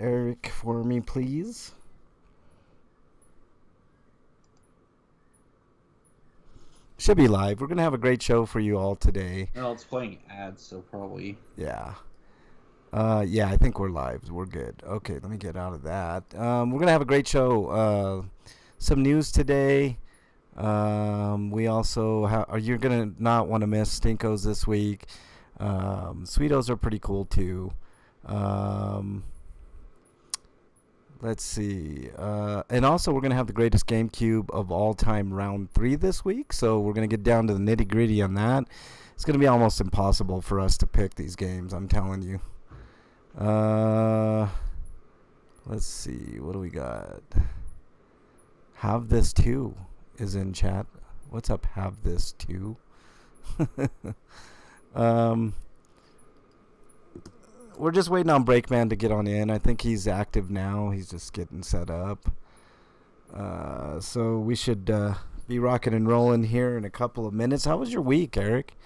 Eric for me, please. Should be live. We're going to have a great show for you all today. Well, it's playing ads, so probably. Yeah. Yeah, I think we're live. We're good. Okay, let me get out of that. We're going to have a great show. Some news today. We also you're going to not want to miss Stinkos this week. Sweetos are pretty cool too. Let's see. And also, we're going to have the greatest GameCube of all time round 3 this week. So we're going to get down to the nitty gritty on that. It's going to be almost impossible for us to pick these games, I'm telling you. Let's see. What do we got? Have This Too is in chat. What's up, Have This Too? We're just waiting on Breakman to get on in. I think he's active now. He's just getting set up. So we should be rocking and rolling here in a couple of minutes. How was your week, Eric?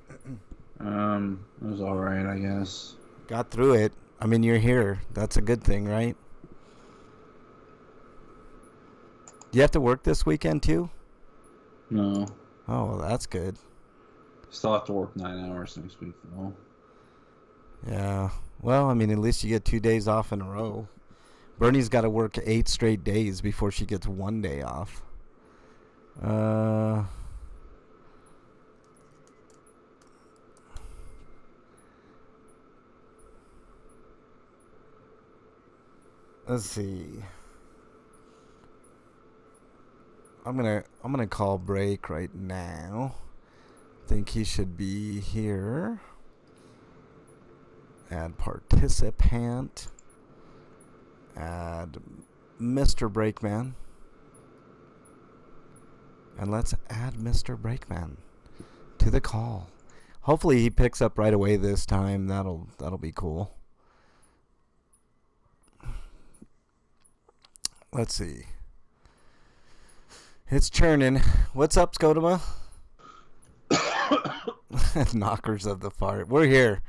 It was all right, I guess. Got through it. I mean, you're here. That's a good thing, right? Do you have to work this weekend too? No. Oh, well, that's good. Still have to work 9 hours next week, though. Yeah. Well, I mean, at least you get 2 days off in a row. Bernie's got to work 8 straight days before she gets 1 day off. Let's see. I'm gonna call break right now. Think he should be here. Add participant. Add Mr. Breakman. And let's add Mr. Breakman to the call. Hopefully he picks up right away this time. That'll be cool. Let's see. It's churning. What's up, Scotoma? Knockers of the fart. We're here.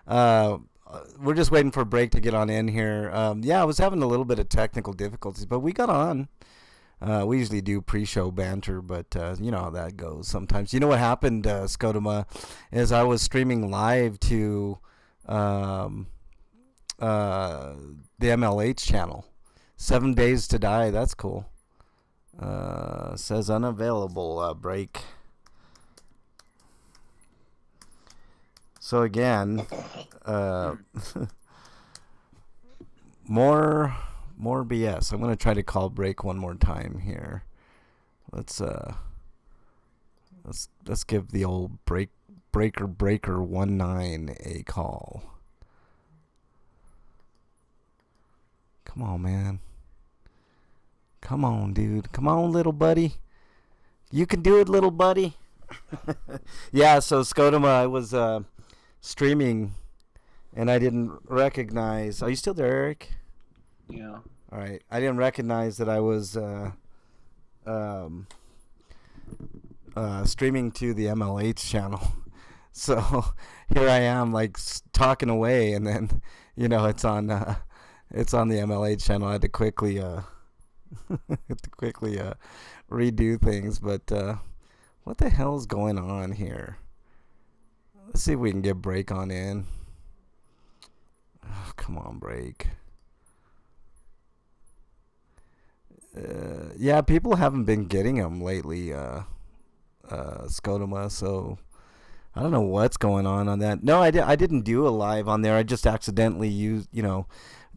We're just waiting for a break to get on in here. Yeah, I was having a little bit of technical difficulties, but we got on. We usually do pre-show banter, but you know how that goes sometimes. You know what happened, Scotoma, is I was streaming live to the MLH channel. 7 Days to Die. That's cool. Says unavailable. Break. So again, more BS. I'm gonna try to call break one more time here. Let's give the old breaker 19 a call. Come on, man. Come on, dude. Come on, little buddy. You can do it, little buddy. Yeah. So Scotoma, I was streaming, and I didn't recognize. Are you still there, Eric? Yeah. All right. I didn't recognize that I was streaming to the MLH channel. So here I am, like talking away, and then it's on the MLH channel. I had to quickly redo things, but what the hell's going on here? Let's see if we can get break on in. Oh, come on, break. Yeah, people haven't been getting them lately, Scotoma, so I don't know what's going on that. No, I didn't do a live on there. I just accidentally used,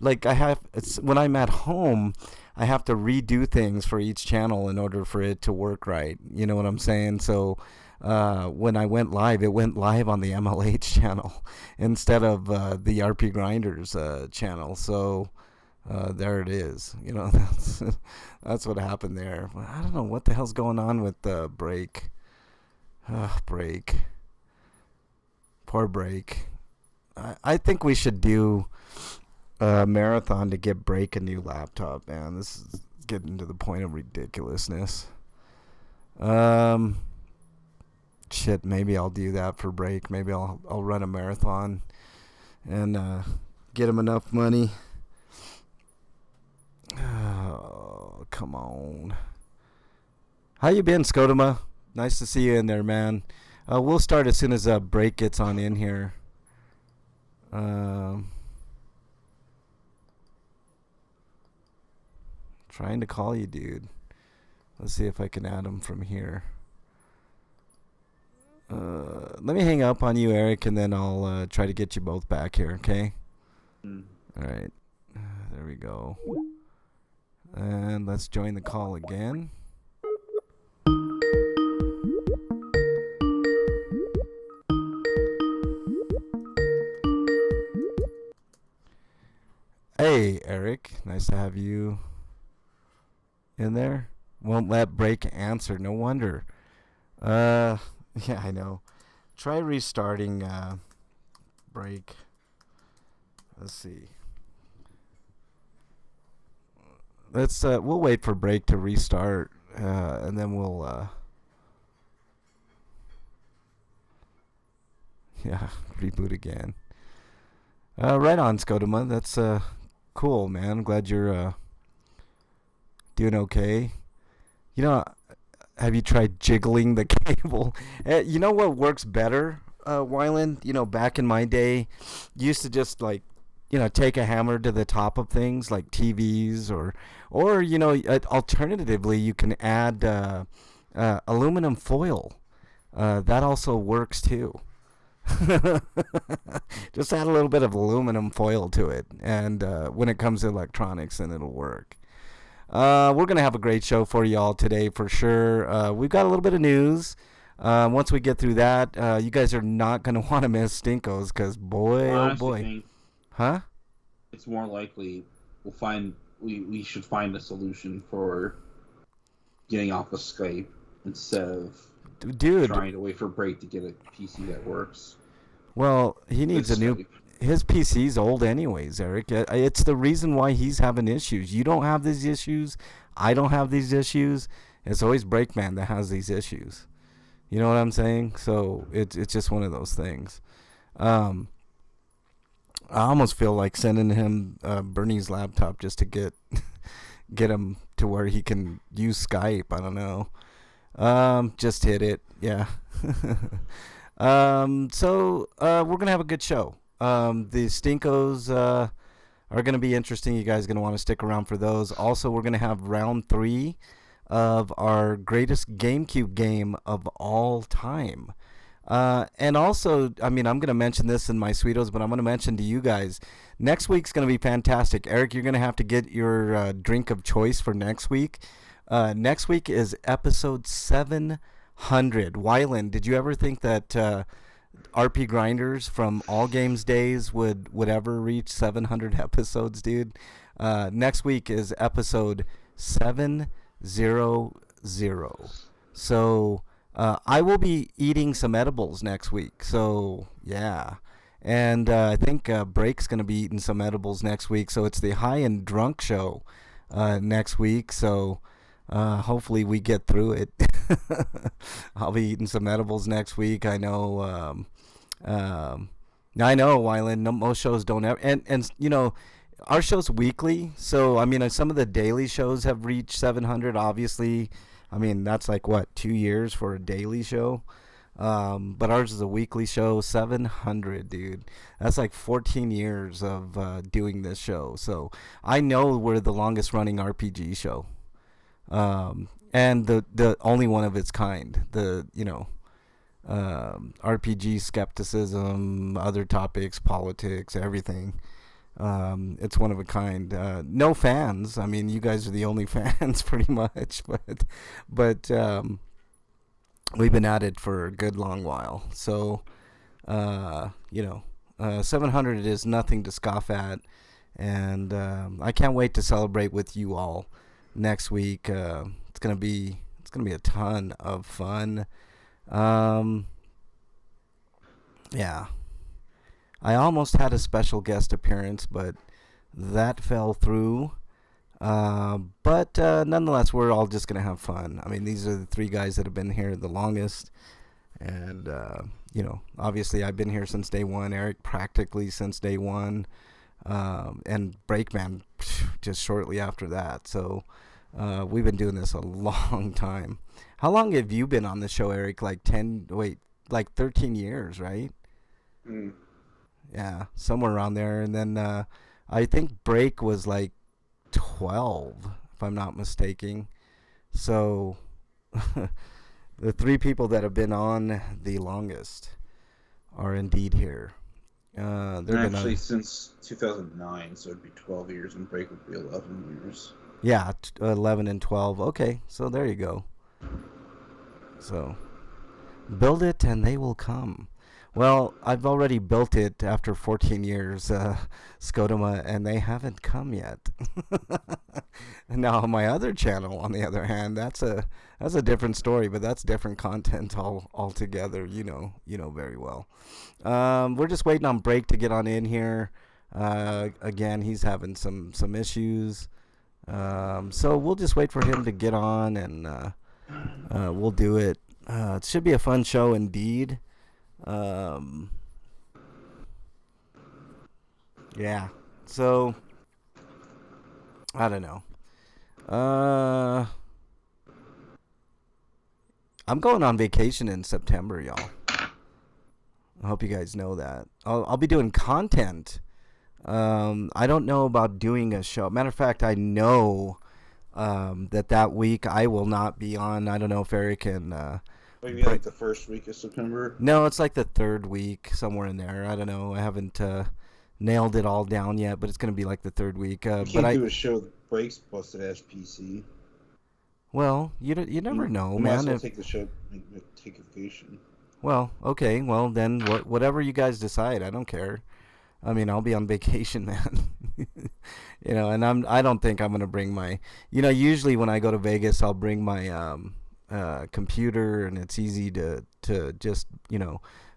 like when I'm at home, I have to redo things for each channel in order for it to work right. You know what I'm saying? So when I went live, it went live on the MLH channel instead of the RPGrinders channel. So there it is. That's what happened there. I don't know what the hell's going on with the break. Break. Poor break. I think we should do a marathon to get break a new laptop, man. This is getting to the point of ridiculousness. Shit, maybe I'll do that for break. Maybe I'll run a marathon and get him enough money come on. How you been, Scotoma? Nice to see you in there, man. We'll start as soon as Break gets on in here. Trying to call you, dude. Let's see if I can add him from here. Let me hang up on you, Eric, and then I'll try to get you both back here, okay? All right. There we go. And let's join the call again. Hey, Eric. Nice to have you in there. Won't let Break answer. No wonder. Yeah, I know. Try restarting Break. Let's see. We'll wait for Break to restart, and then we'll yeah, reboot again. Right on, Scotoma. That's cool, man. Glad you're doing okay. You know, have you tried jiggling the cable? You know what works better, Wyland? You know, back in my day, you used to just like, you know, take a hammer to the top of things like TVs, or you know, alternatively, you can add aluminum foil. That also works too. Just add a little bit of aluminum foil to it, and when it comes to electronics, then it'll work. We're gonna have a great show for y'all today for sure. We've got a little bit of news. Once we get through that, you guys are not gonna want to miss Stinkos, because boy, Well, oh boy, huh? It's more likely we should find a solution for getting off of Skype instead of Dude, trying to wait for Break to get a PC that works. well, he needs a new. His PC's old anyways, Eric. It's the reason why he's having issues. You don't have these issues. I don't have these issues. It's always Breakman that has these issues. You know what I'm saying? So it's just one of those things. I almost feel like sending him Bernie's laptop just to get him to where he can use Skype. I don't know. Just hit it. Yeah. So we're gonna have a good show. The Stinkos are gonna be interesting. You guys are gonna want to stick around for those. Also, we're gonna have round 3 of our greatest GameCube game of all time. And also, I mean, I'm gonna mention this in my Sweetos, but I'm gonna mention to you guys, next week's gonna be fantastic. Eric, you're gonna have to get your drink of choice for next week. Next week is episode 700. Wyland, did you ever think that RPGrinders from All Games days would ever reach 700 episodes, dude? Next week is episode 700. So I will be eating some edibles next week. So yeah. And I think Break's going to be eating some edibles next week. So it's the High and Drunk show next week. So hopefully we get through it. I'll be eating some edibles next week. I know, Wyland. No, most shows don't ever, and you know, our show's weekly. So I mean, some of the daily shows have reached 700. Obviously, I mean that's like what, 2 years for a daily show. But ours is a weekly show. 700, dude. That's like 14 years of doing this show. So I know we're the longest running RPG show. And the only one of its kind. The, you know, RPG skepticism, other topics, politics, everything. It's one of a kind. No fans. I mean, you guys are the only fans pretty much, but we've been at it for a good long while. So, you know, 700 is nothing to scoff at. And I can't wait to celebrate with you all next week. It's gonna be a ton of fun. Yeah, I almost had a special guest appearance, but that fell through. But nonetheless, we're all just gonna have fun. I mean, these are the 3 guys that have been here the longest, and you know, obviously I've been here since day one. Eric practically since day one, and Breakman just shortly after that. So We've been doing this a long time. How long have you been on the show, Eric? Like 10, wait, like 13 years, right? Mm. Yeah, somewhere around there. And then I think break was like 12, if I'm not mistaken. So the three people that have been on the longest are indeed here. They've been Actually, on, since 2009, so it'd be 12 years, and break would be 11 years. yeah, 11 and 12. Okay, so there you go. So build it and they will come. Well, I've already built it after 14 years, Scotoma, and they haven't come yet. Now, on my other channel, on the other hand, that's a different story, but that's different content altogether. You know very well. We're just waiting on Break to get on in here. Again, he's having some issues, so we'll just wait for him to get on, and we'll do it. It should be a fun show indeed. Um, yeah. So I don't know. Uh, I'm going on vacation in September, y'all. I hope you guys know that. I'll be doing content. I don't know about doing a show. Matter of fact, I know that week I will not be on. I don't know if Eric can. Maybe like the first week of September. No, it's like the third week, somewhere in there. I don't know. I haven't nailed it all down yet, but it's going to be like the third week. You But can't I, do a show that breaks busted ass PC. well, you never know, You might as man. well If, take the show, take a vacation. well, okay, well then, whatever you guys decide, I don't care. I mean, I'll be on vacation, man. And I don't think I'm gonna bring my. Usually when I go to Vegas, I'll bring my computer, and it's easy to just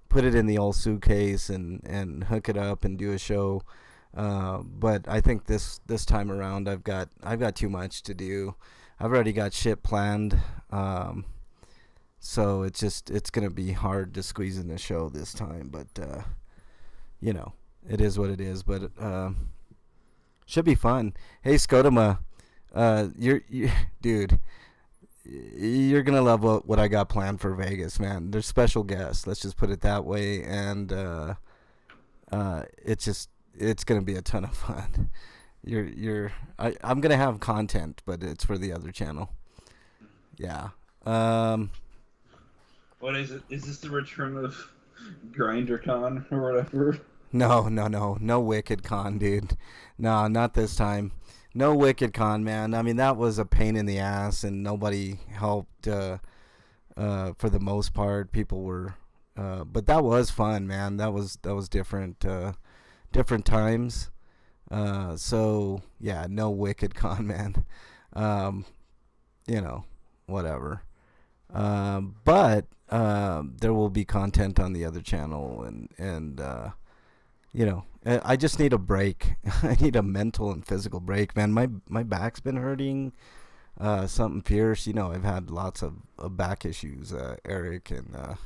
put it in the old suitcase and hook it up and do a show. But I think this time around, I've got too much to do. I've already got shit planned. So it's gonna be hard to squeeze in the show this time. But it is what it is. But should be fun. Hey, Scotoma, dude, you're gonna love what I got planned for Vegas, man. There's special guests. Let's just put it that way, and it's gonna be a ton of fun. I'm gonna have content, but it's for the other channel. Yeah. What is it? Is this the return of GrinderCon or whatever? No Wicked Con, dude. No, not this time. No Wicked Con, man. I mean, that was a pain in the ass, and nobody helped for the most part. People were, but that was fun, man. That was different, different times. So yeah, no Wicked Con, man. Whatever. But there will be content on the other channel, and I just need a break. I need a mental and physical break, man. My back's been hurting, something fierce. I've had lots of back issues, Eric, and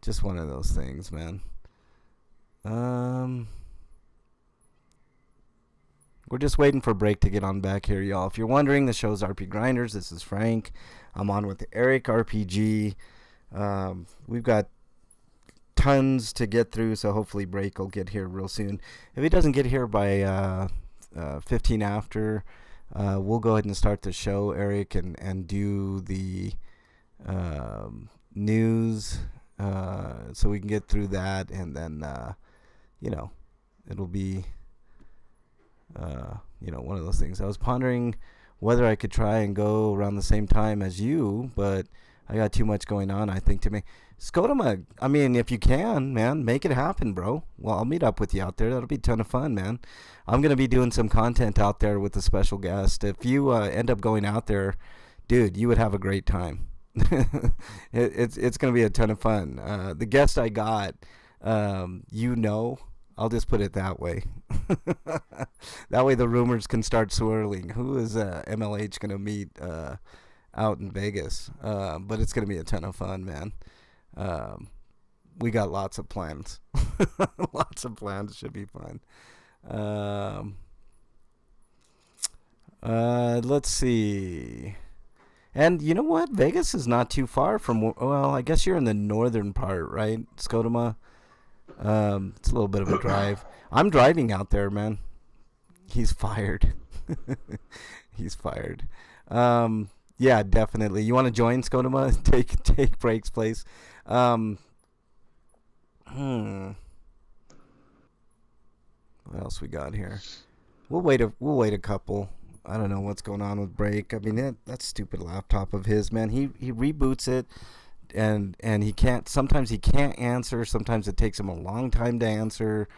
just one of those things, man. We're just waiting for Break to get on back here, y'all. If you're wondering, the show's RPGrinders. This is Frank. I'm on with Eric RPG. We've got tons to get through, so hopefully Break will get here real soon. If he doesn't get here by 15 after, we'll go ahead and start the show, Eric, and do the news, so we can get through that, and then it'll be one of those things. I was pondering whether I could try and go around the same time as you, but I got too much going on, I think, to me. Scotoma, I mean, if you can, man, make it happen, bro. Well, I'll meet up with you out there. That'll be a ton of fun, man. I'm going to be doing some content out there with a special guest. If you end up going out there, dude, you would have a great time. It's going to be a ton of fun. The guest I got, I'll just put it that way. That way the rumors can start swirling. Who is MLH going to meet out in Vegas? But it's going to be a ton of fun, man. We got lots of plans. Lots of plans. Should be fun. Let's see. And you know what? Vegas is not too far from. Well, I guess you're in the northern part, right, Scotoma? It's a little bit of a drive. I'm driving out there, man. He's fired. He's fired. Yeah, definitely. You want to join Scotoma? Take Break's place. Um, hmm. What else we got here? We'll wait a couple. I don't know what's going on with Break. I mean that stupid laptop of his, man. He reboots it and he can't. Sometimes he can't answer. Sometimes it takes him a long time to answer.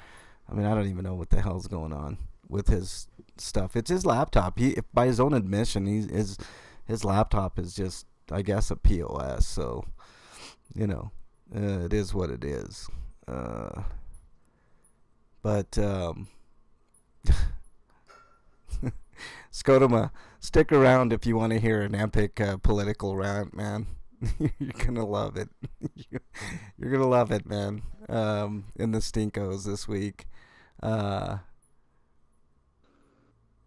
I mean, I don't even know what the hell's going on with his stuff. It's his laptop. By his own admission, his laptop is just, I guess, a POS. So, it is what it is. But Scotoma, stick around if you want to hear an epic political rant, man. You're gonna love it. You're gonna love it, man. In the Stinkos this week. Uh,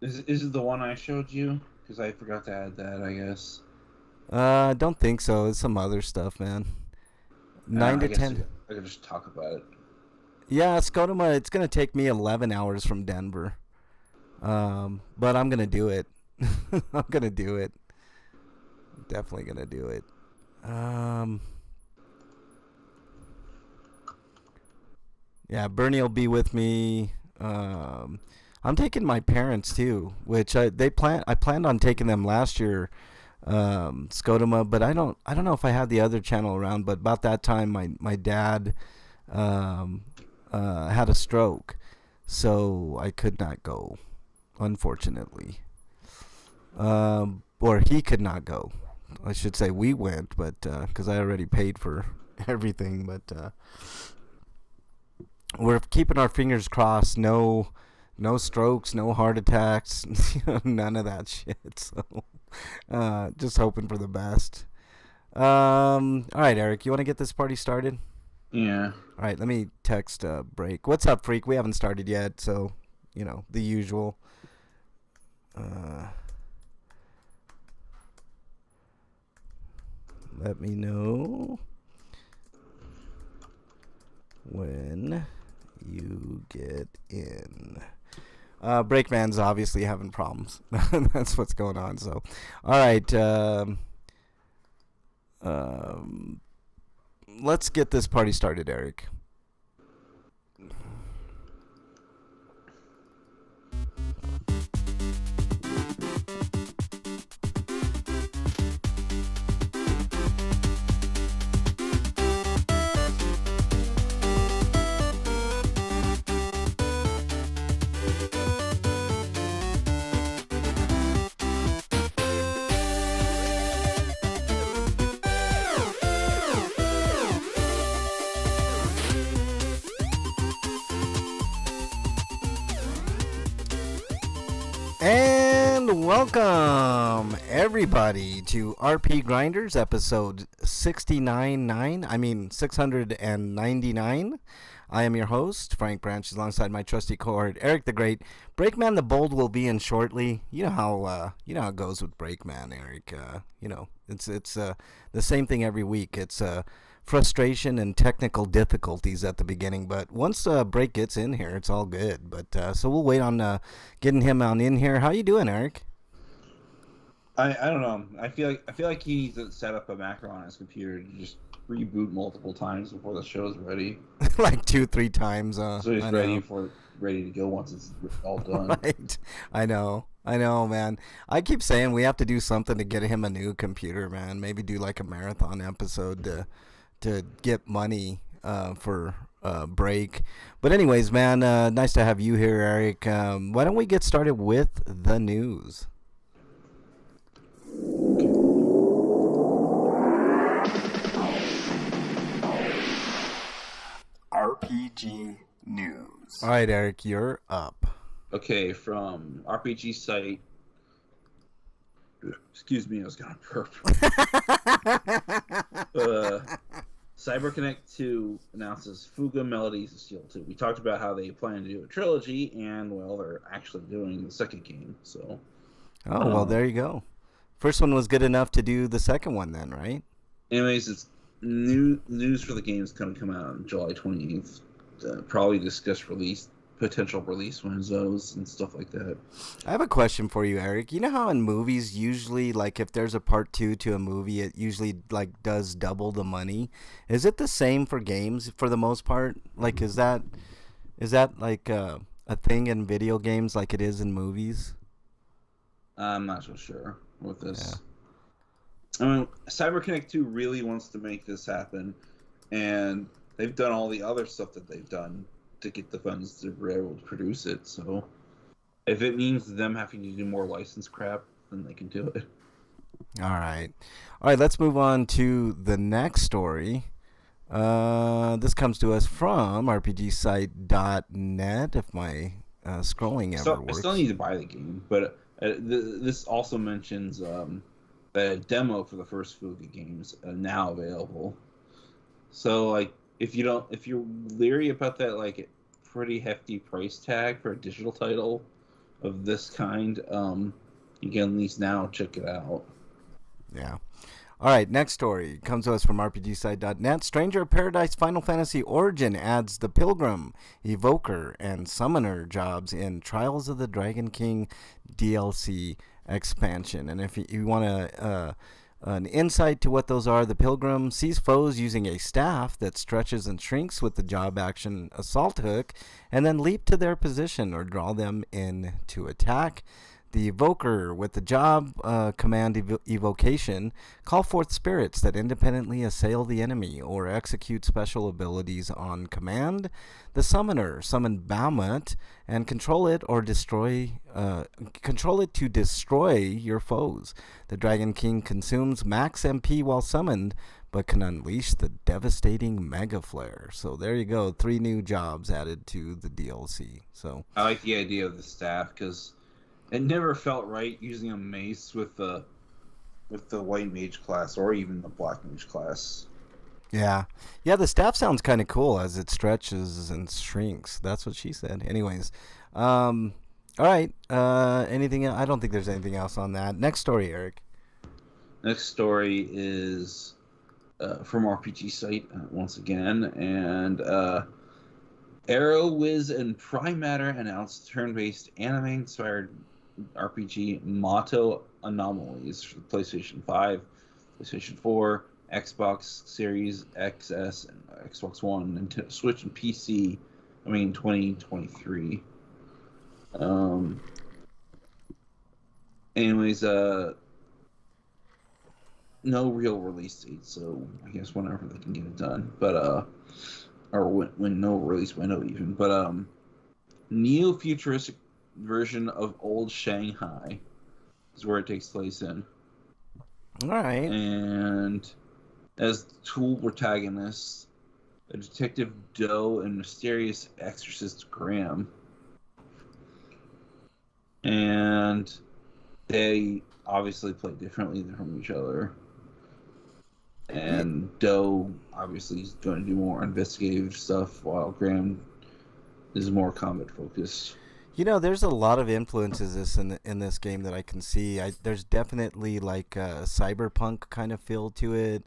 Is it the one I showed you? Because I forgot to add that, I guess. I don't think so. It's some other stuff, man. Nine I to guess ten. I could just talk about it. Yeah, Scotoma. It's gonna take me 11 hours from Denver. But I'm gonna do it. I'm gonna do it. Definitely gonna do it. Um, yeah, Bernie will be with me. I'm taking my parents too, which I planned on taking them last year, Scotoma, but I don't know if I had the other channel around. But about that time, my dad um, had a stroke, so I could not go, unfortunately. Or he could not go. I should say we went, but because I already paid for everything. But we're keeping our fingers crossed. No strokes, no heart attacks, none of that shit. So, just hoping for the best. All right, Eric, you want to get this party started? Yeah. All right, let me text Break. What's up, Freak? We haven't started yet, so the usual. Let me know when you get in. Breakman's obviously having problems. That's what's going on. So, all right. Let's get this party started, Eric. And welcome everybody to RPGrinders episode 69.9. I mean 699. I am your host, Frank Branch, alongside my trusty cohort, Eric the Great. Breakman the Bold will be in shortly. You know how it goes with Breakman, Eric. It's the same thing every week. It's frustration and technical difficulties at the beginning, but once Break gets in here, it's all good. But so we'll wait on getting him on in here. How you doing, Eric? I don't know. I feel like he needs to set up a macro on his computer to just reboot multiple times before the show's ready. Like 2-3 times. So he's ready to go once it's all done. Right. I know, man. I keep saying we have to do something to get him a new computer, man. Maybe do like a marathon episode to get money for Break. But anyways, man, nice to have you here, Eric. Why don't we get started with the news? RPG news. All right, Eric, you're up. Okay, from RPG site. Excuse me, I was gonna burp. CyberConnect 2 announces Fuga Melodies of Steel 2. We talked about how they plan to do a trilogy, and well, they're actually doing the second game. So, Oh, well, Um, there you go. First one was good enough to do the second one then, right? Anyways, it's news for the game is going to come out on July 28th. Probably discuss potential release windows and stuff like that. I have a question for you, Eric. You know how in movies usually like if there's a part 2 to a movie, it usually like does double the money. Is it the same for games for the most part? Like is that like a thing in video games like it is in movies? I'm not so sure with Yeah. this. I mean, CyberConnect 2 really wants to make this happen, and they've done all the other stuff that they've done to get the funds to be able to produce it. So if it means them having to do more license crap, then they can do it. All right. All right, let's move on to the next story. This comes to us from rpgsite.net if my scrolling ever I still works. need to buy the game, but this also mentions that a demo for the first Fuga games now available. So like, if you're leery about that like pretty hefty price tag for a digital title of this kind, you can at least now check it out. Yeah. All right, next story comes to us from rpgsite.net. Stranger of Paradise Final Fantasy Origin adds the Pilgrim, Evoker, and Summoner jobs in Trials of the Dragon King DLC expansion. And if you want an insight to what those are, the Pilgrim sees foes using a staff that stretches and shrinks with the job action Assault Hook, and then leap to their position or draw them in to attack. The Evoker, with the job command evocation, call forth spirits that independently assail the enemy or execute special abilities on command. The Summoner, summon Bahamut and control it to destroy your foes. The Dragon King consumes max MP while summoned, but can unleash the devastating Mega Flare. So there you go, 3 new jobs added to the DLC. So I like the idea of the staff because it never felt right using a mace with the white mage class or even the black mage class. yeah, yeah. The staff sounds kind of cool as it stretches and shrinks. That's what she said. Anyways, all right. Anything? I don't think there's anything else on that. Next story, Eric. Next story is from RPG site once again, and Arrow Wiz and Prime Matter announced turn-based anime-inspired RPG Motto Anomalies for PlayStation 5, PlayStation 4, Xbox Series XS, and Xbox One, and Switch and PC. 2023. Um. Anyways, no real release date, so I guess whenever they can get it done. But or when no release window even. But neo-futuristic version of old Shanghai is where it takes place in. All right. And as tool protagonists, a detective Doe and mysterious exorcist Graham. And they obviously play differently from each other. Yeah, And Doe obviously is going to do more investigative stuff, while Graham is more combat focused. there's a lot of influences in this game that I can see. There's definitely like a cyberpunk kind of feel to it.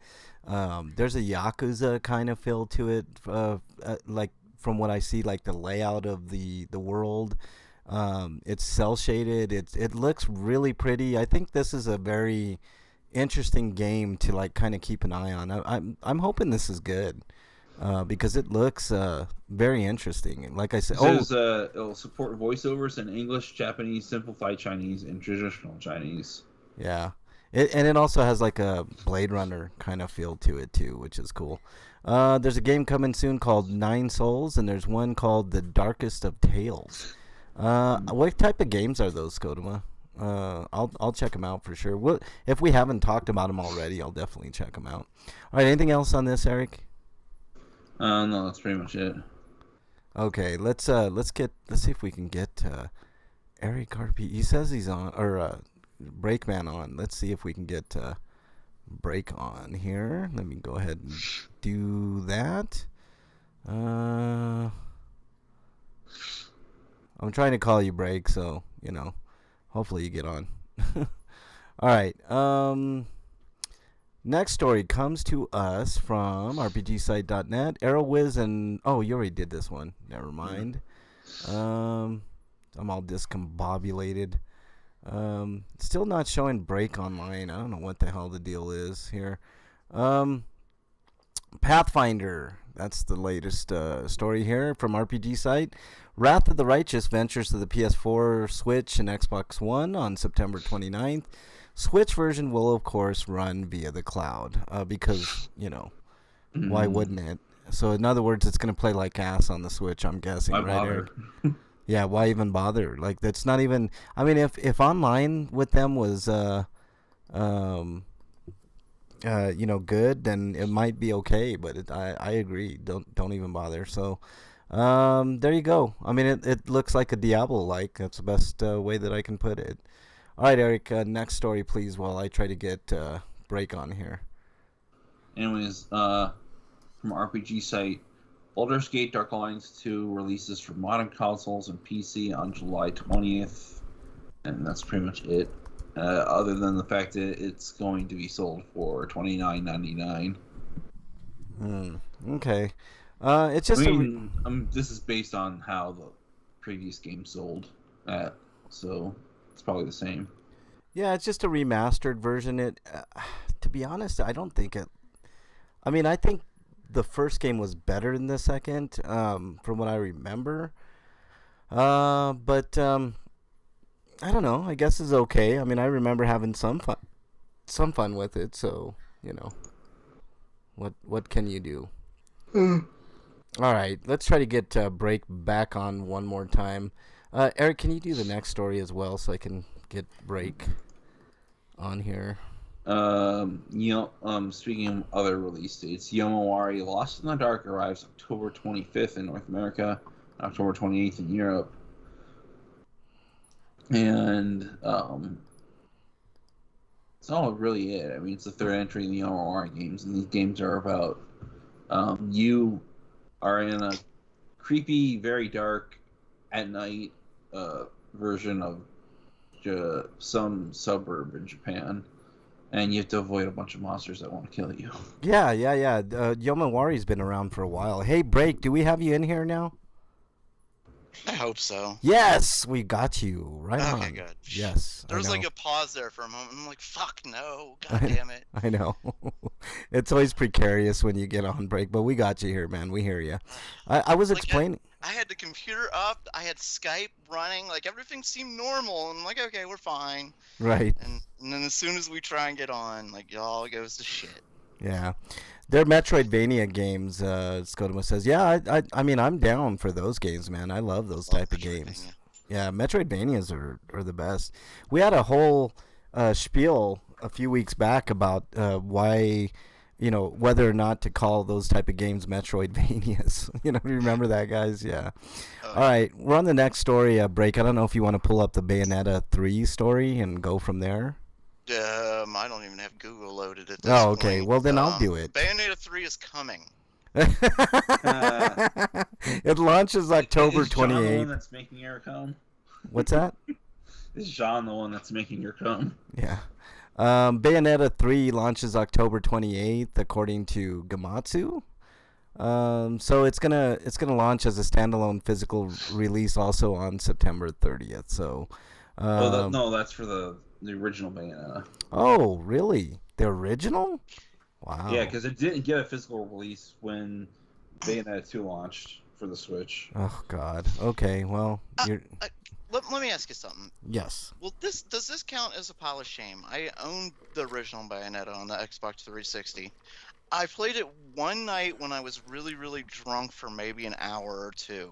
There's a yakuza kind of feel to it. Like from what I see, like the layout of the world. It's cell shaded. It looks really pretty. I think this is a very interesting game to like kind of keep an eye on. I'm hoping this is good because it looks very interesting. And like I said, It oh says it'll support voiceovers in English, Japanese, simplified Chinese, and traditional Chinese. yeah, and it also has like a Blade Runner kind of feel to it too, which is cool. There's a game coming soon called Nine Souls, and there's one called The Darkest of Tales. What type of games are those, Kodama? I'll check them out for sure. If we haven't talked about them already, I'll definitely check them out. All right, anything else on this, Eric? No, that's pretty much it. Okay, let's see if we can get Eric RP. He says he's on or Breakman on. Let's see if we can get Break on here. Let me go ahead and do that. I'm trying to call you Break, so hopefully you get on. All right. Next story comes to us from RPGsite.net. ArrowWiz and you already did this one. Never mind. I'm all discombobulated. Still not showing Break Online. I don't know what the hell the deal is here. Pathfinder. That's the latest story here from RPG Site. Wrath of the Righteous ventures to the PS4, Switch, and Xbox One on September 29th. Switch version will, of course, run via the cloud because, why wouldn't it? So, in other words, it's going to play like ass on the Switch, I'm guessing, Why right, bother? Eric? Yeah, why even bother? Like, that's not even... I mean, if online with them was, good, then it might be okay, but I agree. Don't even bother. So, there you go. I mean, it looks like a Diablo-like. That's the best way that I can put it. All right, Eric, next story, please, while I try to get Break on here. Anyways, from RPG Site, Baldur's Gate Dark Alliance 2 releases for modern consoles and PC on July 20th, and that's pretty much it. Other than the fact that it's going to be sold for $29.99. Okay. It's just this is based on how the previous game sold at, so it's probably the same. Yeah, it's just a remastered version. To be honest, I don't think it... I mean, I think the first game was better than the second, from what I remember. But I don't know. I guess it's okay. I mean, I remember having some fun with it. So what can you do? All right, let's try to get Break back on one more time. Eric, can you do the next story as well so I can get Break on here? Speaking of other release dates, Yomawari Lost in the Dark arrives October 25th in North America, October 28th in Europe. And that's all really it. I mean, it's the third entry in the Yomawari games, and these games are about you are in a creepy, very dark, at night version of some suburb in Japan. And you have to avoid a bunch of monsters that want to kill you. Yeah. Yomawari's been around for a while. Hey, Break, do we have you in here now? I hope so. Yes, we got you. Right on. Okay, good. Yes. There was like a pause there for a moment. I'm like, fuck no. God damn it. I know. It's always precarious when you get on Break, but we got you here, man. We hear you. I was explaining... I had the computer up. I had Skype running. Like, everything seemed normal. And I'm like, okay, we're fine. Right. And then as soon as we try and get on, like, it all goes to shit. Yeah. They're Metroidvania games, Skodoma says. Yeah, I mean, I'm down for those games, man. I love those type of games. Yeah, Metroidvanias are the best. We had a whole spiel a few weeks back about why, whether or not to call those type of games Metroidvanias. Remember that, guys? Yeah. All right, we're on the next story, Break. I don't know if you want to pull up the Bayonetta 3 story and go from there. I don't even have Google loaded at this point. Oh, okay. Point. Well, then I'll do it. Bayonetta 3 is coming. It launches October 28th. Is John the one that's making your come? What's that? Is John the one that's making your come? Yeah. Bayonetta 3 launches October 28th, according to Gamatsu. So it's gonna launch as a standalone physical release also on September 30th. So. No, that's for the original Bayonetta. Oh, really? The original? Wow. Yeah, because it didn't get a physical release when Bayonetta 2 launched for the Switch. Oh, God. Okay, well, let me ask you something. Yes. Well, does this count as a pile of shame? I owned the original Bayonetta on the Xbox 360. I played it one night when I was really, really drunk for maybe an hour or two.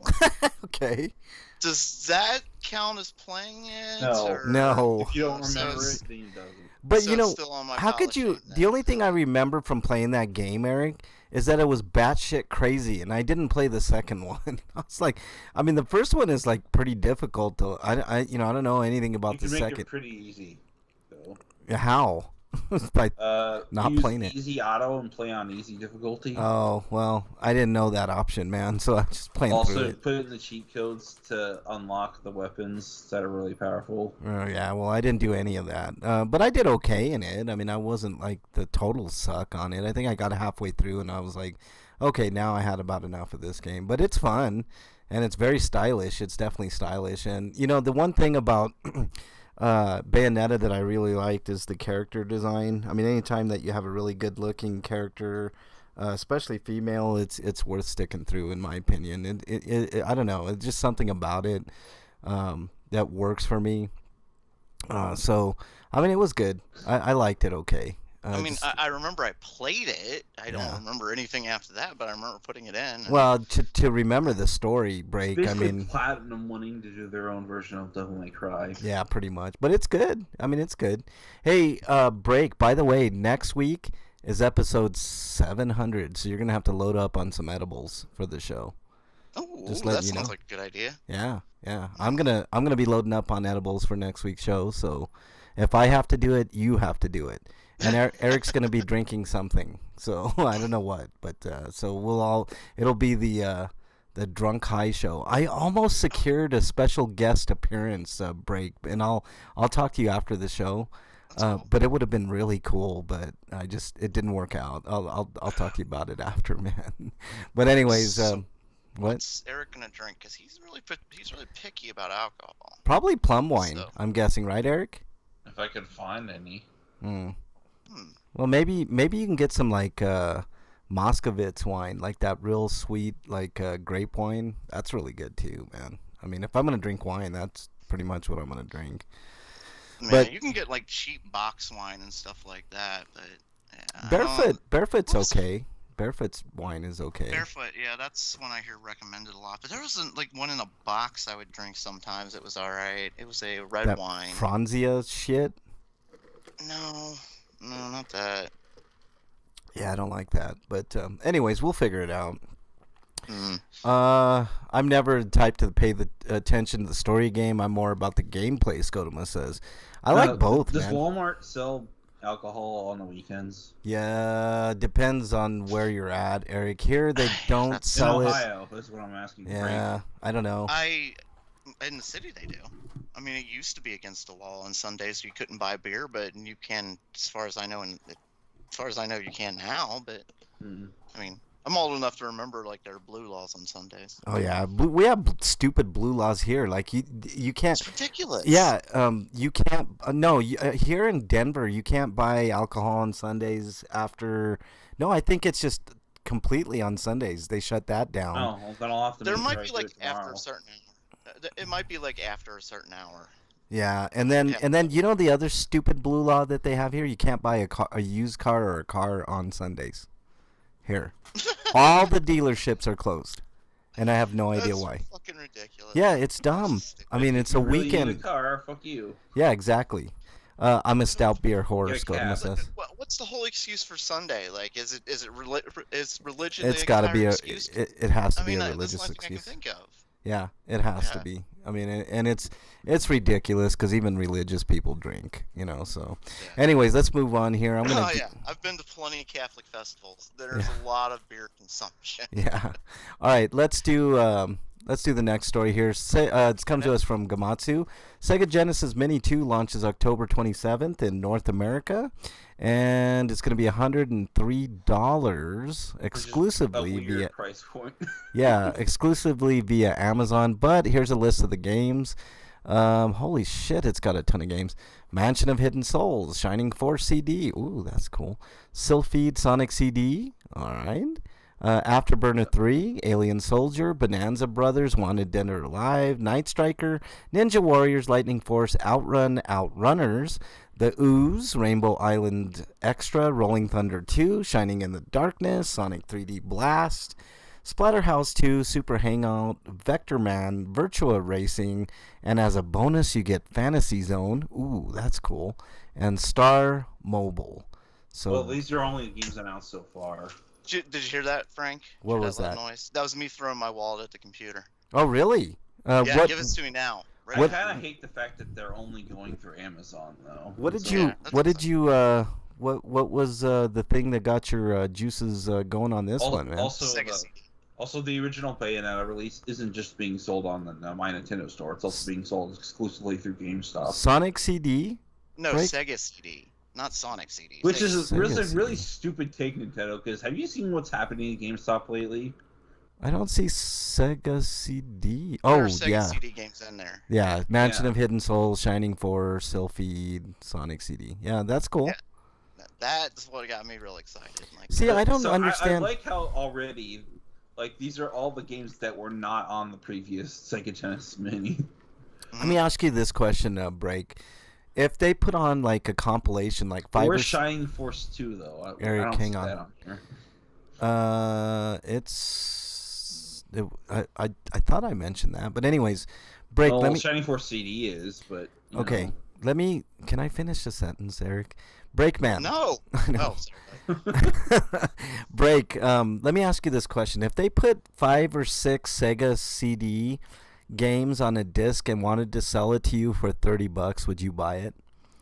Okay. Does that count as playing it? No. If you don't remember it, then it doesn't. But, how could you... The only thing I remember from playing that game, Eric, is that it was batshit crazy, and I didn't play the second one. I was like... I mean, the first one is, pretty difficult. I don't know anything about the second. You can make it pretty easy, though. How? By not use playing it. easy auto and play on easy difficulty. Oh, well, I didn't know that option, man, so I'm just playing through Also, it. put in the cheat codes to unlock the weapons that are really powerful. Oh, yeah, well, I didn't do any of that. But I did okay in it. I mean, I wasn't like the total suck on it. I think I got halfway through and I was like, okay, now I had about enough of this game. But it's fun and it's very stylish. It's definitely stylish. And, you know, the one thing about Bayonetta that I really liked is the character design. I mean, anytime that you have a really good looking character, especially female, it's worth sticking through, in my opinion. I don't know. It's just something about it that works for me. So, I mean, it was good. I liked it okay. I mean, I remember I played it. I don't remember anything after that, but I remember putting it in. Well, to remember the story, Break, Basically, I mean... Platinum wanting to do their own version of Devil May Cry. Yeah, pretty much. But it's good. I mean, it's good. Hey, Break, by the way, next week is episode 700, so you're going to have to load up on some edibles for the show. Oh, Just that sounds like a good idea. Yeah. I'm gonna be loading up on edibles for next week's show, so if I have to do it, you have to do it. And Eric's gonna be drinking something, so I don't know what, but so it'll be the drunk high show. I almost secured a special guest appearance, Break, and I'll talk to you after the show. Cool. But it would have been really cool, but it didn't work out. I'll talk to you about it after, man. But anyways, what's Eric gonna drink? Because he's really picky about alcohol. Probably plum wine. So. I'm guessing, right, Eric? If I could find any. Well, maybe you can get some like Moscovitz wine, like that real sweet like grape wine. That's really good too, man. I mean, if I'm gonna drink wine, that's pretty much what I'm gonna drink. Man, but you can get like cheap box wine and stuff like that, but yeah, Barefoot's okay. Barefoot's wine is okay. Barefoot, yeah, that's one I hear recommended a lot. But there wasn't like one in a box I would drink sometimes. It was all right. It was a red that wine. Franzia shit. No, not that. Yeah, I don't like that. But anyways, we'll figure it out. I'm never the type to pay the attention to the story game. I'm more about the gameplay, Scotoma says. I like both, does man. Does Walmart sell alcohol on the weekends? Yeah, depends on where you're at, Eric. Here they don't sell in it. Ohio, is what I'm asking. Yeah, I don't know. In the city they do. I mean, it used to be against the law on Sundays. You couldn't buy beer, but you can, as far as I know, you can now. But I mean, I'm old enough to remember like there are blue laws on Sundays. Oh yeah, we have stupid blue laws here. Like you can't. It's ridiculous. Yeah, you can't. No, here in Denver, you can't buy alcohol on Sundays after. No, I think it's just completely on Sundays. They shut that down. Oh, well, then I'll have to. There might be like after a certain hour. It might be like after a certain hour. Yeah, and then you know the other stupid blue law that they have here. You can't buy a used car or a car on Sundays. Here, all the dealerships are closed, and I have no idea why. Fucking ridiculous. Yeah, it's dumb. I mean, it's a really weekend. Need a car, fuck you. Yeah, exactly. I'm a stout beer whore, Scotoma says. What's the whole excuse for Sunday? Like, is religion? It's got to be excuse? It has to be a that's religious the only thing excuse. I can think of. Yeah, it has to be. I mean, and it's ridiculous because even religious people drink, you know. So, anyways, let's move on here. I'm gonna. I've been to plenty of Catholic festivals. There's a lot of beer consumption. Yeah. All right, let's do the next story here. It's come to us from Gamatsu. Sega Genesis Mini 2 launches October 27th in North America, and it's going to be $103 exclusively via price point. Yeah, exclusively via Amazon. But here's a list of the games. Holy shit, it's got a ton of games. Mansion of Hidden Souls, Shining Force CD. Ooh, that's cool. Sylphied Sonic CD. All right. Afterburner 3, Alien Soldier, Bonanza Brothers, Wanted Dead or Alive, Night Striker, Ninja Warriors, Lightning Force, Outrun, Outrunners, The Ooze, Rainbow Island Extra, Rolling Thunder 2, Shining in the Darkness, Sonic 3D Blast, Splatterhouse 2, Super Hangout, Vector Man, Virtua Racing, and as a bonus you get Fantasy Zone. Ooh, that's cool. And Star Mobile. So well, these are only the games announced so far. Did you hear that, Frank? What was that? Noise? That was me throwing my wallet at the computer. Oh, really? Yeah, give it to me now. I kind of hate the fact that they're only going through Amazon, though. What did you what was the thing that got your juices going on this one, man? Sega CD. Also, the original Bayonetta release isn't just being sold on the My Nintendo store. It's also being sold exclusively through GameStop. Sonic CD? No, Break? Sega CD, not Sonic CD. Which Sega is Sega really, CD. really stupid take, Nintendo, because have you seen what's happening at GameStop lately? I don't see Sega CD. There Oh, are Sega yeah. CD games in there. Yeah, Mansion Yeah. of Hidden Souls, Shining Force, Sylphid, Sonic CD. Yeah, that's cool. Yeah. That's what got me real excited. Like, See, I don't So understand. I like how already, like, these are all the games that were not on the previous Sega Genesis Mini. Let me ask you this question, Break. If they put on like a compilation, like five Where's or Shining Force 2, though? I Eric, don't hang see on. that on here. I thought I mentioned that, but anyways, Break. Well, let me. Shining Force CD is, but you Okay, know. let me. Can I finish the sentence, Eric? Break, man. No. I know. Oh, sorry. Break. Let me ask you this question: if they put 5 or 6 Sega CD games on a disc and wanted to sell it to you for $30, would you buy it?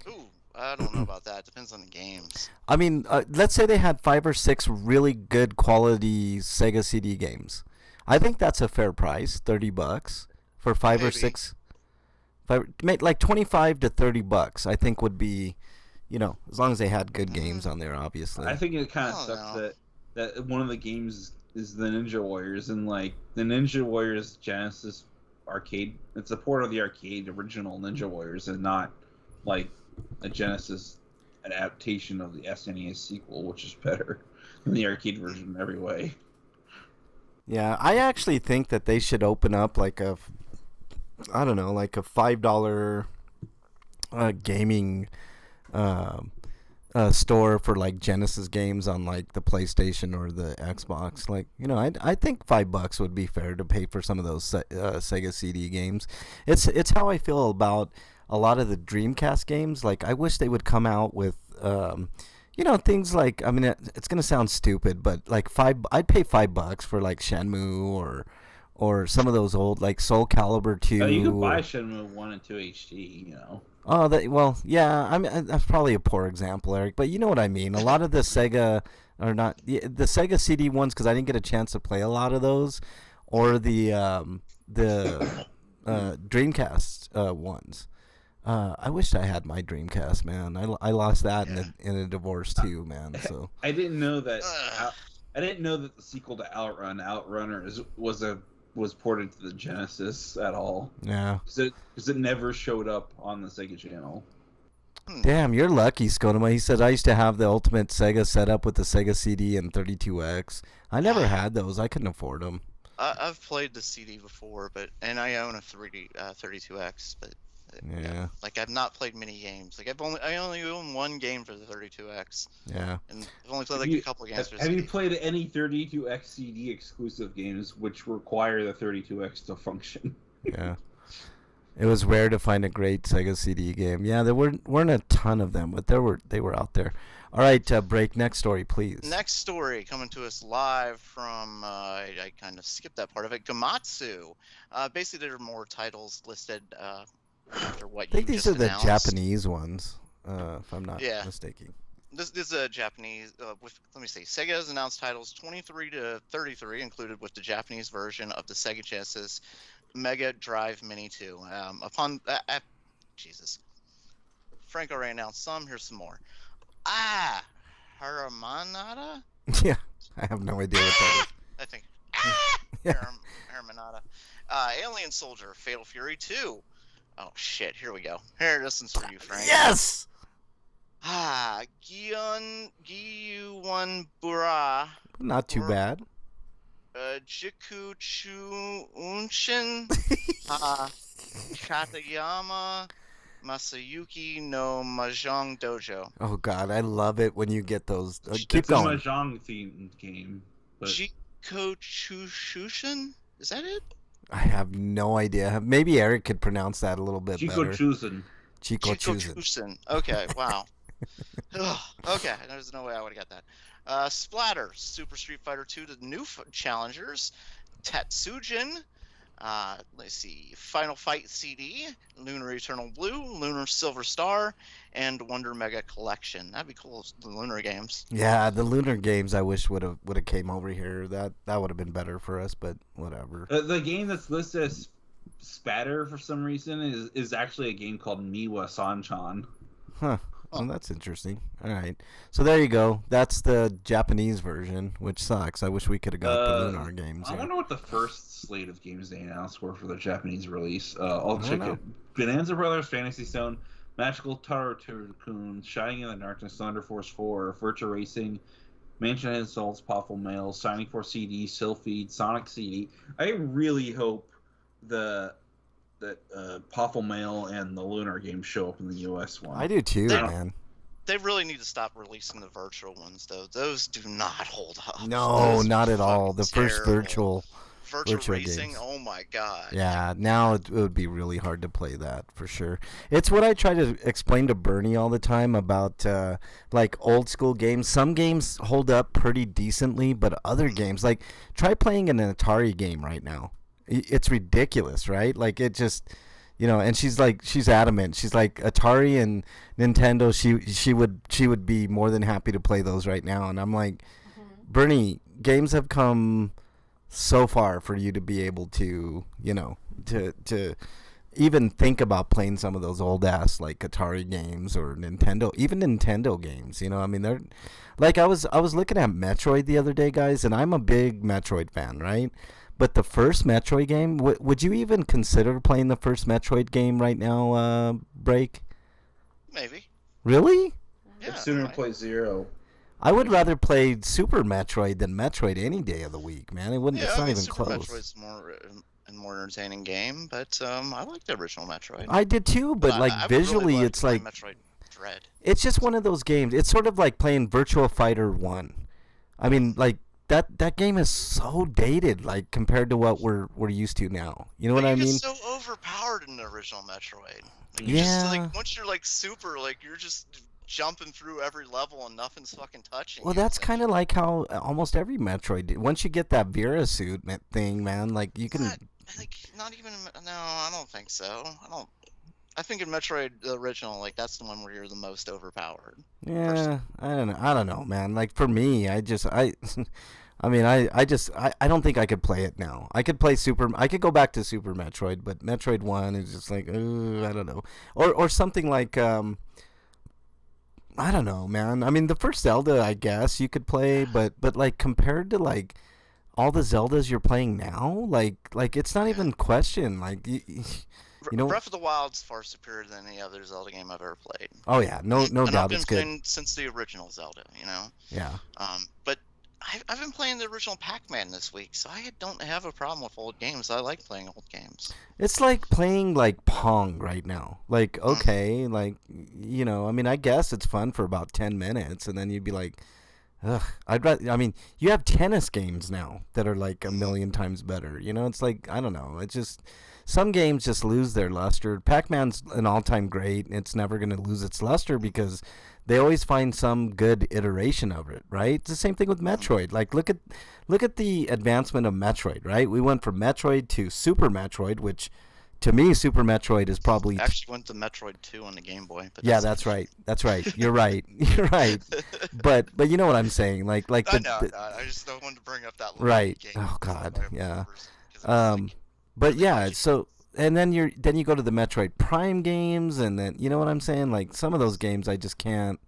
Ooh, I don't know about that. Depends on the games. I mean, let's say they had 5 or 6 really good quality Sega CD games. I think that's a fair price, $30 for 5 or Maybe. 6. Like $25 to $30, I think would be, as long as they had good games on there, obviously. I think it kind of I don't sucks that one of the games is the Ninja Warriors, and like the Ninja Warriors Genesis arcade. It's a port of the arcade original Ninja Warriors, and not like a Genesis adaptation of the SNES sequel, which is better than the arcade version in every way. Yeah, I actually think that they should open up like a $5 gaming store for like Genesis games on like the PlayStation or the Xbox. Like, I think $5 would be fair to pay for some of those Sega CD games. It's how I feel about a lot of the Dreamcast games. Like, I wish they would come out with things like, I mean, it's gonna sound stupid, but like I'd pay $5 for like Shenmue or some of those old like Soul Calibur 2. You could buy Shenmue 1 and 2 HD, Oh, yeah. I mean, that's probably a poor example, Eric, but you know what I mean. A lot of the Sega, or not the Sega CD ones, because I didn't get a chance to play a lot of those, or the Dreamcast ones. I wish I had my Dreamcast, man. I lost that in a divorce too, man. So I didn't know that. I didn't know that the sequel to Outrunners, was ported to the Genesis at all. yeah. Because it never showed up on the Sega channel. Damn, you're lucky, Skodoma. He said I used to have the ultimate Sega setup with the Sega CD and 32X. I never had those. I couldn't afford them. I've played the CD before, and I own a 32X, but Yeah. like I've not played many games. Like I only own one game for the 32X, Yeah. and I've only played like a couple games for the Have you CD. played any 32X CD exclusive games which require the 32X to function? Yeah. It was rare to find a great Sega CD game. Yeah, there weren't a ton of them, but they were out there. All right, Break. Next story, please. Next story coming to us live from I kind of skipped that part of it. Gamatsu. Basically, there are more titles listed after what I think you these just are the announced. Japanese ones, if I'm not Yeah. mistaken. This is a Japanese. Let me see. Sega has announced titles 23 to 33 included with the Japanese version of the Sega Genesis Mega Drive Mini 2. Jesus. Frank already announced some. Here's some more. Haramanada? Yeah, I have no idea what that I think. Yeah. Haramanada. Alien Soldier, Fatal Fury 2. Oh shit, here we go. Here, this one's for you, is. Frank. Yes. Giyuan Bura. Not too bad. Jiku Chu Unshin. Katayama Masayuki no Mahjong Dojo. Oh God, I love it when you get those. Keep It's going. a Mahjong themed game. But Jiko Chushin? Is that it? I have no idea. Maybe Eric could pronounce that a little bit Chico better. Chusen. Chico Chusen. Chusen. Okay, wow. Ugh, okay, there's no way I would have got that. Splatter, Super Street Fighter 2 to new challengers. Tatsujin, Let's see, Final Fight CD, Lunar Eternal Blue, Lunar Silver Star, and Wonder Mega Collection. That'd be cool. The Lunar games. Yeah, the Lunar games I wish would have came over here. That would have been better for us, but whatever. The game that's listed as Spatter for some reason is actually a game called Miwa Sanchan. Huh. Well, that's interesting. All right. So there you go. That's the Japanese version, which sucks. I wish we could have got the Lunar games. I wonder what the first slate of games they announced were for the Japanese release. I'll check it. Bonanza Brothers, Fantasy Stone, Magical Taro Tycoon, Shining in the Darkness, Thunder Force 4, Virtua Racing, Mansion Head Assaults, Powerful Mail, Signing for CD, Sylpheed, Sonic CD. I really hope that Powerful Mail and the Lunar game show up in the US one. I do too, man. They really need to stop releasing the virtual ones, though. Those do not hold up. No, not at all. The first virtual racing, games. Oh my god. Yeah, now it would be really hard to play that for sure. It's what I try to explain to Bernie all the time about like old school games. Some games hold up pretty decently, but other games, like try playing an Atari game right now. It's ridiculous, right? Like it just, and she's adamant. She's like Atari and Nintendo. She would be more than happy to play those right now. And I'm like, Bernie, games have come so far for you to be able to, to even think about playing some of those old ass like Atari games or even Nintendo games. I mean, they're like I was looking at Metroid the other day, guys, and I'm a big Metroid fan, right? But the first Metroid game, would you even consider playing the first Metroid game right now, Break? Maybe. Really? Yeah. I'd sooner play Zero. I would rather play Super Metroid than Metroid any day of the week, man. It's not even Super close. Metroid's more entertaining game, but I like the original Metroid. I did too, but like visually, really it's like Metroid Dread. It's just one of those games. It's sort of like playing Virtua Fighter 1. I mean, like. That game is so dated, like compared to what we're used to now. You know what I mean? It's so overpowered in the original Metroid. Like, once you're like super, like you're just jumping through every level and nothing's fucking touching. Well, that's kind of like how almost every Metroid did. Once you get that Vera suit thing, man, like you can. Not even. No, I don't think so. I think in Metroid the original, like that's the one where you're the most overpowered. Yeah, I don't know, man. Like for me, I don't think I could play it now. I could go back to Super Metroid, but Metroid 1 is just like, I don't know. Or something like, I don't know, man. I mean, the first Zelda, I guess you could play, but like compared to like all the Zeldas you're playing now, like it's not even question. Like, Breath of the Wild's far superior than any other Zelda game I've ever played. Oh yeah, no doubt it's good. I've been playing since the original Zelda, Yeah. But I've been playing the original Pac-Man this week, so I don't have a problem with old games. I like playing old games. It's like playing like Pong right now. Like, okay, like, I mean, I guess it's fun for about 10 minutes, and then you'd be like, ugh. You have tennis games now that are like a million times better. It's like, I don't know. It's just, some games just lose their luster. Pac-Man's an all-time great. It's never going to lose its luster because they always find some good iteration of it, right? It's the same thing with Metroid. Like, look at the advancement of Metroid, right? We went from Metroid to Super Metroid, which, to me, Super Metroid is probably... Actually went to Metroid 2 on the Game Boy. But yeah, that's right. That's right. You're right. You're right. But you know what I'm saying? Like I just don't want to bring up that right. game. Oh God. Yeah. Like, but yeah, so and then you go to the Metroid Prime games, and then you know what I'm saying? Like some of those games, I just can't.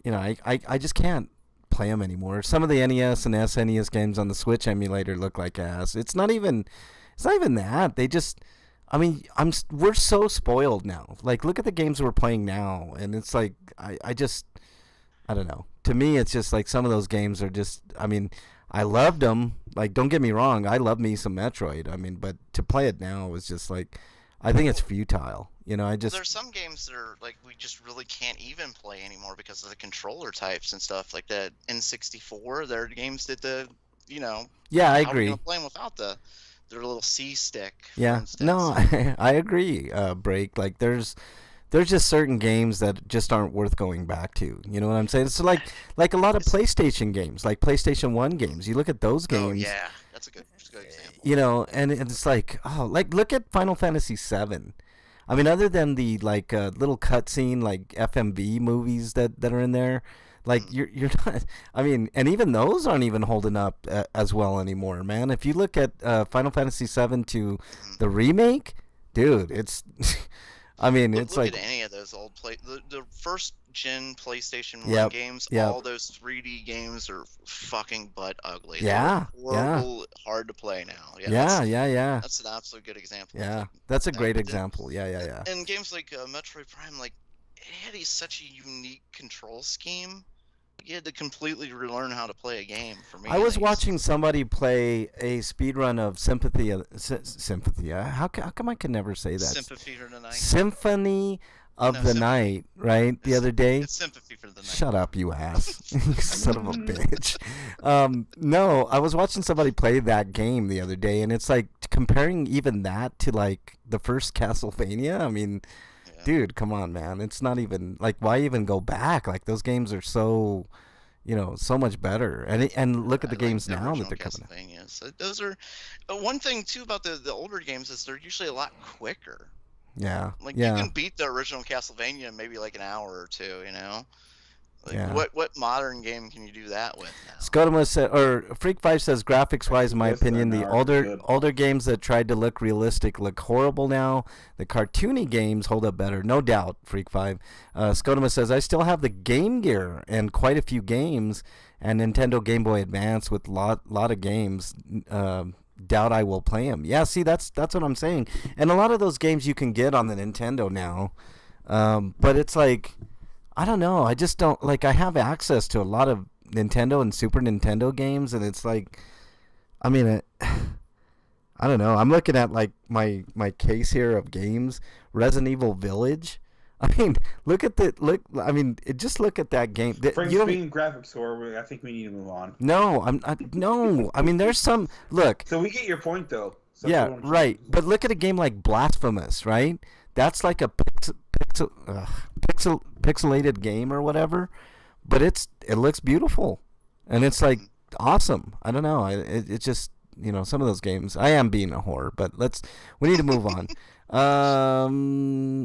I just can't play them anymore. Some of the NES and SNES games on the Switch emulator look like ass. It's not even that. They just. I mean, we're so spoiled now. Like, look at the games we're playing now, and it's like I don't know. To me, it's just like some of those games are just. I mean, I loved them. Like, don't get me wrong, I love me some Metroid. I mean, but to play it now is just like, I think it's futile. There's some games that are like we just really can't even play anymore because of the controller types and stuff like that. N64, there are games that Yeah, I how agree. Are we gonna play them without their little C stick? Yeah, no, I agree. Break. Like, there's just certain games that just aren't worth going back to. You know what I'm saying? It's like a lot of PlayStation games, like PlayStation 1 games. You look at those games. Oh, yeah, that's a good example. you know, and it's like, oh, like look at Final Fantasy VII. I mean, other than the like little cutscene like FMV movies that are in there, like you're not. I mean, and even those aren't even holding up as well anymore, man. If you look at Final Fantasy VII to the remake, dude, it's. I mean, it's look like at any of those old the first gen PlayStation 1 Yep, games. yep. All those 3D games are fucking butt ugly. Yeah, They're horrible, hard to play now. yeah. That's an absolute good example. Yeah, Like, that's a great then- example. Yeah. And games like Metroid Prime, like it had such a unique control scheme. You had to completely relearn how to play a game. For me, I was at least. watching somebody play a speedrun of Sympathy. Sympathy. How come I can never say that? Sympathy for the Night. Symphony of No, the Sympathy. Night, right? The other day. It's Sympathy for the Night. Shut up, you ass. You son of a bitch. No, I was watching somebody play that game the other day, and it's like comparing even that to like the first Castlevania. I mean, Yeah. dude, come on, man. It's not even like why even go back? Like those games are so, so much better. And look at the I like games the now that original they're coming out. Castlevania. So those are one thing too about the older games is they're usually a lot quicker. Yeah. Like yeah. you can beat the original Castlevania in maybe like an hour or two, you know. Like Yeah. what modern game can you do that with now? Scotimus said, or Freak5 says, graphics wise, in my Yes, opinion, they the are good. older games that tried to look realistic look horrible now. The cartoony games hold up better, no doubt. Freak5. Scotimus says, I still have the Game Gear and quite a few games, and Nintendo Game Boy Advance with lot of games. Doubt I will play them. Yeah, see, that's what I'm saying. And a lot of those games you can get on the Nintendo now, but it's like. I don't know. I just don't like. I have access to a lot of Nintendo and Super Nintendo games, and it's like, I mean, I don't know. I'm looking at like my case here of games. Resident Evil Village. I mean, look. I mean, just look at that game. Frank's You don't- being graphic score. I think we need to move on. no, no. I mean, there's some. Look, So we get your point, though. So yeah, everyone- right. But look at a game like Blasphemous, right? That's like a pixelated game or whatever, but it looks beautiful, and it's like awesome. I don't know. It just some of those games. I am being a whore, but we need to move on.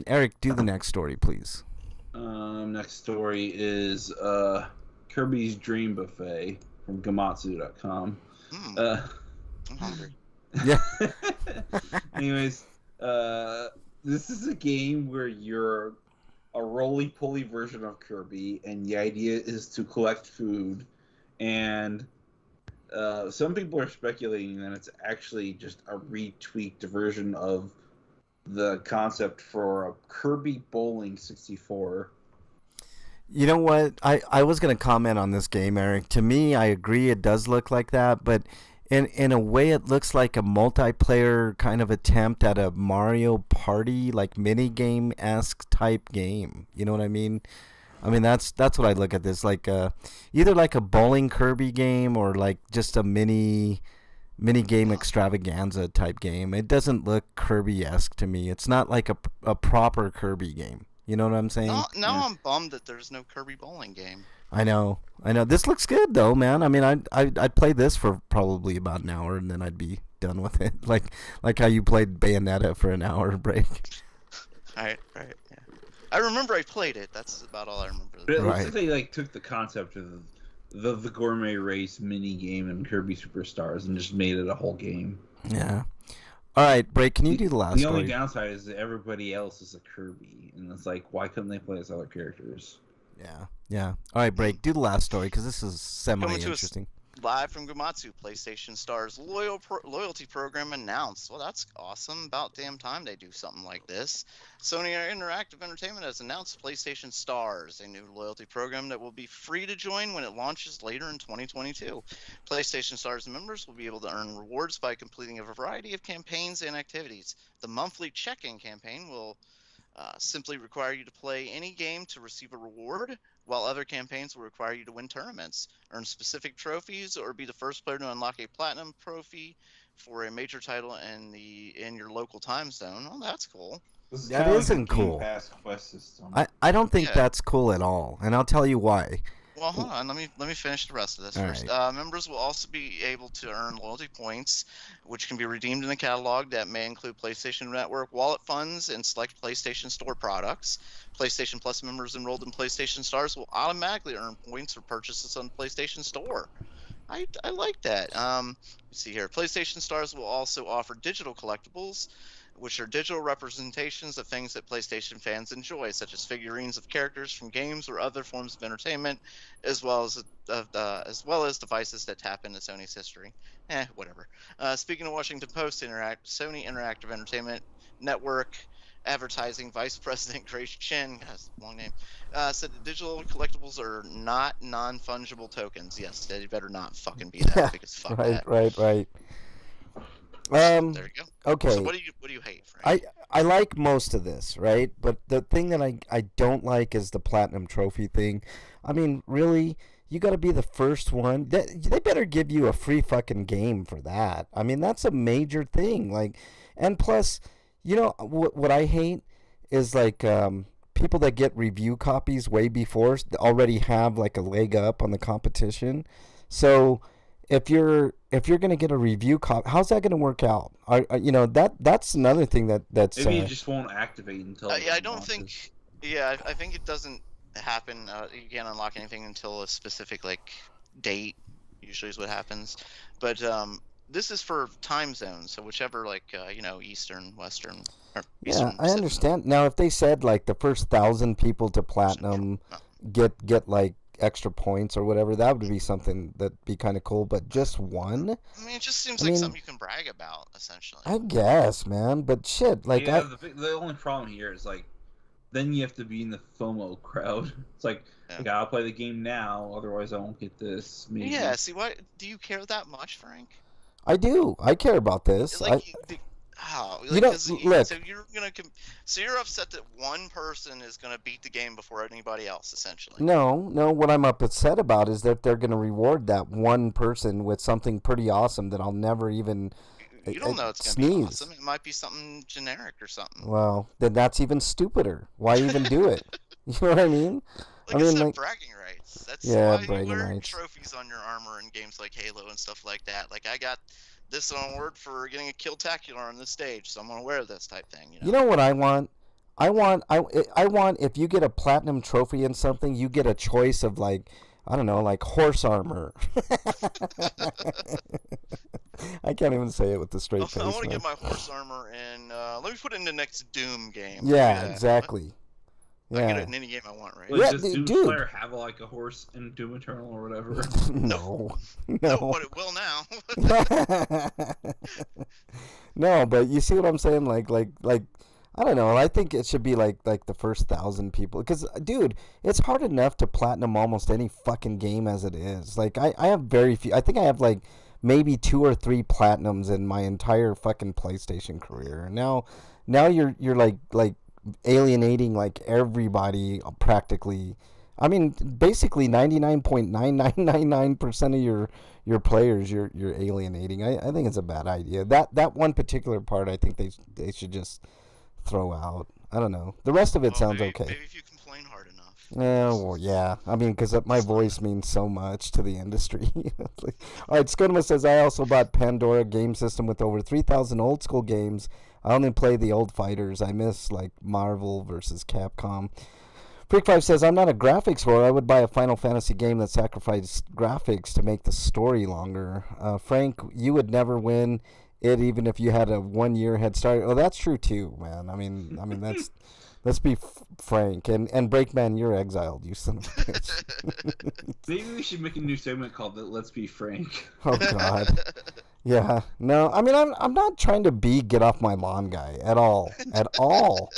Eric, do the next story, please. Next story is Kirby's Dream Buffet from Gamatsu.com. I'm hungry. Yeah. Anyways, this is a game where you're a roly-poly version of Kirby, and the idea is to collect food. And some people are speculating that it's actually just a retweaked version of the concept for a Kirby Bowling 64. You know what? I was going to comment on this game, Eric. To me, I agree it does look like that, but in a way it looks like a multiplayer kind of attempt at a Mario Party, like mini game-esque type game. You know what I mean? I mean, that's what I look at this, like either like a bowling Kirby game or like just a mini game extravaganza type game. It doesn't look Kirby-esque to me. It's not like a proper Kirby game. You know what I'm saying? Now I'm bummed that there's no Kirby bowling game. I know. This looks good though, man. I mean, I'd play this for probably about an hour and then I'd be done with it. Like how you played Bayonetta for an hour break. Right, yeah. I remember I played it. That's about all I remember. But it looks Right. like they took the concept of the gourmet race mini game in Kirby Superstars and just made it a whole game. Yeah. All right, Break. Can you do the last The story? only downside is that everybody else is a Kirby, and it's like, why couldn't they play as other characters? Yeah. All right, Break. Do the last story because this is Coming to us semi-interesting. live from Gamatsu, PlayStation Star's loyalty program announced. Well, that's awesome. About damn time they do something like this. Sony Interactive Entertainment has announced PlayStation Stars, a new loyalty program that will be free to join when it launches later in 2022. PlayStation Stars members will be able to earn rewards by completing a variety of campaigns and activities. The monthly check-in campaign will simply require you to play any game to receive a reward, while other campaigns will require you to win tournaments, earn specific trophies, or be the first player to unlock a platinum trophy for a major title in your local time zone. Oh, that's cool. This is That kinda isn't like a Game cool. Pass quest system. I don't think Yeah. that's cool at all, and I'll tell you why. Well, hold on. Let me finish the rest of this All first. right. Members will also be able to earn loyalty points, which can be redeemed in the catalog. That may include PlayStation Network wallet funds and select PlayStation Store products. PlayStation Plus members enrolled in PlayStation Stars will automatically earn points for purchases on the PlayStation Store. I like that. Let's see here. PlayStation Stars will also offer digital collectibles, which are digital representations of things that PlayStation fans enjoy, such as figurines of characters from games or other forms of entertainment, as well as devices that tap into Sony's history. Whatever. Speaking of Washington Post, Sony Interactive Entertainment Network Advertising Vice President Grace Chen, that's a long name, said that digital collectibles are not non-fungible tokens. Yes, they better not fucking be that, Yeah, because fuck right, that. right. There you go. Okay. So what do you hate, Frank? I like most of this, right? But the thing that I don't like is the platinum trophy thing. I mean, really, you got to be the first one. They better give you a free fucking game for that. I mean, that's a major thing. Like, and plus, you know what I hate is like people that get review copies way before already have like a leg up on the competition. So if you're gonna get a review copy, how's that gonna work out? You know that's another thing that's Maybe it just won't activate until. Yeah, I don't think. Yeah, I think it doesn't happen. You can't unlock anything until a specific like date. Usually is what happens. But this is for time zones, so whichever Eastern, Western, or Eastern. Yeah, I understand. Now, if they said like the first 1,000 people to platinum get like extra points or whatever, that would be something that'd be kind of cool. But just one? I mean, it just seems like something you can brag about, essentially. I guess, man. But shit, like the only problem here is like, then you have to be in the FOMO crowd. It's like, I gotta play the game now, otherwise I won't get this. Maybe. Yeah. See, what do you care that much, Frank? I do. I care about this. Look. So you're upset that one person is gonna beat the game before anybody else, essentially. No. What I'm upset about is that they're gonna reward that one person with something pretty awesome that I'll never even. You don't know it's gonna be awesome. It might be something generic or something. Well, then that's even stupider. Why even do it? You know what I mean? I said, bragging rights. That's why you wear rights. Trophies on your armor in games like Halo and stuff like that. Like, I got this award for getting a Killtacular on this stage, so I'm gonna wear this type thing. You know what I want? I want if you get a platinum trophy in something, you get a choice of like, I don't know, like horse armor. I can't even say it with the straight face. I want to get my horse armor in. Let me put it in the next Doom game. Yeah, exactly. I get it in any game I want, right? Does Doom Slayer have like a horse in Doom Eternal or whatever? No, but it will now. No, but you see what I'm saying? Like, I don't know. I think it should be like the first 1,000 people. Because, dude, it's hard enough to platinum almost any fucking game as it is. Like, I have very few. I think I have like maybe 2 or 3 platinums in my entire fucking PlayStation career. And now you're like alienating like everybody practically. I mean, basically 99.9999% of your players you're alienating. I think it's a bad idea. That one particular part I think they should just throw out. I don't know. The rest of it sounds okay. Maybe if you complain hard enough. Yeah, well, yeah. I mean, because my voice means so much to the industry. All right, Skodema says, I also bought Pandora game system with over 3,000 old school games. I only play the old fighters. I miss, like, Marvel versus Capcom. Freak5 says, I'm not a graphics whore. I would buy a Final Fantasy game that sacrificed graphics to make the story longer. Frank, you would never win it even if you had a 1-year head start. Oh, that's true, too, man. I mean, that's... Let's be frank. And Breakman, you're exiled, you son of a bitch. Maybe we should make a new segment called Let's Be Frank. Oh, God. Yeah. No, I mean, I'm not trying to be get off my lawn guy at all. At all.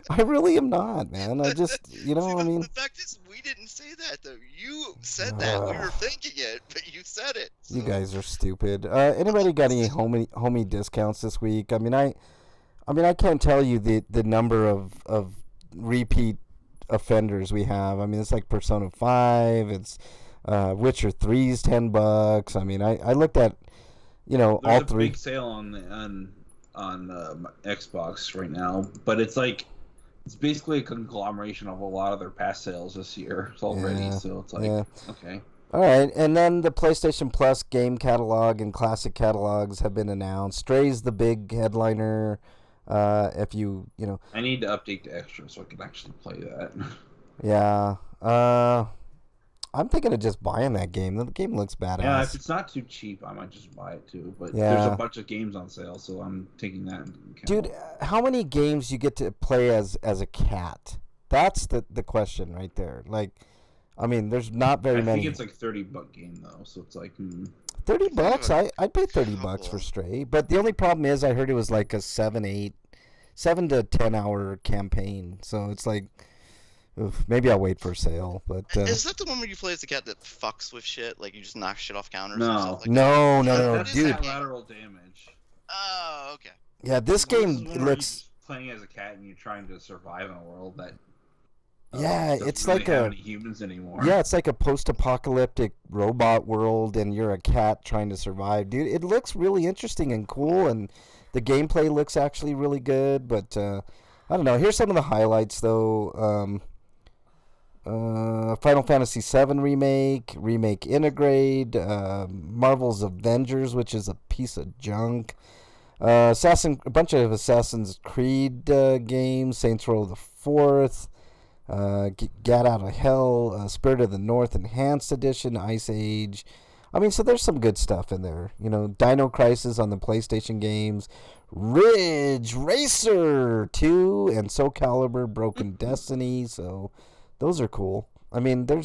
I really am not, man. I just, I mean. The fact is, we didn't say that, though. You said that. We were thinking it, but you said it. So. You guys are stupid. Anybody got any homie discounts this week? I mean, I can't tell you the number of repeat offenders we have. I mean, it's like Persona 5. It's Witcher 3's $10. I mean, I looked at, There's all three. There's a big sale on Xbox right now, but it's like it's basically a conglomeration of a lot of their past sales this year already. Yeah, So it's like, yeah. okay. All right, and then the PlayStation Plus game catalog and classic catalogs have been announced. Stray's the big headliner. If you know, I need to update the extra so I can actually play that. yeah. I'm thinking of just buying that game. The game looks Yeah, if badass. it's not too cheap, I might just buy it too. But there's a Yeah, bunch of games on sale, so I'm taking that into account. dude, how many games you get to play as a cat? That's the question right there. Like, I mean, there's not very I many. think it's like $30 game though, so it's like 30 I think of bucks. a I'd pay 30 bucks for couple. Stray. But the only problem is I heard it was like a 7 to 10 hour campaign. So it's like, oof, maybe I'll wait for sale. But Is that the one where you play as the cat that fucks with shit? Like you just knock shit off counters and No. stuff like that? no, Yeah, no, what that's is dude. that game? lateral damage. Oh, okay. Yeah, this This game is one where looks. you're just playing as a cat and you're trying to survive in a world that Yeah, doesn't it's really like have a. any humans anymore. Yeah, it's like a post-apocalyptic robot world, and you're a cat trying to survive, dude. It looks really interesting and cool, and the gameplay looks actually really good. But I don't know. Here's some of the highlights, though. Final Fantasy VII remake Integrate, Marvel's Avengers, which is a piece of junk. A bunch of Assassin's Creed games, Saints Row the Fourth. Get Out of Hell, Spirit of the North Enhanced Edition, Ice Age. I mean, so there's some good stuff in there. You know, Dino Crisis on the PlayStation games, Ridge Racer 2, and Soul Calibur Broken Destiny. So those are cool. I mean, I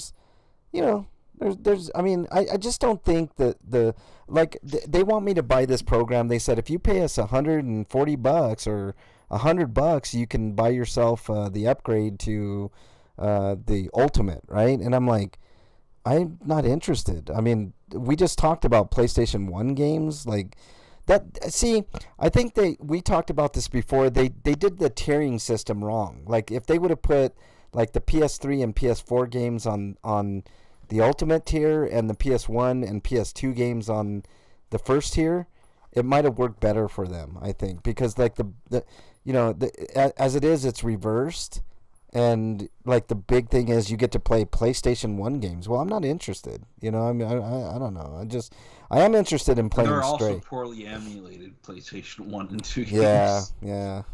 mean, I just don't think that they want me to buy this program. They said if you pay us $140 or $100, you can buy yourself the upgrade to the ultimate, right? And I'm like, I'm not interested. I mean, we just talked about PlayStation 1 games, like that. See, I think we talked about this before. They did the tiering system wrong. Like if they would have put like the PS3 and PS4 games on the ultimate tier and the PS1 and PS2 games on the first tier, it might have worked better for them, I think, because like as it is, it's reversed, and like the big thing is you get to play PlayStation 1 games. Well, I'm not interested. You know, I mean, I don't know. I am interested in playing There are Stray. also poorly emulated PlayStation 1 and 2 Yeah, games.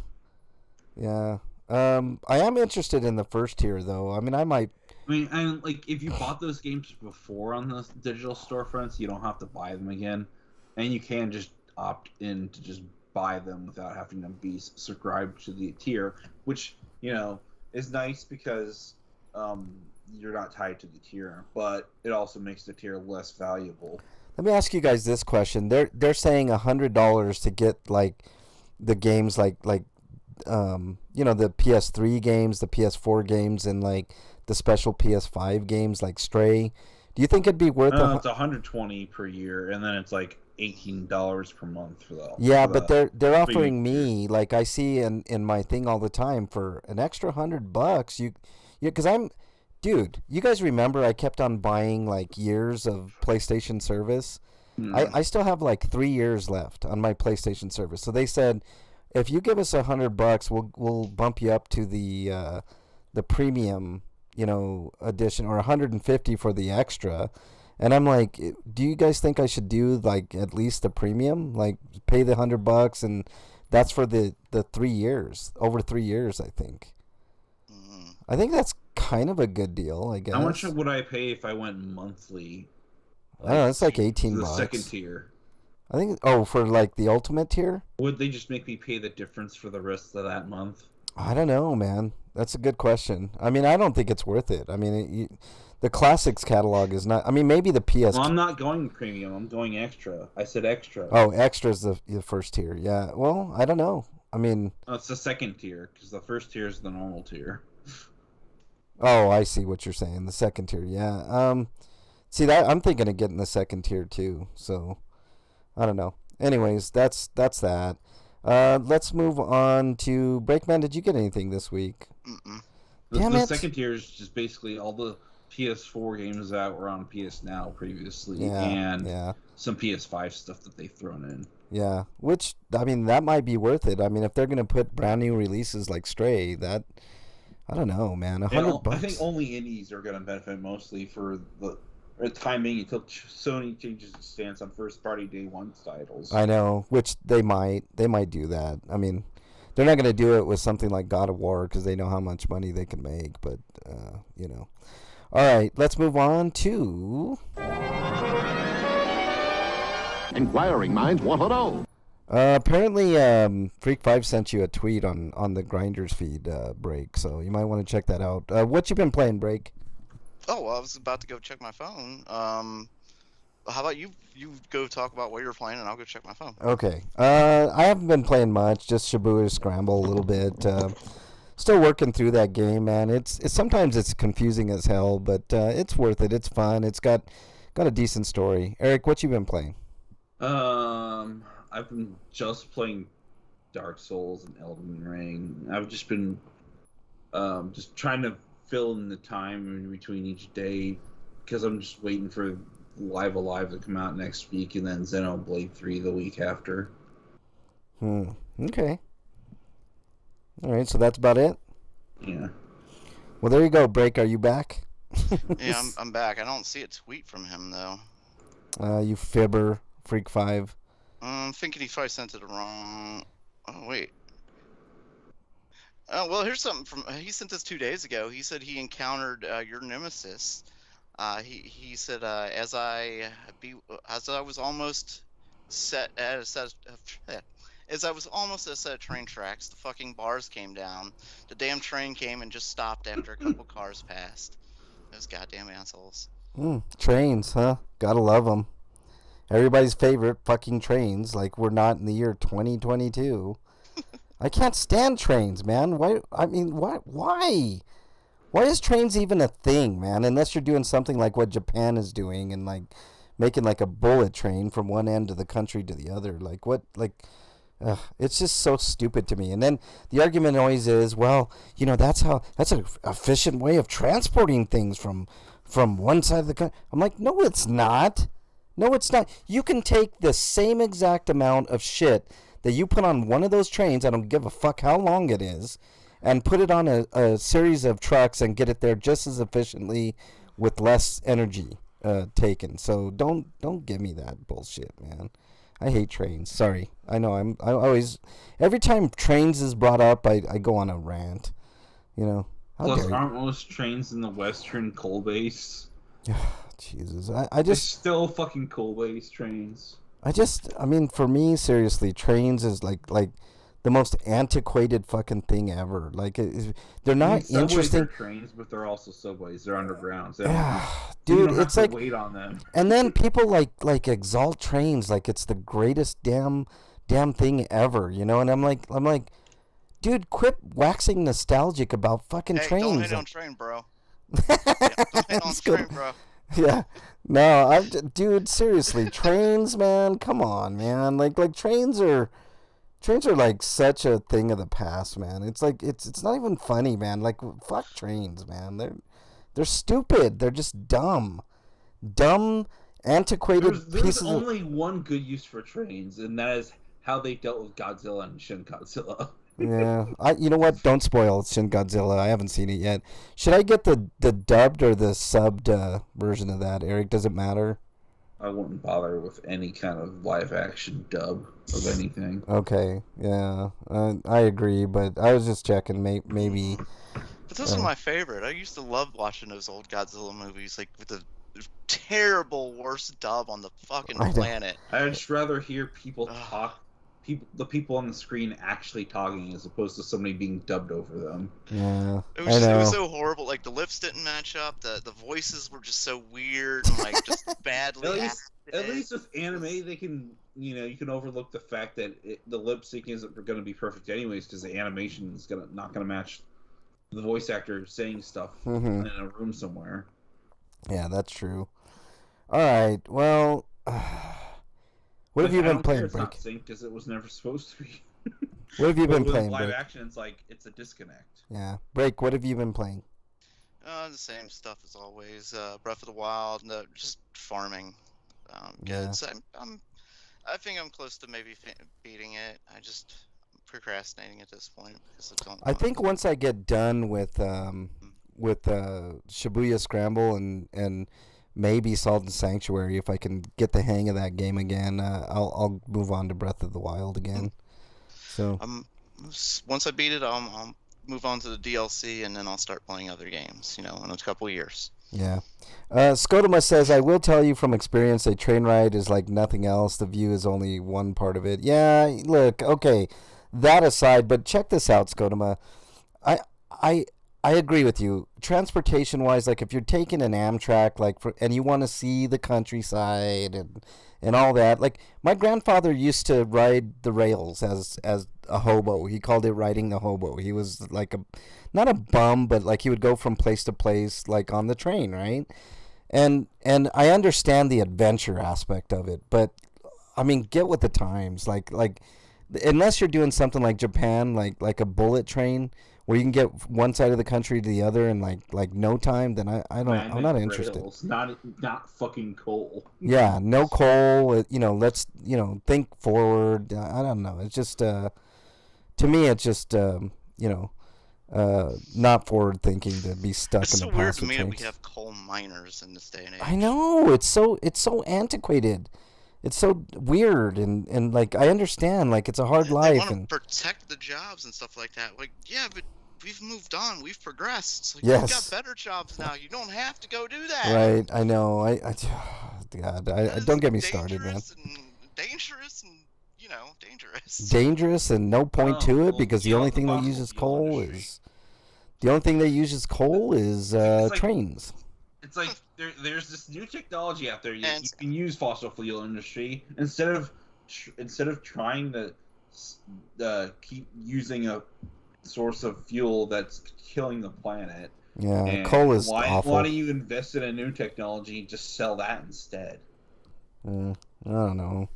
yeah. I am interested in the first tier though. I mean, I might. I mean, and like if you bought those games before on the digital storefronts, you don't have to buy them again, and you can just opt in to just buy them without having to be subscribed to the tier, which is nice because you're not tied to the tier, but it also makes the tier less valuable. Let me ask you guys this question. They're saying $100 to get like the games like the PS3 games, the PS4 games, and like the special PS5 games like Stray. Do you think it'd be worth It's $120 per year, and then it's like $18 per month for that. Yeah, but they're offering me, like I see in my thing all the time, for an extra $100. Because dude, you guys remember I kept on buying like years of PlayStation service. I still have like 3 years left on my PlayStation service. So they said, if you give us $100, we'll bump you up to the premium, edition, or $150 for the extra. And I'm like, do you guys think I should do like at least the premium, like pay the $100, and that's for the 3 years, over 3 years, I think. I think that's kind of a good deal, I guess. How much would I pay if I went monthly? I don't know, it's like $18. The second tier. I think. Oh, for like the ultimate tier. Would they just make me pay the difference for the rest of that month? I don't know, man. That's a good question. I mean, I don't think it's worth it. I mean, the classics catalog is not. I mean, maybe the PS. Well, I'm not going premium. I'm going extra. I said extra. Oh, extra is the first tier. Yeah. Well, I don't know. I mean. Oh, it's the second tier because the first tier is the normal tier. Oh, I see what you're saying. The second tier. Yeah. See that I'm thinking of getting the second tier too. So, I don't know. Anyways, that's that. Let's move on to Breakman. Did you get anything this week? Mm-mm. Damn the it. second tier is just basically all the PS4 games that were on PS Now previously, Yeah, and yeah. some PS5 stuff that they've thrown in. Yeah, which, I mean, that might be worth it. I mean, if they're going to put brand new releases like Stray, that I don't know, man. And $100. I think only indies are going to benefit mostly for the time being until Sony changes its stance on first-party day one titles. I know, which they might do that. I mean, they're not going to do it with something like God of War because they know how much money they can make. But you know, all right, let's move on to Inquiring minds want to know. apparently, Freak 5 sent you a tweet on the Grinders feed, Break. So you might want to check that out. What you been playing, Break? Oh, well, I was about to go check my phone. How about you? You go talk about what you're playing, and I'll go check my phone. Okay. I haven't been playing much. Just Shibuya Scramble a little bit. Still working through that game, man. It's sometimes it's confusing as hell, but it's worth it. It's fun. It's got a decent story. Eric, what you been playing? I've been just playing Dark Souls and Elden Ring. I've just been just trying to fill in the time in between each day because I'm just waiting for Live Alive to come out next week and then Xenoblade 3 the week after. Okay. All right, so that's about it? Yeah. Well, there you go, Break. Are you back? Yeah, I'm back. I don't see a tweet from him, though. You fibber, Freak 5. I'm thinking he probably sent it wrong. Oh, wait. Oh, well, here's something from... He sent this 2 days ago. He said he encountered your nemesis. He said, as I was almost set at a set as I was almost at a set of train tracks, the fucking bars came down. The damn train came and just stopped after a couple cars passed. Those goddamn assholes. Trains, huh? Gotta love them. Everybody's favorite fucking trains. Like we're not in the year 2022. I can't stand trains, man. Why? I mean, why? Why? Why is trains even a thing, man? Unless you're doing something like what Japan is doing and like making like a bullet train from one end of the country to the other. Like what? Like, it's just so stupid to me. And then the argument always is, well, you know, that's an efficient way of transporting things from one side of the country. I'm like, no, it's not. No, it's not. You can take the same exact amount of shit that you put on one of those trains, I don't give a fuck how long it is, and put it on a series of trucks and get it there just as efficiently with less energy taken. So don't give me that bullshit, man. I hate trains. Sorry. I know I always every time trains is brought up, I go on a rant. You know. Plus, aren't most trains in the Western coal-based? Jesus, They're still fucking coal-based trains. I mean, for me, seriously, trains is like the most antiquated fucking thing ever. Like, they're not interesting. Are trains, but they're also subways. They're underground. So dude, it's like wait on them. And then people like exalt trains like it's the greatest damn thing ever, you know. And I'm like, dude, quit waxing nostalgic about fucking trains. Don't hate on train, bro. Don't hate on train, bro. Yeah, no, dude, seriously, trains, man, come on, man, like trains are like such a thing of the past, man. It's like it's not even funny, man. Like fuck trains, man. They're stupid. They're just dumb, antiquated There's only one good use for trains, and that is how they dealt with Godzilla and Shin Godzilla. Yeah, you know what? Don't spoil Shin Godzilla. I haven't seen it yet. Should I get the dubbed or the subbed version of that, Eric? Does it matter? I wouldn't bother with any kind of live action dub of anything. Okay, yeah, I agree, but I was just checking. Maybe. But those are my favorite. I used to love watching those old Godzilla movies, like with the terrible worst dub on the fucking planet. I'd just rather hear people talk. The people on the screen actually talking as opposed to somebody being dubbed over them. Yeah, it was so horrible. Like the lips didn't match up. The voices were just so weird and like just badly acted. At least with anime, they can you can overlook the fact that the lip sync isn't going to be perfect anyways because the animation is not going to match the voice actor saying stuff in a room somewhere. Yeah, that's true. All right, well. What have you been playing, Break? It's not synced because it was never supposed to be. What have you been playing, live Break? action, it's like it's a disconnect. Yeah, Break. What have you been playing? The same stuff as always. Breath of the Wild, just farming. Good. Yeah. So I think I'm close to maybe beating it. I'm procrastinating at this point because I don't. I think once I get done with Shibuya Scramble and maybe Salt and Sanctuary, if I can get the hang of that game again, I'll move on to Breath of the Wild again. So Once I beat it, I'll move on to the DLC and then I'll start playing other games. In a couple of years. yeah. Scotoma says, I will tell you from experience, a train ride is like nothing else. The view is only one part of it. Yeah, look, okay, that aside, but check this out, Scotoma. I agree with you. Transportation-wise, like if you're taking an Amtrak, and you want to see the countryside and all that, like my grandfather used to ride the rails as a hobo. He called it riding the hobo. He was like not a bum, but like he would go from place to place, like on the train, right? And I understand the adventure aspect of it, but I mean, get with the times. Like unless you're doing something like Japan, like a bullet train where you can get one side of the country to the other in like no time, then I'm not interested. Rails, not fucking coal. Yeah, no coal. Let's think forward. I don't know. It's just to me, it's just not forward thinking to be stuck It's in so the weird past to me that we trains. have coal miners in this day and age. I know, it's so antiquated. It's so weird, and like I understand, like it's a hard They life, want to and protect the jobs and stuff like that. Like, yeah, but we've moved on. We've progressed. It's like, Yes. we've got better jobs now. You don't have to go do that. right. I know. God, That don't is get me started, man. Dangerous and dangerous. Dangerous and no point Oh, to it well, because the you know, only the thing that fossil uses fuel coal industry. is It's like- trains. It's like there's this new technology out there. You And- can use fossil fuel industry instead of trying to keep using a source of fuel that's killing the planet. Yeah, And coal is why awful. don't you invest in a new technology and just sell that instead? I don't know.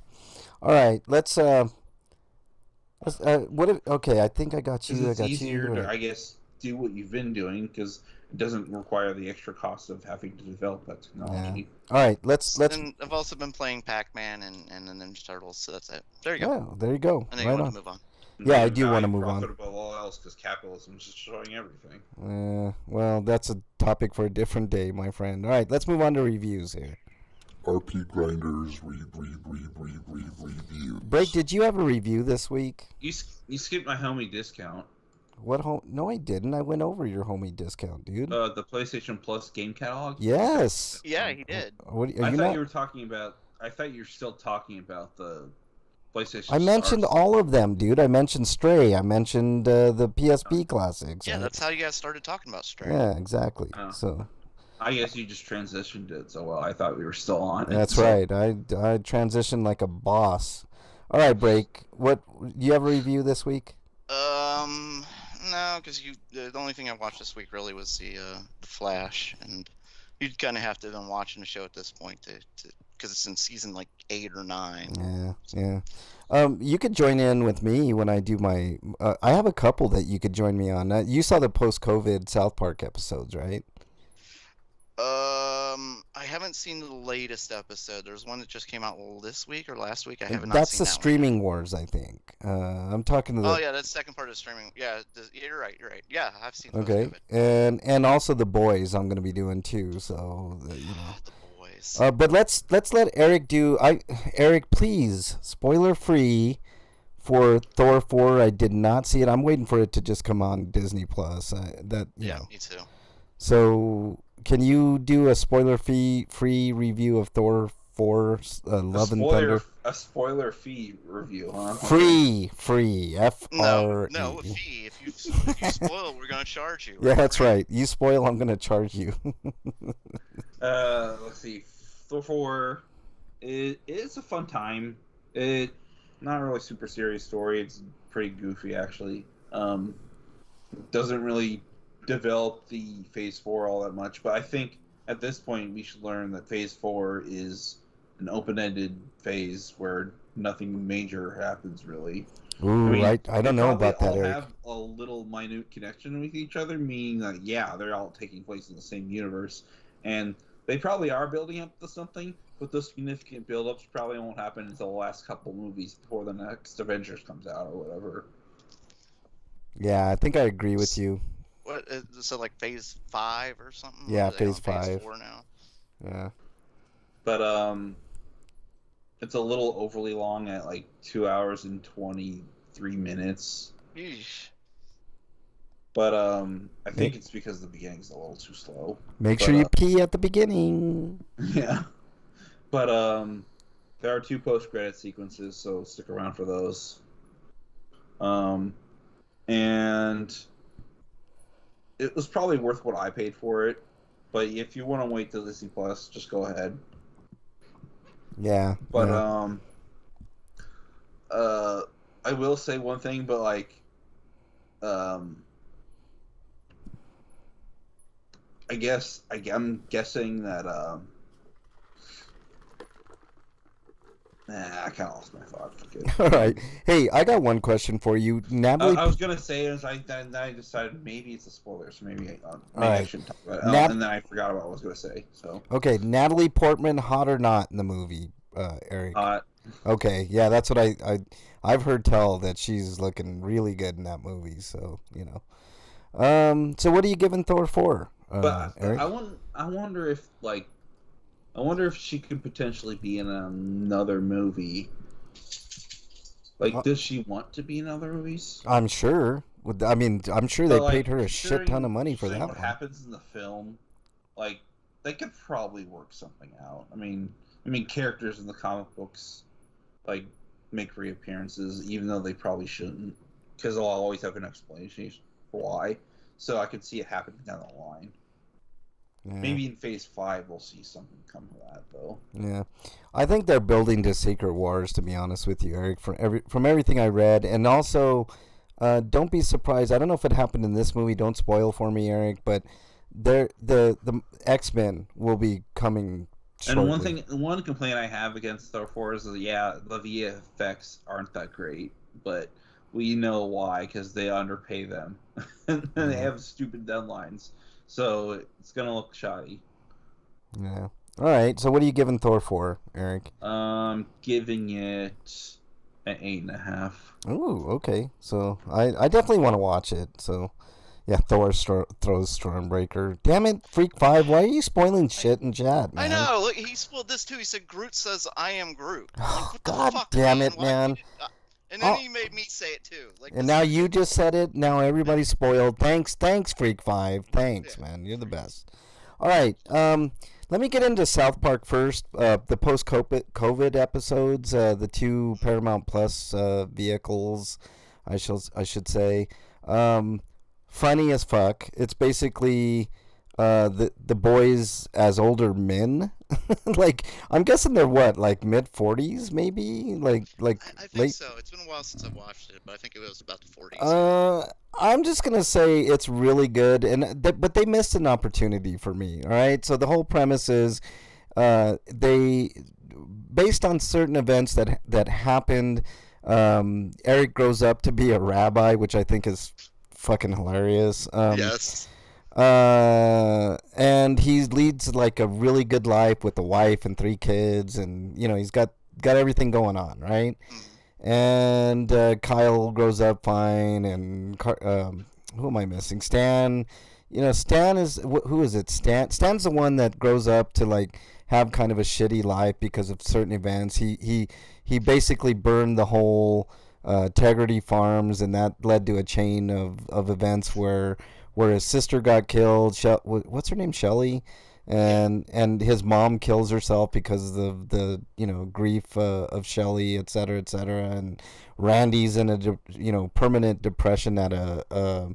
All right, let's okay, I think I got you. Because I it's got easier you. to, I guess, do what you've been doing because it doesn't require the extra cost of having to develop that technology. All right, let's. And I've also been playing Pac-Man and the Ninja Turtles, so that's it. There you go. Yeah, there you go. I know Right you want on. to move on. Yeah, I And do wanna value move on. profit above all else because capitalism is destroying everything. Well, that's a topic for a different day, my friend. All right, let's move on to reviews here. RPGrinders reviews. Break, did you have a review this week? You skipped my homie discount. What No, I didn't. I went over your homie discount, dude. The PlayStation Plus game catalog. Yes. Yeah, he did. What are I you thought not? you were talking about. I thought you were still talking about the PlayStation. I mentioned Stars. all of them, dude. I mentioned Stray. I mentioned the PSP classics. Yeah, that's how you guys started talking about Stray. Yeah, exactly. Oh. So I guess you just transitioned it so well. I thought we were still on it. that's So- right. I transitioned like a boss. All right, Break. What do you have a review this week? No, because the only thing I watched this week really was the Flash, and you'd kind of have to have been watching the show at this point to because it's in season like 8 or 9. Yeah. You could join in with me when I do my. I have a couple that you could join me on. You saw the post-COVID South Park episodes, right? I haven't seen the latest episode. There's one that just came out this week or last week. I haven't. That's seen the that one. Streaming Wars, I think. I'm talking to the. Oh yeah, that's the second part of streaming. Yeah, you're right. Yeah, I've seen. Most Okay, of it. and also the boys I'm going to be doing too. So The boys. But let's let Eric do. Eric, please, spoiler free for Thor 4. I did not see it. I'm waiting for it to just come on Disney Plus. You know. Me too. So can you do a spoiler free review of Thor 4, Love and Thunder? A spoiler fee review, huh? Free, F No, R E. no, a fee. If you spoil, we're gonna charge you. Yeah, that's right. You spoil, I'm gonna charge you. Let's see. Thor 4 it's a fun time. It not really super serious story. It's pretty goofy actually. Doesn't really develop the Phase 4 all that much, but I think at this point we should learn that Phase 4 is an open-ended phase where nothing major happens really. Ooh, right. I don't know about that, They Eric. have a little minute connection with each other, meaning that yeah, they're all taking place in the same universe, and they probably are building up to something. But those significant build-ups probably won't happen until the last couple movies before the next Avengers comes out or whatever. Yeah, I think I agree with you. What? So like phase 5 or something? Yeah, Or are they phase on phase 5. 4 now? Yeah. But it's a little overly long at like 2 hours and 23 minutes. Yeesh. But I think it's because the beginning's a little too slow. Make But, sure you pee at the beginning. Yeah. But there are 2 post-credit sequences, so stick around for those. And it was probably worth what I paid for it. But if you want to wait till Disney Plus, just go ahead. Yeah. But yeah. I will say one thing, but like, I'm guessing that I kind of lost my thought. Fuck it. All right. Hey, I got one question for you. Natalie. I was gonna say as I decided maybe it's a spoiler, so maybe I right. shouldn't talk about it. And then I forgot about what I was gonna say. So okay, Natalie Portman, hot or not in the movie, Eric? Okay, yeah, that's what I've heard tell that she's looking really good in that movie. So you know, so what are you giving Thor 4, Eric? I wonder if she could potentially be in another movie. Like, does she want to be in other movies? I'm sure. I'm sure they paid her a shit ton of money for that what one. happens in the film, like, they could probably work something out. I mean, characters in the comic books, like, make reappearances, even though they probably shouldn't, because they'll always have an explanation for why. So I could see it happening down the line. Yeah. Maybe in phase 5 we'll see something come of that, though. Yeah, I think they're building to Secret Wars. To be honest with you, Eric, from everything I read, and also, don't be surprised. I don't know if it happened in this movie. Don't spoil for me, Eric. But the X-Men will be coming shortly. And one complaint I have against Thor 4 is the VFX aren't that great, but we know why, because they underpay them and they have stupid deadlines. So it's gonna look shoddy. Yeah. All right. So what are you giving Thor 4, Eric? Giving it an 8.5. Ooh, okay. So I definitely want to watch it. So yeah, Thor throws Stormbreaker. Damn it, Freak 5! Why are you spoiling shit in chat, man? I know. Look, he spoiled this too. He said Groot says, "I am Groot." Like, what God the fuck, damn it, man! And then he made me say it too. Like, and now you just said it. Now everybody's spoiled. Thanks, Freak 5. Thanks, man. You're the best. All right. Let me get into South Park first. The post-COVID episodes, the 2 Paramount Plus vehicles, I should say. Funny as fuck. It's basically the boys as older men. Like, I'm guessing they're what, like mid-40s maybe? Like I think late... so. It's been a while since I've watched it, but I think it was about the 40s. I'm just gonna say it's really good, but they missed an opportunity for me. All right, so the whole premise is, they, based on certain events that happened, Eric grows up to be a rabbi, which I think is fucking hilarious. Yes. And he leads like a really good life with a wife and 3 kids, and you know he's got everything going on, right? And Kyle grows up fine, and who am I missing? Stan. You know, Stan is who is it? Stan's the one that grows up to like have kind of a shitty life because of certain events. He basically burned the whole Integrity Farms, and that led to a chain of events where his sister got killed. What's her name? Shelley. And his mom kills herself because of the grief of Shelley, et cetera, and Randy's in a permanent depression at a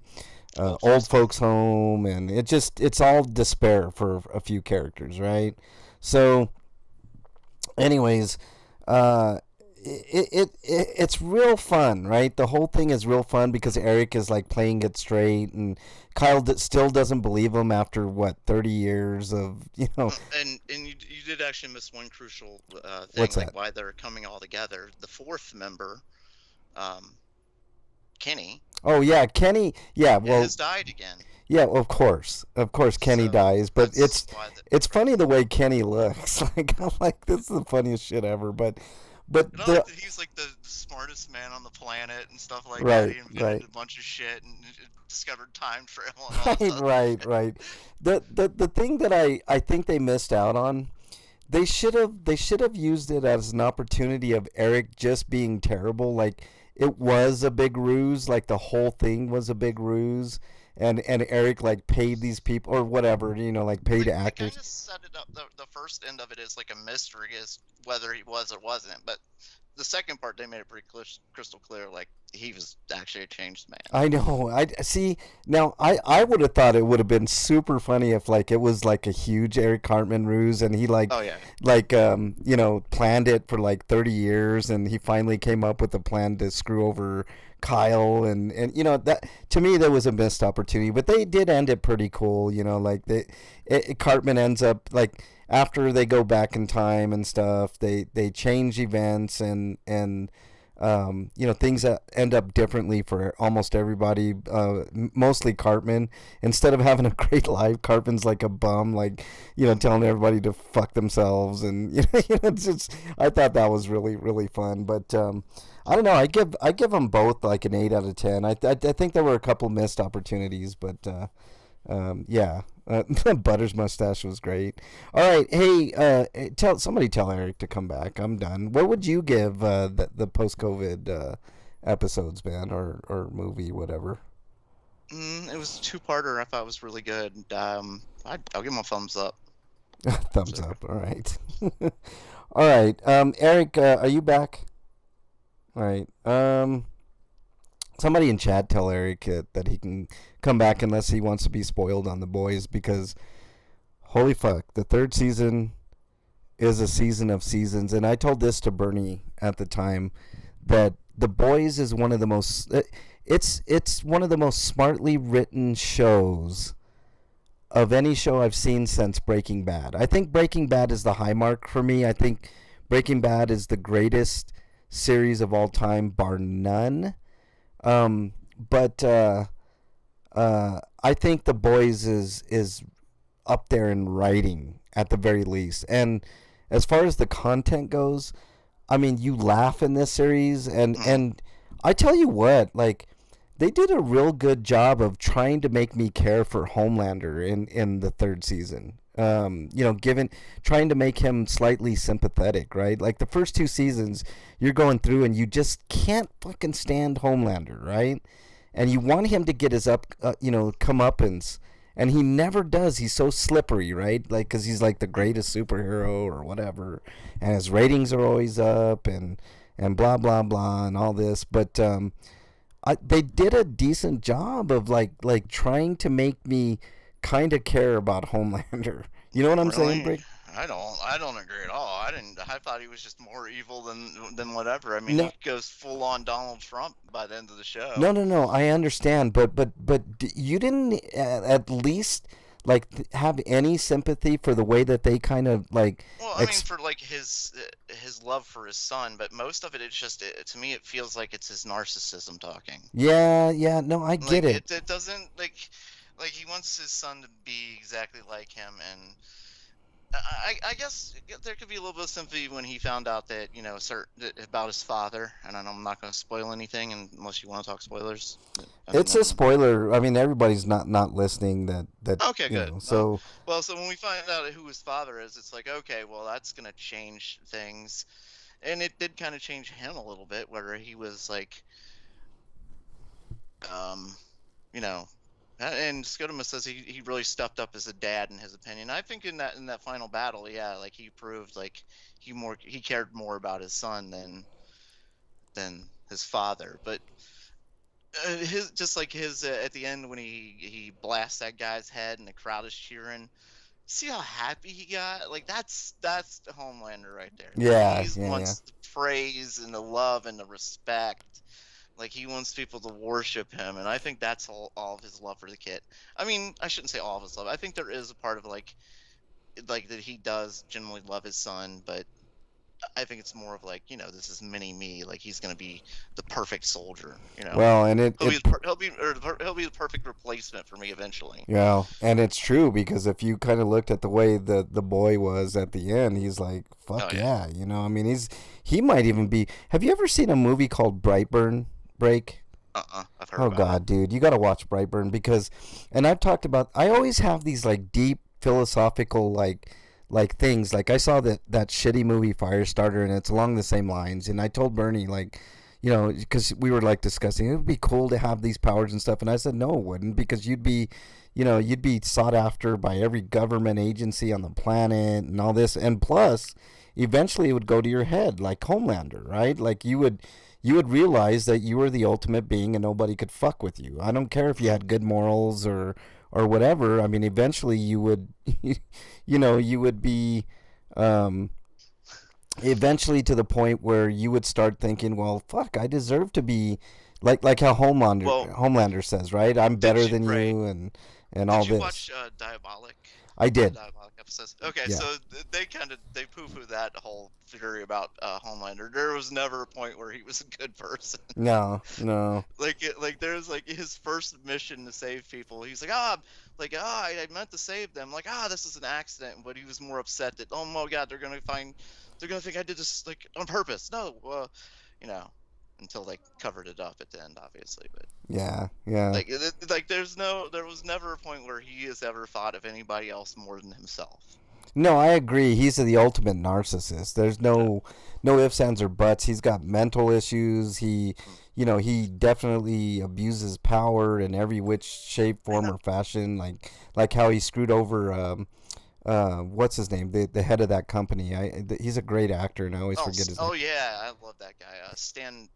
old folks home, and it's all despair for a few characters, right? So, anyways, it's real fun, right? The whole thing is real fun because Eric is like playing it straight, and Kyle still doesn't believe him after 30 years of And you did actually miss one crucial thing. What's like that? why they're coming all together. The 4th member, Kenny. Oh yeah, Kenny. Yeah, well, has died again. Yeah, well, of course, Kenny dies, but it's funny the way Kenny looks. Like, I'm like, this is the funniest shit ever. But But And I like that he's like the smartest man on the planet and stuff like that. right, He invented right. a bunch of shit and discovered time travel and all this Right, other right, shit. right. The thing that I think they missed out on, they should have used it as an opportunity of Eric just being terrible. Like it was a big ruse, like the whole thing was a big ruse, and Eric like paid these people or whatever, like paid They kind actors. of set it up. The first end of it is like a mystery as whether he was or wasn't. But the second part, they made it pretty crystal clear, like he was actually a changed man. I know. I see. Now, I would have thought it would have been super funny if like it was like a huge Eric Cartman ruse, and he Oh yeah. planned it for like 30 years, and he finally came up with a plan to screw over Kyle, and that to me that was a missed opportunity. But they did end it pretty cool. Like Cartman ends up like after they go back in time and stuff, they change events and things that end up differently for almost everybody. Mostly Cartman. Instead of having a great life, Cartman's like a bum, like telling everybody to fuck themselves, and it's just. I thought that was really really fun, but I don't know. I give them both like an 8 out of 10. I think there were a couple missed opportunities, but yeah. Butter's mustache was great. All right, hey, tell Eric to come back. I'm done. What would you give the post COVID episodes, man, or movie, whatever? It was a two-parter. I thought it was really good. I'll give him a thumbs up. Thumbs So, up. All right. All right. Eric, are you back? All right. Somebody in chat tell Eric that he can come back unless he wants to be spoiled on The Boys, because holy fuck, the third season is a season of seasons. And I told this to Bernie at the time that The Boys is one of the most it's one of the most smartly written shows of any show I've seen since Breaking Bad. I think Breaking Bad is the high mark for me. I think Breaking Bad is the greatest series of all time, bar none. But I think The Boys is up there in writing at the very least. And as far as the content goes, I mean, you laugh in this series, and I tell you what, like they did a real good job of trying to make me care for Homelander in the third season. Trying to make him slightly sympathetic, right? Like the first two seasons, you're going through and you just can't fucking stand Homelander, right? And you want him to get his comeuppance, and he never does. He's so slippery, right? Like, because he's like the greatest superhero or whatever, and his ratings are always up, and blah blah blah and all this. But they did a decent job of like trying to make me kind of care about Homelander. You know what I'm saying, really, Brick? I don't agree at all. I thought he was just more evil than whatever. I mean, No, he goes full on Donald Trump by the end of the show. no. I understand, but you didn't at least like have any sympathy for the way that they kind of like. Well, I mean, for like his love for his son, but most of it's just to me it feels like it's his narcissism talking. Yeah. No, I get Like it. it doesn't like he wants his son to be exactly like him, and I guess there could be a little bit of sympathy when he found out that about his father. And I'm not going to spoil anything unless you want to talk spoilers. It's a spoiler. I mean, everybody's not listening. That Okay, good. So so when we find out who his father is, it's like, okay, well that's going to change things, and it did kind of change him a little bit, where he was like, you know. And Scotoma says he really stepped up as a dad in his opinion. I think in that final battle, yeah, like he proved like he cared more about his son than his father. But his at the end when he blasts that guy's head and the crowd is cheering. See how happy he got? Like that's the Homelander right there. yeah, He yeah. wants the praise and the love and the respect. Like he wants people to worship him, and I think that's all of his love for the kid. I mean, I shouldn't say all of his love. I think there is a part of like that he does genuinely love his son, but I think it's more of like, this is mini me. Like he's gonna be the perfect soldier. Well, and He'll be the perfect replacement for me eventually. yeah, and it's true because if you kind of looked at the way the boy was at the end, he's like, fuck yeah, I mean, he might even be. Have you ever seen a movie called Brightburn Break? I've heard Oh about God, it. dude, you got to watch Brightburn because, and I've talked about. I always have these like deep philosophical like things. Like I saw that shitty movie Firestarter, and it's along the same lines. And I told Bernie like, because we were like discussing it would be cool to have these powers and stuff, and I said no, it wouldn't, because you'd be sought after by every government agency on the planet and all this, and plus, eventually it would go to your head like Homelander, right? Like you would realize that you were the ultimate being and nobody could fuck with you. I don't care if you had good morals or whatever. I mean, eventually you would, you would be, eventually to the point where you would start thinking, well, fuck, I deserve to be, like how Homelander says, right? I'm better than you and all this. Did you watch Diabolic? I did. Diabolic episodes. Okay, Yeah. so they poo-poo that whole theory about Homelander. There was never a point where he was a good person. No. Like there's like his first mission to save people. He's like, I meant to save them. Like, this is an accident. But he was more upset that, oh my God, they're gonna think I did this like on purpose. No, until they covered it up at the end, obviously. But Yeah. like there was never a point where he has ever thought of anybody else more than himself. No, I agree. He's the ultimate narcissist. There's no ifs, ands, or buts. He's got mental issues. He definitely abuses power in every which shape, form, or fashion. Like how he screwed over what's his name? The head of that company. He's a great actor, and I always forget his name. Oh yeah, I love that guy. Stan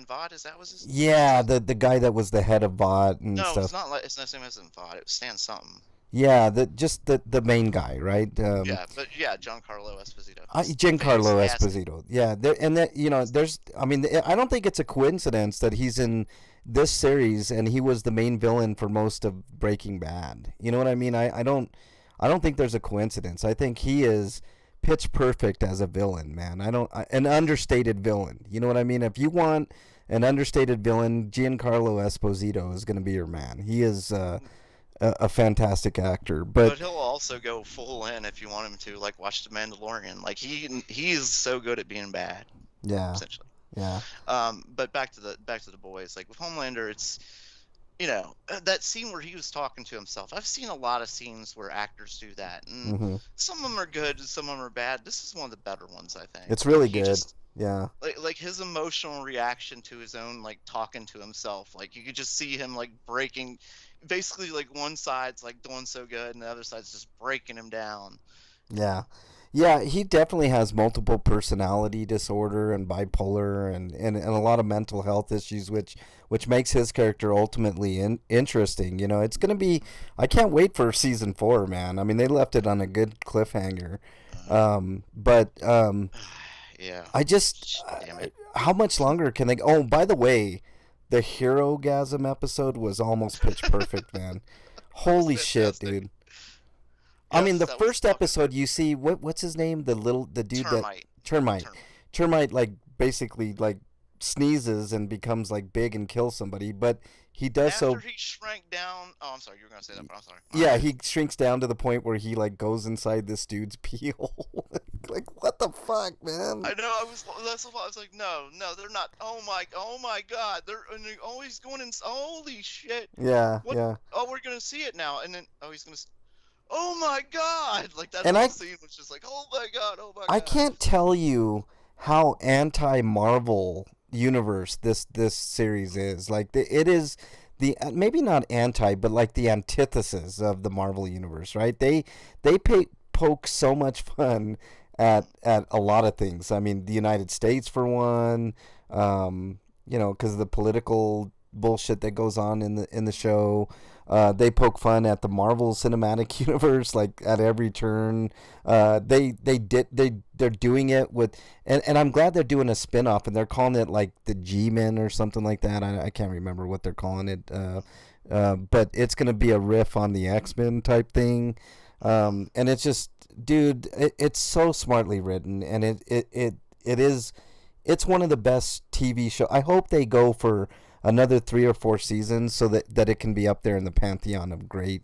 Vought, is that was his name? Yeah, the guy that was the head of Vought and stuff. No, it's not like it's not the same as Vought. It was Stan something. Yeah, the main guy, right? Giancarlo Esposito. Giancarlo Esposito. Yeah, there's. I mean, I don't think it's a coincidence that he's in this series and he was the main villain for most of Breaking Bad. You know what I mean? I don't think there's a coincidence. I think he is pitch perfect as a villain, man. An understated villain. You know what I mean? If you want an understated villain, Giancarlo Esposito is going to be your man. He is a fantastic actor, but he'll also go full in if you want him to. Like watch The Mandalorian. Like he's so good at being bad. Yeah. Essentially. Yeah. But back to the boys. Like with Homelander, it's that scene where he was talking to himself. I've seen a lot of scenes where actors do that, and some of them are good, some of them are bad. This is one of the better ones, I think. It's really good. Yeah. Like his emotional reaction to his own like talking to himself. Like you could just see him like breaking. Basically, like one side's like doing so good, and the other side's just breaking him down. Yeah. He definitely has multiple personality disorder and bipolar and a lot of mental health issues, which makes his character ultimately interesting. It's going to be. I can't wait for season 4, man. I mean, they left it on a good cliffhanger, but yeah. I just Damn it. How much longer can they? Oh, by the way, the Hero-gasm episode was almost pitch perfect, man. Holy shit, dude. I mean, the first episode you see what's his name? The dude Termite like basically like sneezes and becomes like big and kills somebody, but he does After he shrank down. Oh, I'm sorry, you were gonna say that, but I'm sorry. Yeah, he shrinks down to the point where he like goes inside this dude's peel. Like what the fuck, man? I know. That's what I was like. No, they're not. Oh my God, they're always going in. Holy shit. Yeah, what? Yeah. Oh, we're gonna see it now, and then he's gonna. Oh my God! Like that and whole scene was just like, oh my God. I can't tell you how anti-Marvel universe this series is. Like it is the maybe not anti, but like the antithesis of the Marvel universe, right? They poke so much fun at a lot of things. I mean, the United States for one, because of the political bullshit that goes on in the show. They poke fun at the Marvel Cinematic Universe, like at every turn. They're doing it with, and I'm glad they're doing a spin-off, and they're calling it like the G-Men or something like that. I can't remember what they're calling it, but it's gonna be a riff on the X-Men type thing, and it's just, dude, it's so smartly written, and it's one of the best TV show. I hope they go for another 3 or 4 seasons so that it can be up there in the pantheon of great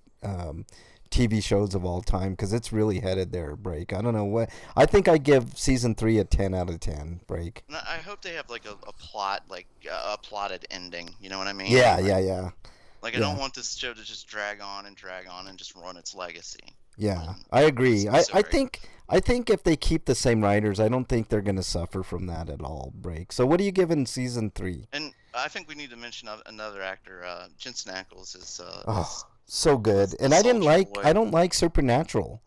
TV shows of all time, because it's really headed there. Break. I don't know what. I think I give season 3 a 10 out of 10. Break. I hope they have like a plot, like a plotted ending. You know what I mean? Yeah, like, yeah. Like I don't want this show to just drag on and just run its legacy. Yeah, I agree. I think if they keep the same writers, I don't think they're going to suffer from that at all. Break. So what do you give in season 3? And I think we need to mention another actor. Jensen Ackles is. So good. And I don't like Supernatural,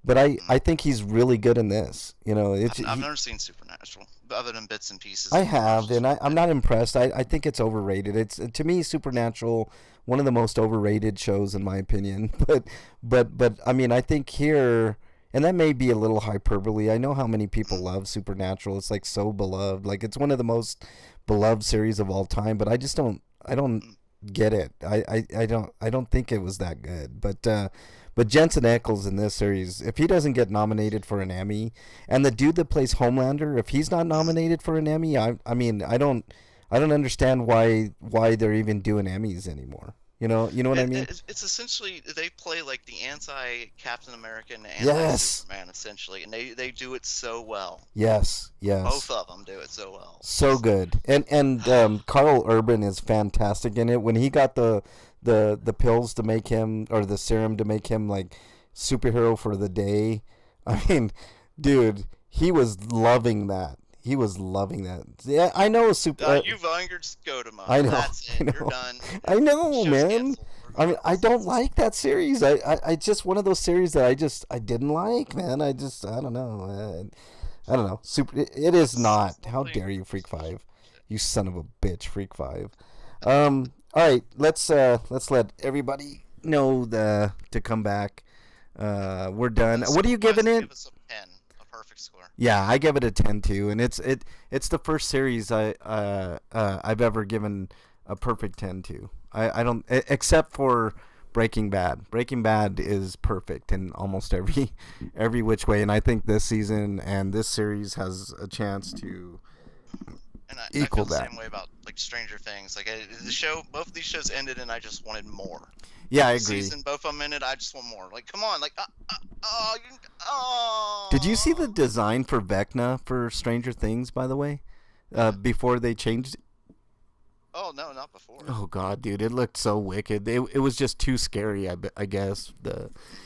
but I think he's really good in this. You know, I've never seen Supernatural other than bits and pieces. I have, and I'm not impressed. I think it's overrated. It's, to me, Supernatural, one of the most overrated shows in my opinion. But I mean, I think here, and that may be a little hyperbole. I know how many people love Supernatural. It's like so beloved. Like it's one of the most beloved series of all time. But I just don't get it. I don't think it was that good. But Jensen Ackles in this series, if he doesn't get nominated for an Emmy, and the dude that plays Homelander, if he's not nominated for an Emmy, I mean I don't understand why they're even doing Emmys anymore. You know what I mean? It's essentially they play like the anti-Captain America and anti-Superman essentially, and they do it so well. Yes. Both of them do it so well. So good. And Carl Urban is fantastic in it. When he got the pills to make him, or the serum to make him like superhero for the day, I mean, dude, he was loving that. Yeah, I know. You've angered Scotoma. I know. That's it. I know. You're done. I know, Show's man. canceled. I mean, I don't like that series. I just one of those series that I didn't like, man. I don't know. I don't know. It is not. How dare you, Freak 5? You son of a bitch, Freak 5. All right, let's let everybody know to come back. We're done. What are you giving it? Give us a 10, a perfect score. Yeah, I give it a 10 too, and it's the first series I've ever given a perfect 10 to. I don't, except for Breaking Bad. Breaking Bad is perfect in almost every which way, and I think this season and this series has a chance to equal I feel that. the same way about like Stranger Things. Like both of these shows ended, and I just wanted more. Yeah, I agree. Season, both of them ended. I just want more. Like, come on, like, Did you see the design for Vecna for Stranger Things, by the way? Before they changed? Oh no, not before. Oh god, dude, it looked so wicked. It was just too scary. I guess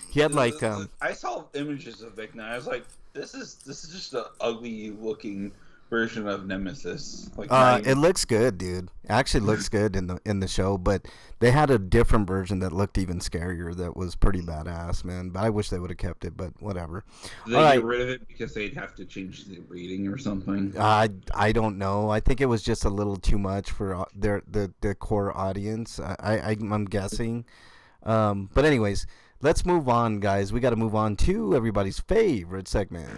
he had like I saw images of Vic, and I was like, this is just an ugly looking version of Nemesis. Like, it looks good, dude. It actually looks good in the show, but they had a different version that looked even scarier. That was pretty badass, man. But I wish they would have kept it, but whatever. Did they get rid of it because they'd have to change the rating or something? I don't know. I think it was just a little too much for the core audience. I'm guessing. But anyways, let's move on, guys. We got to move on to everybody's favorite segment.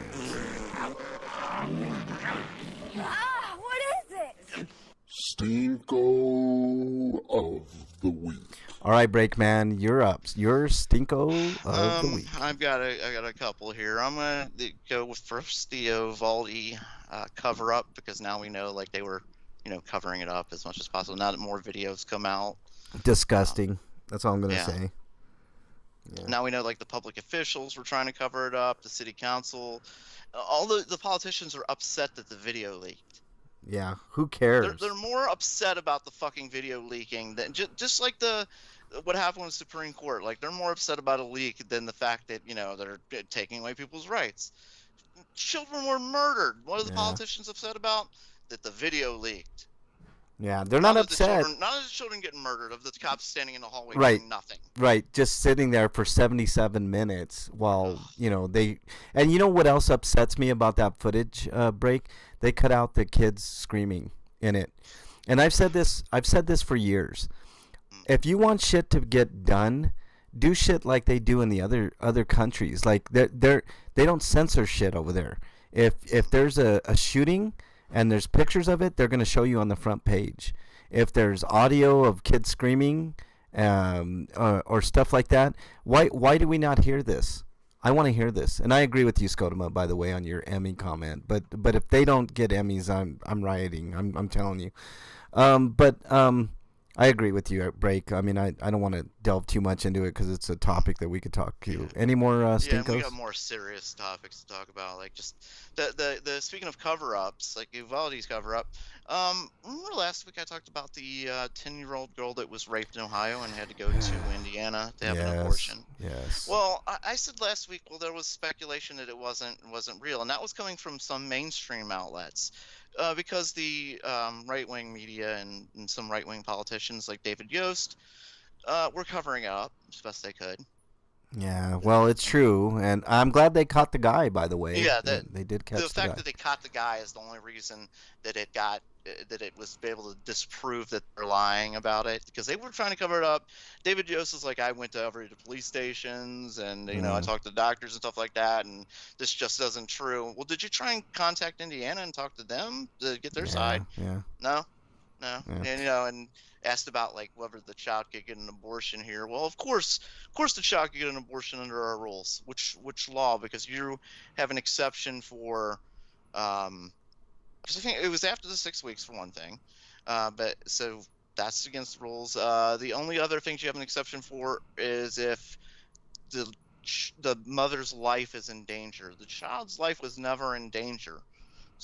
Stinko of the week. All right, Breakman, you're up. Your Stinko of the week. I got a couple here. I'm gonna go with first the Uvalde cover up, because now we know like they were, covering it up as much as possible. Now that more videos come out. Disgusting. That's all I'm gonna say. Yeah. Now we know like the public officials were trying to cover it up. The city council, all the politicians are upset that the video leaked. Yeah, who cares? They're more upset about the fucking video leaking than just like what happened with the Supreme Court. Like they're more upset about a leak than the fact that they're taking away people's rights. Children were murdered. What are the politicians upset about? That the video leaked. Yeah, they're not upset. Not of the children getting murdered, of the cops standing in the hallway doing nothing. Right, just sitting there for 77 minutes while, they... And you know what else upsets me about that footage break? They cut out the kids screaming in it. And I've said this for years. If you want shit to get done, do shit like they do in the other countries. Like, they don't censor shit over there. If there's a shooting... and there's pictures of it, they're going to show you on the front page. If there's audio of kids screaming or stuff like that, why do we not hear this? I want to hear this, and I agree with you, Scotoma, by the way, on your Emmy comment. But if they don't get Emmys, I'm rioting. I'm telling you. But I agree with you, Break. I mean, I don't want to delve too much into it because it's a topic that we could talk to. Any more Yeah, and we stinkos? got more serious topics to talk about, like just the speaking of cover-ups, like Uvalde's cover-up. Remember last week I talked about the 10-year-old girl that was raped in Ohio and had to go to Indiana to have an abortion. Yes. Well, I said last week, well, there was speculation that it wasn't real, and that was coming from some mainstream outlets, because the right-wing media and some right-wing politicians like David Yost were covering it up as best they could. Yeah, well, it's true, and I'm glad they caught the guy. By the way, Yeah, they did catch the the fact guy. that they caught the guy is the only reason that it was able to disprove that they're lying about it, because they were trying to cover it up. David Yost is like, I went to every police stations and I talked to doctors and stuff like that, and this just isn't true. Well, did you try and contact Indiana and talk to them to get their side? Yeah. No. Yeah. And and asked about like whether the child could get an abortion here. Well, of course the child could get an abortion under our rules. Which law? Because you have an exception for because I think it was after the 6 weeks for one thing. But so that's against the rules. The only other things you have an exception for is if the mother's life is in danger. The child's life was never in danger.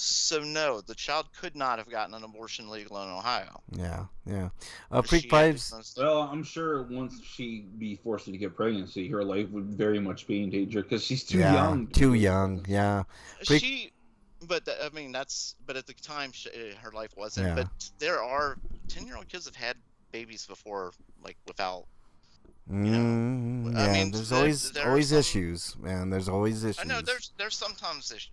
So no, the child could not have gotten an abortion legal in Ohio. Yeah. She Freak had Vibes. Well, I'm sure once she be forced to get pregnancy, her life would very much be in danger because she's too young. Too young. Yeah. But I mean but at the time her life wasn't. Yeah. But there are 10-year-old kids have had babies before, like without. I mean, there's there are always some- issues, man. There's always issues. I know there's sometimes issues.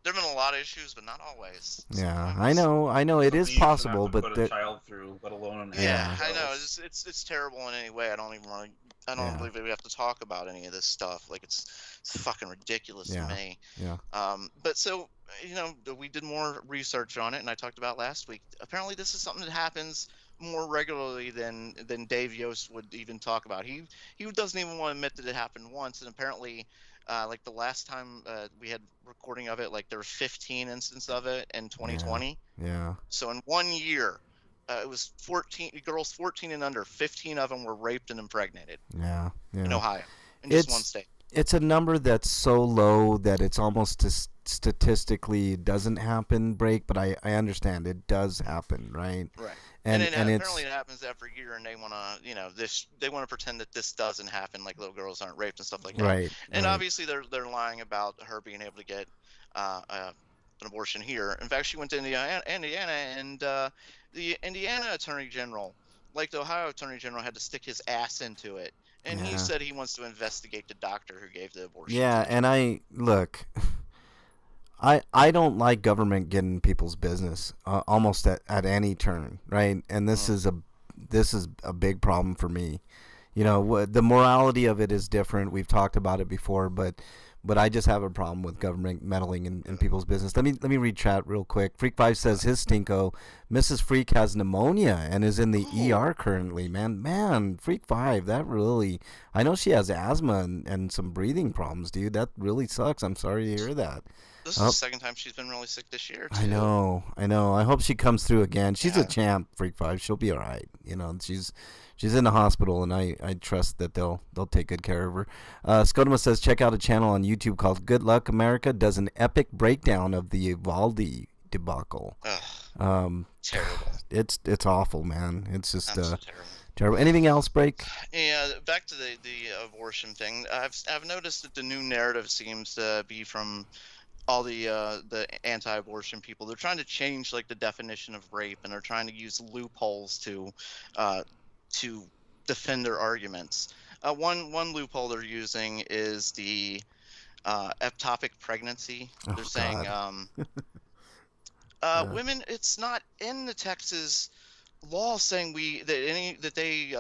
There've been a lot of issues, but not always. Yeah, Sometimes. I know. It is Something you shouldn't possible, have to but put a child through, let alone an Yeah, animal I know. else. It's terrible in any way. I don't believe that we have to talk about any of this stuff. Like it's fucking ridiculous to me. Yeah. But so we did more research on it, and I talked about last week. Apparently, this is something that happens more regularly than Dave Yost would even talk about. He doesn't even want to admit that it happened once, and apparently. Like the last time we had recording of it, like there were 15 instances of it in 2020. Yeah. So in 1 year, it was 14 girls 14 and under. 15 of them were raped and impregnated Yeah. in Ohio, in just one state. It's a number that's so low that it's almost statistically doesn't happen, Break, but I understand it does happen, right? Right. And apparently it happens every year, and they want to, they want to pretend that this doesn't happen, like little girls aren't raped and stuff like that. Right. And obviously they're lying about her being able to get an abortion here. In fact, she went to Indiana, and the Indiana Attorney General, like the Ohio Attorney General, had to stick his ass into it. And he said he wants to investigate the doctor who gave the abortion. Yeah, and I don't like government getting people's business almost at any turn, right? And this is a big problem for me. The morality of it is different. We've talked about it before, but I just have a problem with government meddling in people's business. Let me read chat real quick. Freak 5 says his stinko, Mrs. Freak has pneumonia and is in the ER currently. Man, Freak 5, that really, I know she has asthma and some breathing problems, dude. That really sucks. I'm sorry to hear that. This is the second time she's been really sick this year, too. I know. I hope she comes through again. She's a champ, Freak 5. She'll be all right. She's in the hospital, and I trust that they'll take good care of her. Scotoma says, check out a channel on YouTube called Good Luck America. Does an epic breakdown of the Uvalde debacle. Terrible. It's awful, man. It's just Terrible. terrible. Anything else, Break? Yeah, back to the abortion thing. I've noticed that the new narrative seems to be from all the anti-abortion people. They're trying to change like the definition of rape, and they're trying to use loopholes to defend their arguments. One loophole they're using is the ectopic pregnancy. They're saying women. It's not in the Texas law saying that they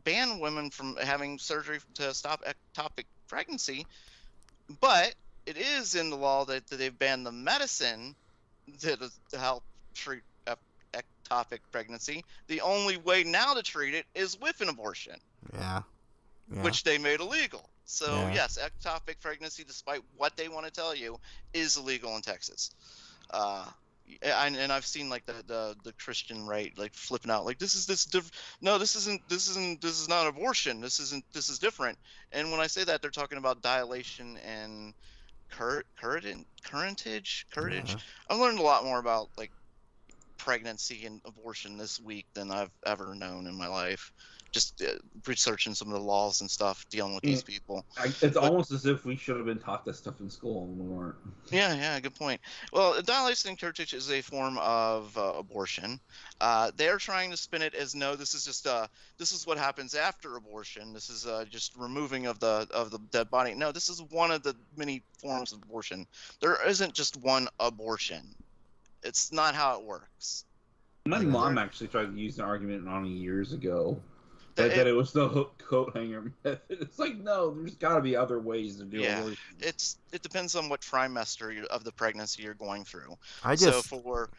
ban women from having surgery to stop ectopic pregnancy, but it is in the law that they've banned the medicine to help treat ectopic pregnancy. The only way now to treat it is with an abortion. Yeah. Which they made illegal. So Yeah. yes, ectopic pregnancy, despite what they want to tell you, is illegal in Texas. And I've seen like the Christian right like flipping out like this is no, this is not abortion, this is different. And when I say that, they're talking about dilation and curettage. Yeah. I've learned a lot more about like pregnancy and abortion this week than I've ever known in my life. Just researching some of the laws and stuff dealing with these people. It's But almost as if we should have been taught this stuff in school and we weren't. yeah, good point. Well, dilation and curettage is a form of abortion. They're trying to spin it as no, this is just this is what happens after abortion. This is just removing of the dead body. No, this is one of the many forms of abortion. There isn't just one abortion. It's not how it works. My Like, mom they're- actually tried to use an argument on me years ago That that it was the hook coat hanger method. It's like, no, there's got to be other ways to do Yeah, abortion. it depends on what trimester of the pregnancy you're going through. I So just for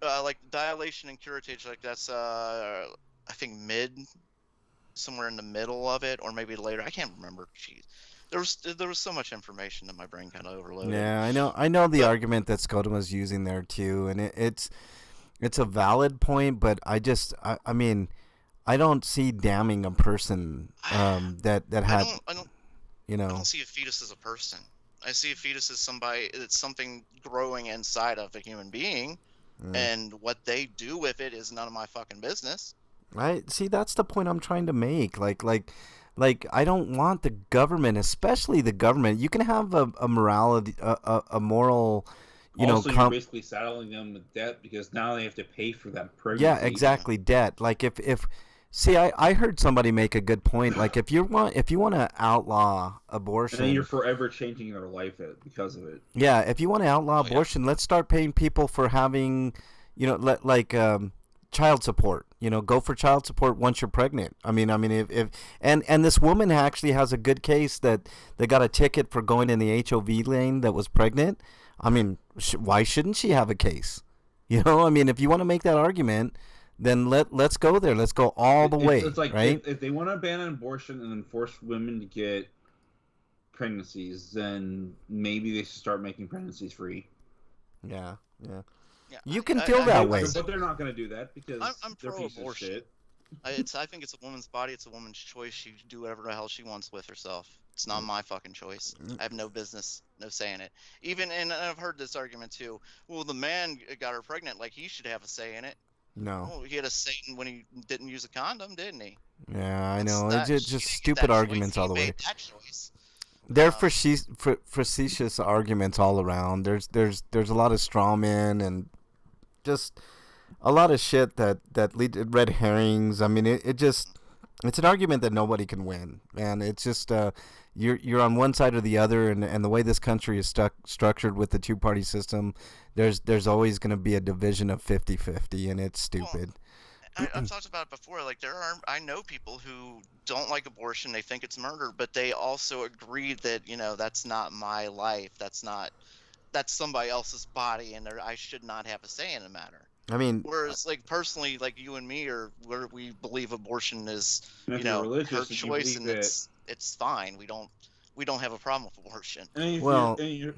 like dilation and curettage, like that's I think somewhere in the middle of it, or maybe later. I can't remember. Jeez, there was so much information that my brain kind of overloaded. yeah, I know the But- argument that Skoda was using there too, and it's a valid point, but I mean, I don't see damning a person that I had don't you I know. don't see a fetus as a person. I see a fetus as it's something growing inside of a human being, and what they do with it is none of my fucking business. Right? See, that's the point I'm trying to make. Like I don't want the government, especially the government. You can have a morality, a moral, Also, you're basically saddling them with debt because now they have to pay for that pregnancy. yeah, exactly, debt. Like if see, I heard somebody make a good point. Like if you want to outlaw And abortion, then you're forever changing their life because of it. yeah, if you want to outlaw yeah. abortion, let's start paying people for having, child support. Go for child support once you're pregnant. I mean, if and this woman actually has a good case that they got a ticket for going in the HOV lane that was pregnant. I mean, why shouldn't she have a case? I mean, if you want to make that argument, then let's go there. Let's go all the way, It's like right? if they want to ban abortion and then force women to get pregnancies, then maybe they should start making pregnancies free. Yeah. Yeah, You can feel that way. But they're not going to do that because I'm they're pieces of pro-abortion. shit. I think it's a woman's body. It's a woman's choice. She can do whatever the hell she wants with herself. It's not my fucking choice. I have no business, no say in it. And I've heard this argument too. Well, the man got her pregnant, like he should have a say in it. No. Well, he had a say when he didn't use a condom, didn't he? Yeah, I know. She It's just didn't get stupid that choice. arguments He all the way. made that choice. They're facetious arguments all around. There's a lot of straw men and just a lot of shit that lead to red herrings. I mean, it's an argument that nobody can win, and it's just you're on one side or the other, and the way this country is structured with the two-party system, there's always going to be a division of 50-50, and it's stupid. I've talked about it before. Like I know people who don't like abortion. They think it's murder, but they also agree that that's not my life. That's somebody else's body, and I should not have a say in the matter. I mean, Whereas, like personally, like you and me, where we believe abortion is, And if you're religious, her if you choice, believe and that- it's fine. We don't have a problem with abortion. And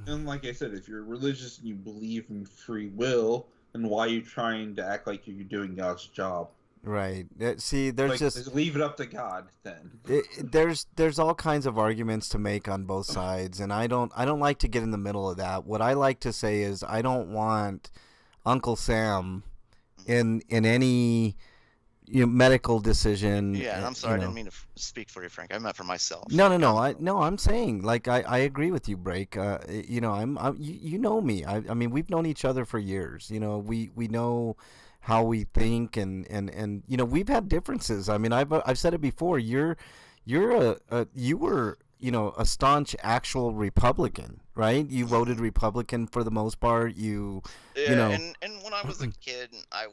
and like I said, if you're religious and you believe in free will, then why are you trying to act like you're doing God's job? right. See, there's Just leave it up to God then. there's all kinds of arguments to make on both sides, and I don't like to get in the middle of that. What I like to say is I don't want Uncle Sam in any medical decision. Yeah, and I'm sorry, I didn't mean to speak for you, Frank. I meant for myself. No. I'm saying, like, I agree with you, Break. You know me. I mean, we've known each other for years. We know how we think, and we've had differences. I mean, I've said it before. You were a staunch actual Republican, right? You voted Republican for the most part. And when I was a kid, I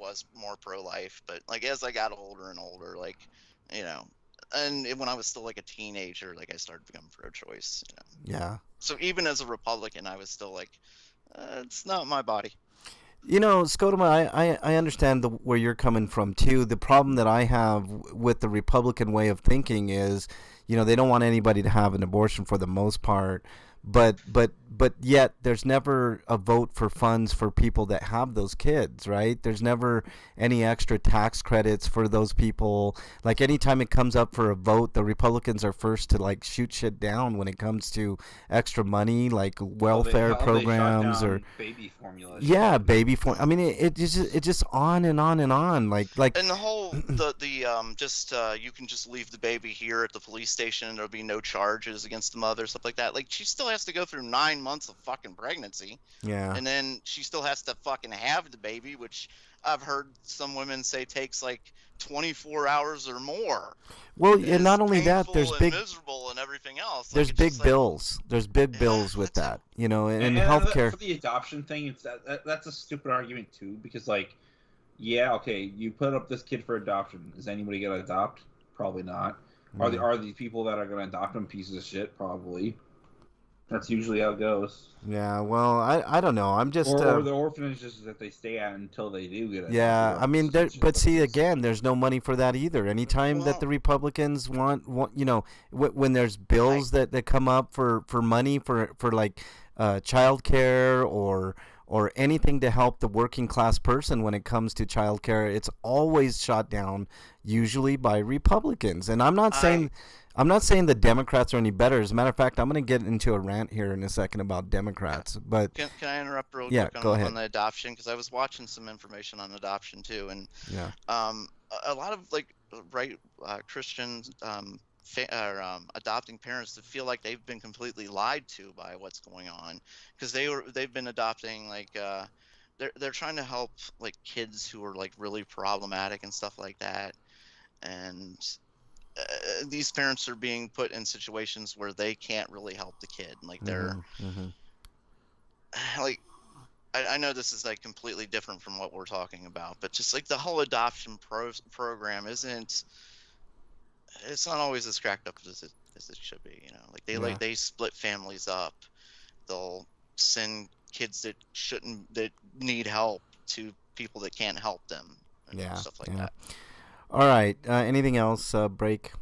was more pro-life, but like as I got older and older, and when I was still like a teenager, like I started becoming pro-choice. Yeah. So even as a Republican, I was still like, it's not my body. You know, Scotoma, I understand where you're coming from too. The problem that I have with the Republican way of thinking is, they don't want anybody to have an abortion for the most part, but yet there's never a vote for funds for people that have those kids, right? There's never any extra tax credits for those people. Like anytime it comes up for a vote, the Republicans are first to like shoot shit down when it comes to extra money, like welfare programs or baby formula. yeah, baby form. I mean, it just on and on and on. Like And the whole just you can just leave the baby here at the police station and there'll be no charges against the mother, stuff like that. Like she still has to go through 9 months of fucking pregnancy. yeah. And then she still has to fucking have the baby, which I've heard some women say takes like 24 hours or more. Well, and not only that, there's and big miserable and everything else. there's like, big bills. There's big bills with that, and healthcare. For the adoption thing, that's a stupid argument too, because like, yeah, okay, you put up this kid for adoption. Is anybody gonna adopt? Probably not. Are the people that are gonna adopt him pieces of shit? Probably. That's usually how it goes. Yeah, well, I don't know. I'm just or the orphanages that they stay at until they do get it. Yeah, I mean, but see again, there's no money for that either. Anytime that the Republicans want when there's bills that come up for money for like child care or anything to help the working class person when it comes to child care, it's always shot down usually by Republicans. And I'm not saying the Democrats are any better. As a matter of fact, I'm going to get into a rant here in a second about Democrats. But can I interrupt real quick on, go ahead. On the adoption? Because I was watching some information on adoption too, and yeah, a lot of like Christians adopting parents that feel like they've been completely lied to by what's going on, because they've been adopting like they're trying to help like kids who are like really problematic and stuff like that, and these parents are being put in situations where they can't really help the kid. Like they're like, I know this is like completely different from what we're talking about, but just like the whole adoption program it's not always as cracked up as it should be. Like they split families up. They'll send kids that need help to people that can't help them and stuff like that. All right. Anything else? Break?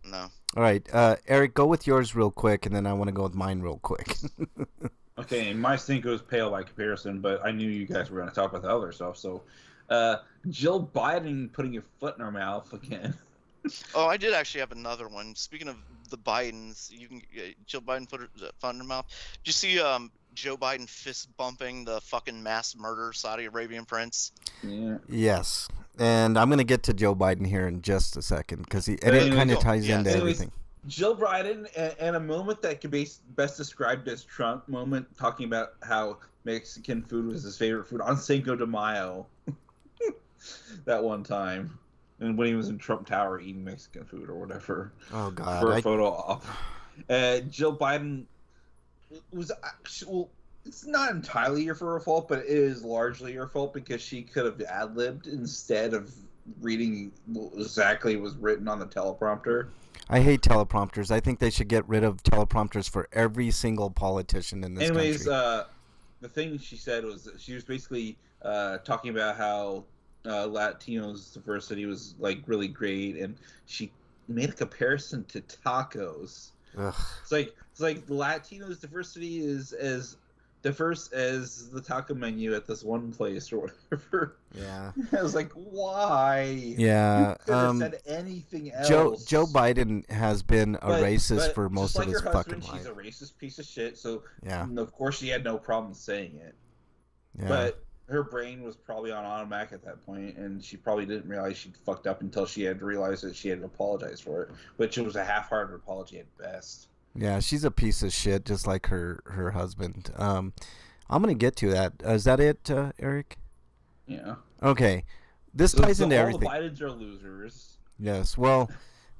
No. All right. Eric, go with yours real quick, and then I want to go with mine real quick. Okay, my Cinco's pale by comparison, but I knew you guys were going to talk about the other stuff. So, Jill Biden putting your foot in her mouth again. Oh, I did actually have another one. Speaking of the Bidens, Jill Biden put her foot in her mouth. Did you see Joe Biden fist bumping the fucking mass murder Saudi Arabian prince? Yeah. Yes, and I'm gonna get to Joe Biden here in just a second because it kind of ties into everything. Jill Biden, and a moment that could be best described as Trump moment, talking about how Mexican food was his favorite food on Cinco de Mayo. That one time. And when he was in Trump Tower eating Mexican food or whatever. Oh, God. For a photo op. Jill Biden was actually, it's not entirely her fault, but it is largely her fault because she could have ad-libbed instead of reading what exactly was written on the teleprompter. I hate teleprompters. I think they should get rid of teleprompters for every single politician in this country. Anyways, the thing she said was that she was basically talking about how Latinos diversity was like really great, and she made a comparison to tacos. Ugh. It's like Latinos diversity is as diverse as the taco menu at this one place or whatever. Yeah. I was like, why? Yeah. You could have said anything else. Joe Biden has been a racist for most of his fucking life. She's a racist piece of shit, so yeah. Of course she had no problem saying it. Yeah. But her brain was probably on automatic at that point, and she probably didn't realize she'd fucked up until she had to realize that she had to apologize for it, which was a half-hearted apology at best. Yeah, she's a piece of shit, just like her husband. I'm gonna get to that. Is that it, Eric? Yeah. Okay. This ties into everything. All the Bidens are losers. Yes. Well,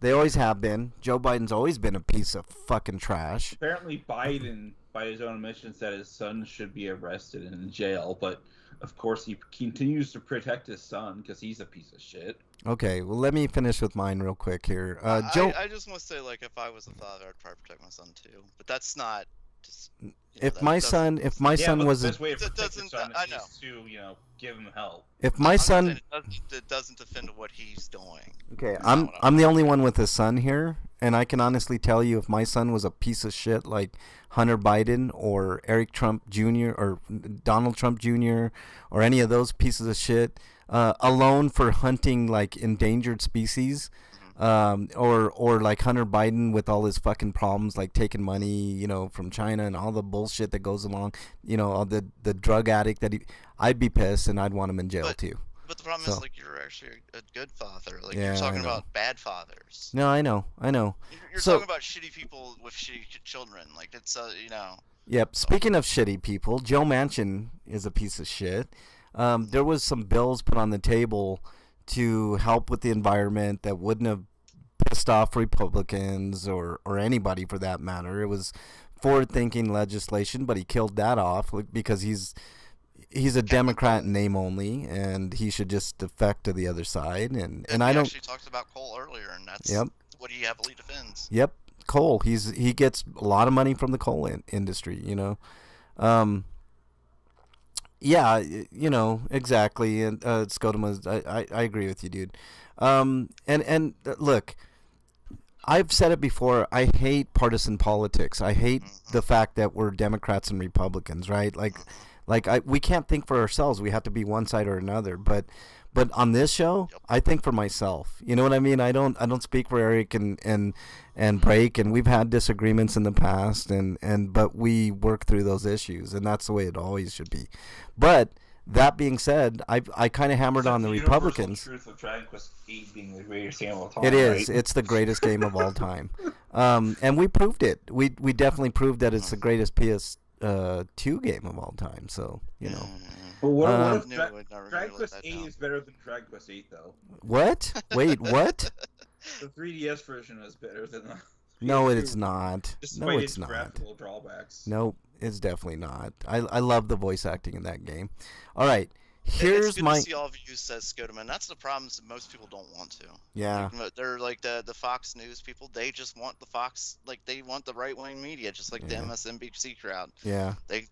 they always have been. Joe Biden's always been a piece of fucking trash. Apparently, Biden, by his own admission, said his son should be arrested and in jail, but of course he continues to protect his son because he's a piece of shit. Okay, well, let me finish with mine real quick here. Joe, I just want to say, like, if I was a father, I'd probably protect my son too. But that's not Just, if my son but was the a, best way to That protect your doesn't. son I know. is to give him help. if my I'm just son saying it doesn't defend what he's doing. Okay, That's not I'm what I'm the only one with a son here, and I can honestly tell you, if my son was a piece of shit like Hunter Biden or Eric Trump Jr. or Donald Trump Jr. or any of those pieces of shit, alone for hunting like endangered species, or like Hunter Biden with all his fucking problems, like taking money, from China and all the bullshit that goes along, all the drug addict I'd be pissed and I'd want him in jail too. But the problem So. is, like, you're actually a good father. Like, Yeah, you're I talking know. about bad fathers. No, I know. You're So- talking about shitty people with shitty children. Like, it's Yep. Speaking of shitty people, Joe Manchin is a piece of shit. There was some bills put on the table to help with the environment that wouldn't have pissed off Republicans or anybody for that matter. It was forward-thinking legislation, but he killed that off because he's a Democrat in name only, and he should just defect to the other side. And I don't. actually talked about coal earlier, and that's Yep. what he heavily defends. Yep, coal. He gets a lot of money from the coal industry. Yeah, exactly. And Skodoma, I agree with you, dude. And look, I've said it before. I hate partisan politics. I hate the fact that we're Democrats and Republicans, right? We can't think for ourselves. We have to be one side or another. But on this show, I think for myself. You know what I mean? I don't speak for Eric and Break, and we've had disagreements in the past, but we work through those issues, and that's the way it always should be. But that being said, I kind of hammered on the Republicans. Truth of Dragon Quest VIII being the greatest game of all time. It is. Right? It's the greatest game of all time, and we proved it. We definitely proved that it's the greatest PS2 game of all time. So But what if Dragon Quest VIII is better than Dragon Quest VIII, though? What? Wait, what? The 3DS version is better than the. No, PS2, it's not. No, despite it's its not. graphical drawbacks. Nope, it's definitely not. I love the voice acting in that game. All right, It's here's good my. to see all of you, says Skodoma. That's the problem. Is that most people don't want to. Yeah. They're like the Fox News people. They just want the Fox, they want the right wing media, just like the MSNBC crowd. Yeah. They're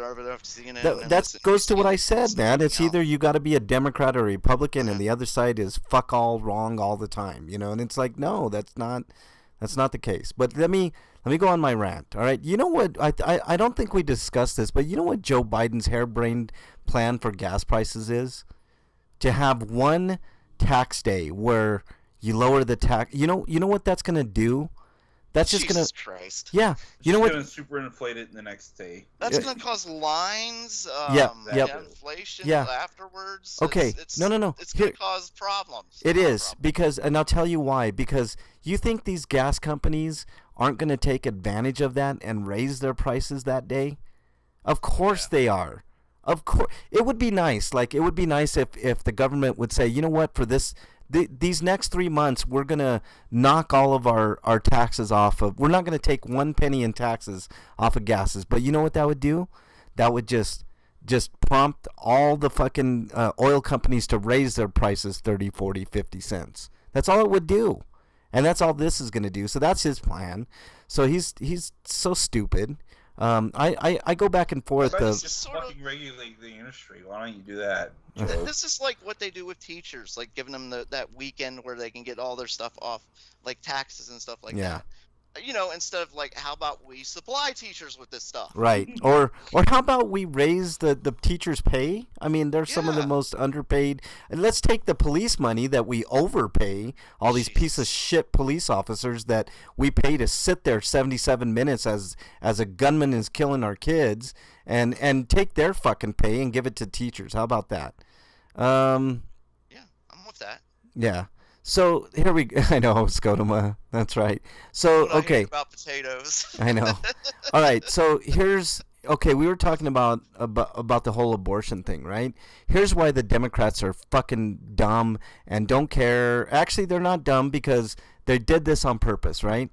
over there for CNN. That goes to what I said, man. It's Yeah. either you got to be a Democrat or a Republican, and the other side is fuck all wrong all the time, And it's like, no, that's not the case. But let me go on my rant. All right, you know what? I don't think we discussed this, but you know what Joe Biden's harebrained plan for gas prices is? To have one tax day where you lower the tax. You know what that's gonna do? That's just Jesus Christ. Yeah. You know what? Going to superinflate it the next day. That's gonna cause lines. Yep. Inflation. Yeah. Afterwards. Okay. No. It's gonna cause problems. It is because, and I'll tell you why. Because you think these gas companies aren't going to take advantage of that and raise their prices that day? Of course they are. Of course, it would be nice. Like, it would be nice if the government would say, you know what, for these next 3 months, we're going to knock all of our taxes off of. We're not going to take 1 penny in taxes off of gases. But you know what that would do? That would just prompt all the fucking oil companies to raise their prices 30, 40, 50 cents. That's all it would do. And that's all this is going to do. So that's his plan. So he's so stupid. I go back and forth. Just fucking regulate the industry. Why don't you do that? This is like what they do with teachers, like giving them that weekend where they can get all their stuff off, like taxes and stuff like that. Instead of like, how about we supply teachers with this stuff? Right. Or how about we raise the teachers' pay? I mean, they're some of the most underpaid. And let's take the police money that we overpay, all these piece of shit police officers that we pay to sit there 77 minutes as a gunman is killing our kids, and take their fucking pay and give it to teachers. How about that? Yeah, I'm with that. Yeah. So here we go. I know, Skodoma. That's right. So okay. About potatoes. I know. All right. So we were talking about the whole abortion thing, right? Here's why the Democrats are fucking dumb and don't care. Actually, they're not dumb because they did this on purpose, right?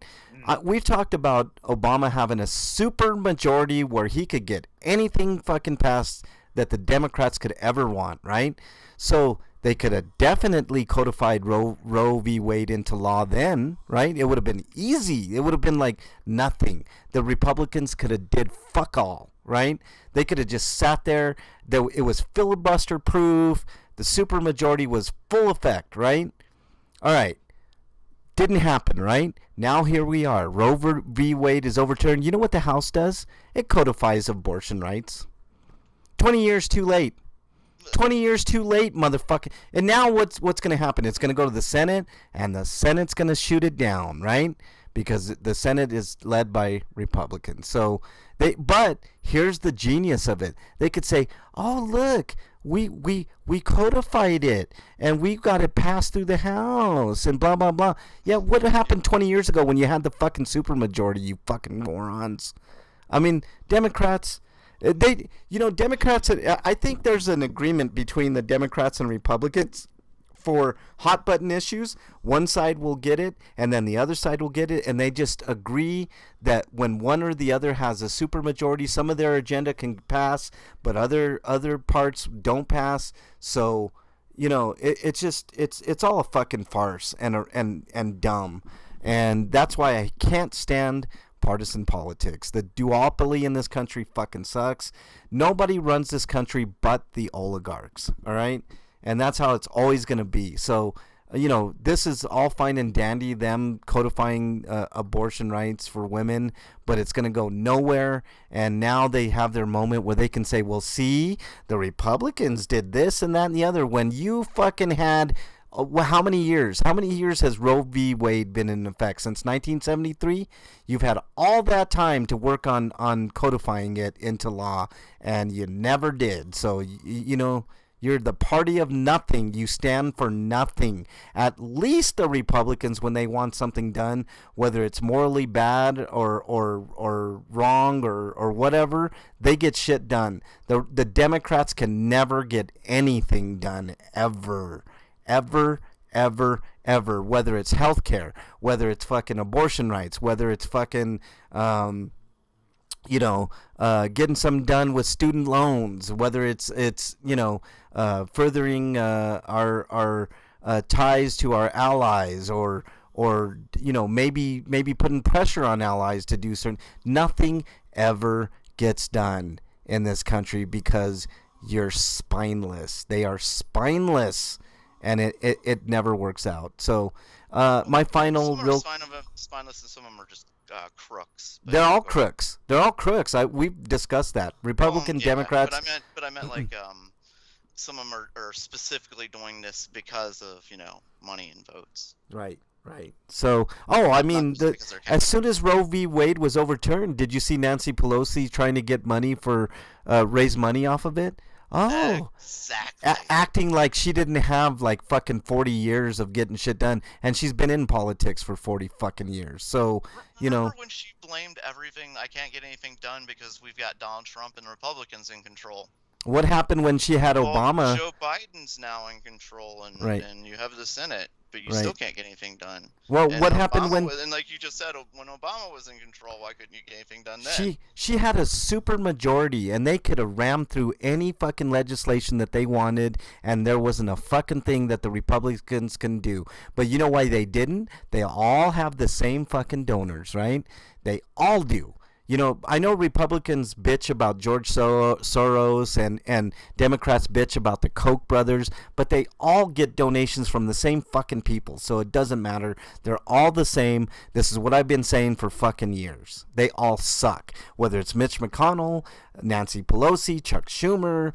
We've talked about Obama having a super majority where he could get anything fucking passed that the Democrats could ever want, right? So They could have definitely codified Roe v. Wade into law then, right? It would have been easy. It would have been like nothing. The Republicans could have did fuck all, right? They could have just sat there. It was filibuster proof. The supermajority was full effect, right? All right. Didn't happen, right? Now here we are. Roe v. Wade is overturned. You know what the House does? It codifies abortion rights. 20 years too late. 20 years too late, motherfucker. And now what's going to happen? It's going to go to the Senate, and the Senate's going to shoot it down, right? Because the Senate is led by Republicans. So but here's the genius of it. They could say, "Oh, look, we codified it, and we got it passed through the House, and blah blah blah." Yeah, what happened 20 years ago when you had the fucking supermajority? You fucking morons. I mean, Democrats. Democrats, I think there's an agreement between the Democrats and Republicans for hot button issues. One side will get it, and then the other side will get it, and they just agree that when one or the other has a supermajority, some of their agenda can pass, but other parts don't pass. So, it's all a fucking farce and dumb, and that's why I can't stand partisan politics. The duopoly in this country fucking sucks. Nobody runs this country but the oligarchs, all right? And that's how it's always going to be. So, this is all fine and dandy, them codifying abortion rights for women, but it's going to go nowhere. And now they have their moment where they can say, well, see, the Republicans did this and that and the other. When you fucking had... how many years? How many years has Roe v. Wade been in effect? Since 1973? You've had all that time to work on codifying it into law, and you never did. So, you're the party of nothing. You stand for nothing. At least the Republicans, when they want something done, whether it's morally bad or wrong or whatever, they get shit done. The Democrats can never get anything done, ever. Ever, whether it's healthcare, whether it's fucking abortion rights, whether it's fucking, getting some done with student loans, whether it's furthering our ties to our allies, or maybe putting pressure on allies to do certain. Nothing ever gets done in this country because you're spineless. They are spineless. And it never works out. So my final some real spineless, and some of them are just crooks. They're all crooks. They're all crooks. We've discussed that. Republican, Democrats. But I meant like some of them are specifically doing this because of money and votes. Right. So, as soon as Roe v. Wade was overturned, did you see Nancy Pelosi trying to get money for raise money off of it? Oh, exactly. Acting like she didn't have like fucking 40 years of getting shit done, and she's been in politics for 40 fucking years. So, Remember when she blamed everything? I can't get anything done because we've got Donald Trump and Republicans in control. What happened when she had Obama? Joe Biden's now in control, and you have the Senate, but you still can't get anything done. Well, and what happened when? And like you just said, when Obama was in control, why couldn't you get anything done then? She had a super majority, and they could have rammed through any fucking legislation that they wanted, and there wasn't a fucking thing that the Republicans can do. But you know why they didn't? They all have the same fucking donors, right? They all do. I know Republicans bitch about George Soros and Democrats bitch about the Koch brothers, but they all get donations from the same fucking people, so it doesn't matter. They're all the same. This is what I've been saying for fucking years. They all suck. Whether it's Mitch McConnell, Nancy Pelosi, Chuck Schumer,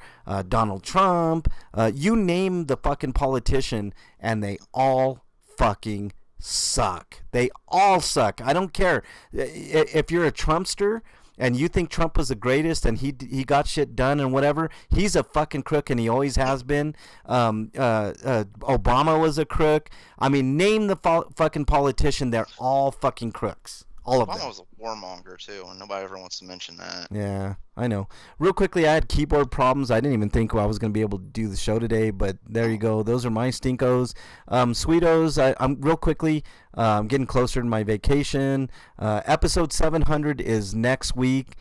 Donald Trump, you name the fucking politician, and they all fucking suck. They all suck. I don't care if you're a Trumpster and you think Trump was the greatest and he got shit done and whatever. He's a fucking crook, and he always has been. Obama was a crook. I mean, name the fucking politician. They're all fucking crooks. All of them. Obama was a warmonger too, and nobody ever wants to mention that. Yeah, I know. Real quickly, I had keyboard problems. I didn't even think I was going to be able to do the show today, but there you go. Those are my stinkos. Sweetos, I'm real quickly. I'm getting closer to my vacation. Episode 700 is next week,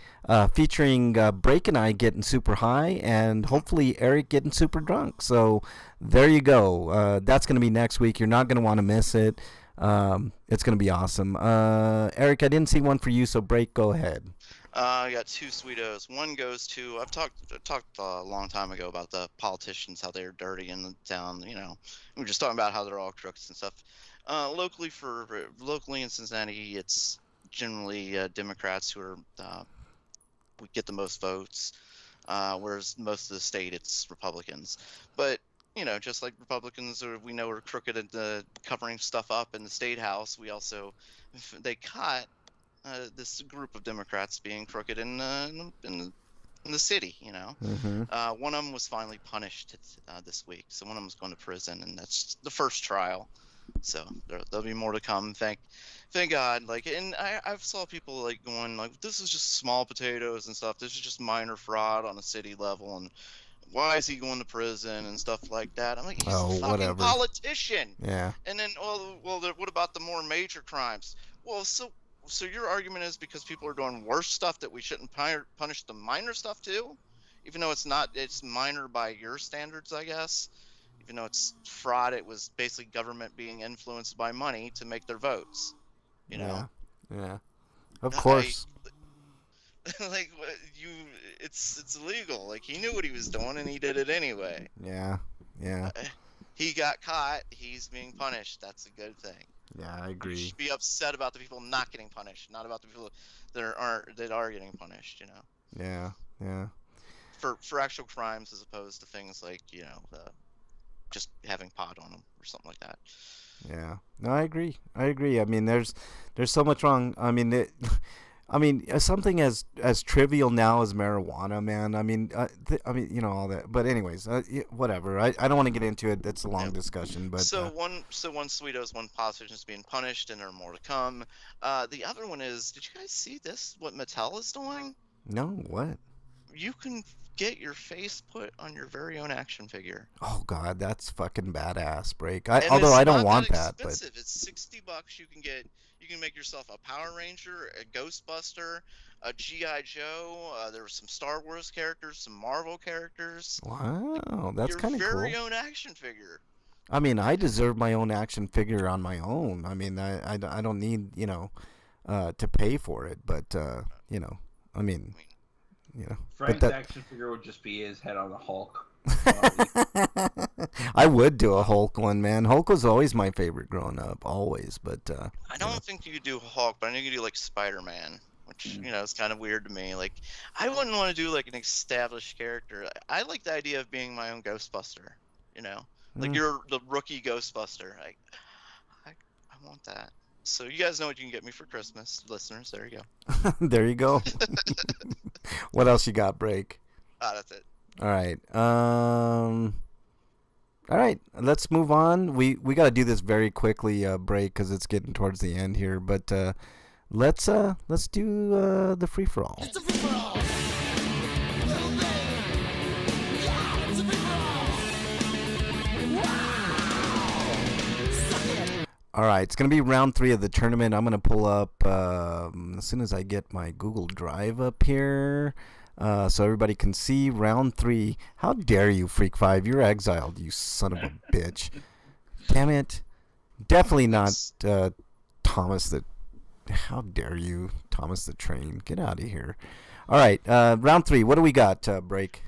featuring Break and I getting super high, and hopefully Eric getting super drunk. So there you go. That's going to be next week. You're not going to want to miss it. It's going to be awesome. Eric, I didn't see one for you, so Break, go ahead. I got 2 Sweetos. One goes to I've talked a long time ago about the politicians, how they're dirty in the town. You know, we were just talking about how they're all crooks and stuff. Locally in Cincinnati, it's generally Democrats who are we get the most votes, whereas most of the state it's Republicans. But you know, just like Republicans we know are crooked at covering stuff up in the state house, they caught this group of Democrats being crooked in the city. You know, one of them was finally punished this week, so one of them is going to prison, and that's the first trial. So there'll be more to come. Thank God. Like, and I've saw people like going like, this is just small potatoes and stuff. This is just minor fraud on a city level, and why is he going to prison and stuff like that? I'm like, he's a fucking politician. Yeah. And then, well, what about the more major crimes? Well, so your argument is because people are doing worse stuff that we shouldn't punish the minor stuff too, even though it's minor by your standards, I guess. Even though it's fraud, it was basically government being influenced by money to make their votes. You know? Yeah. Of course. Like it's illegal. Like, he knew what he was doing and he did it anyway. Yeah. He got caught. He's being punished. That's a good thing. Yeah, I agree. You should be upset about the people not getting punished, not about the people that are getting punished. You know. Yeah. For actual crimes, as opposed to things like, you know, just having pot on them or something like that. Yeah. No, I agree. I mean, there's so much wrong. I mean, something as trivial now as marijuana, man. I mean, you know, all that. But anyways, whatever. I don't want to get into it. It's a long discussion. But one Sweetos, one politician is being punished, and there are more to come. The other one is, did you guys see this? What Mattel is doing? No, what? You can get your face put on your very own action figure. Oh God, that's fucking badass, Break. Although I don't want that, but it's $60. You can make yourself a Power Ranger, a Ghostbuster, a GI Joe. There were some Star Wars characters, some Marvel characters. Wow, that's kind of cool. Your very own action figure. I mean, I deserve my own action figure on my own. I mean, I don't need, you know, to pay for it, but you know, I mean. You know, Frank's action figure would just be his head on a Hulk. I would do a Hulk one, man. Hulk was always my favorite growing up, always. But I don't think you could do Hulk, but I think you could do like Spider-Man, which you know is kind of weird to me. Like, I wouldn't want to do like an established character. I like the idea of being my own Ghostbuster. You know, like you're the rookie Ghostbuster. I want that. So you guys know what you can get me for Christmas, listeners. There you go. There you go. What else you got, Break? That's it. All right. All right. Let's move on. We got to do this very quickly, Break, because it's getting towards the end here. But let's do the free for all. It's a free for all. Little baby. Yeah, it's a free for all. Wow. Suck it. All right, it's going to be round 3 of the tournament. I'm going to pull up as soon as I get my Google Drive up here so everybody can see round 3. How dare you, Freak 5? You're exiled, you son of a bitch. Damn it. Definitely not Thomas the... How dare you, Thomas the Train. Get out of here. All right, round 3. What do we got, Break?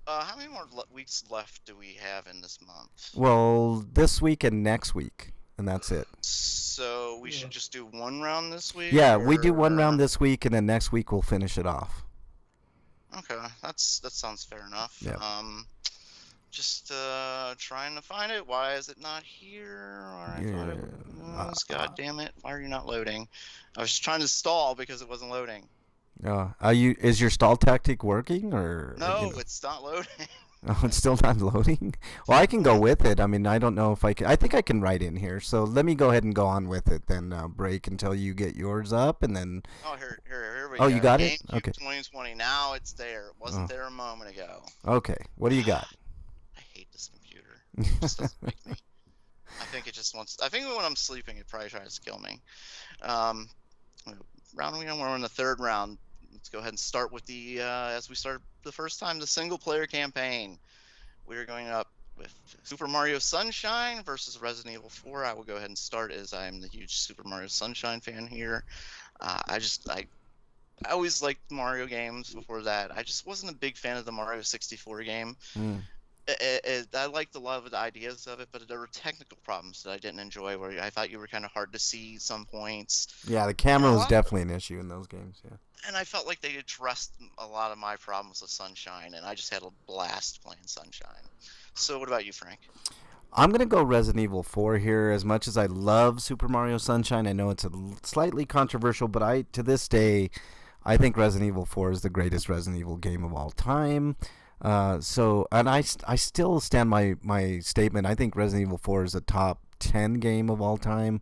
How many more weeks left do we have in this month? Well, this week and next week. And that's it. So we should just do one round this week? Yeah, we do one round this week, and then next week we'll finish it off. Okay, that sounds fair enough. Yeah. Just trying to find it. Why is it not here? I thought it was. God damn it! Why are you not loading? I was trying to stall because it wasn't loading. Is your stall tactic working, or no? It's not loading. Oh, it's still not loading? Well, I can go with it. I mean, I don't know if I can. I think I can write in here. So let me go ahead and go on with it then, break until you get yours up, and then. Oh, here we Oh, go. you got it? GameCube Okay. 2020. Now it's there. It wasn't there a moment ago. Okay. What do you got? I hate this computer. It just doesn't make me. I think it just wants. I think when I'm sleeping, it probably tries to kill me. We're in the third round. Let's go ahead and start with the as we start the first time, the single player campaign. We're going up with Super Mario Sunshine versus Resident Evil 4. I will go ahead and start as I am the huge Super Mario Sunshine fan here. I always liked Mario games before that. I just wasn't a big fan of the Mario 64 game. I liked a lot of the ideas of it, but there were technical problems that I didn't enjoy, where I thought you were kind of hard to see some points. Yeah, the camera was definitely an issue in those games, yeah. And I felt like they addressed a lot of my problems with Sunshine, and I just had a blast playing Sunshine. So what about you, Frank? I'm going to go Resident Evil 4 here. As much as I love Super Mario Sunshine, I know it's slightly controversial, but to this day, I think Resident Evil 4 is the greatest Resident Evil game of all time. And I still stand my statement. I think Resident Evil 4 is a top 10 game of all time,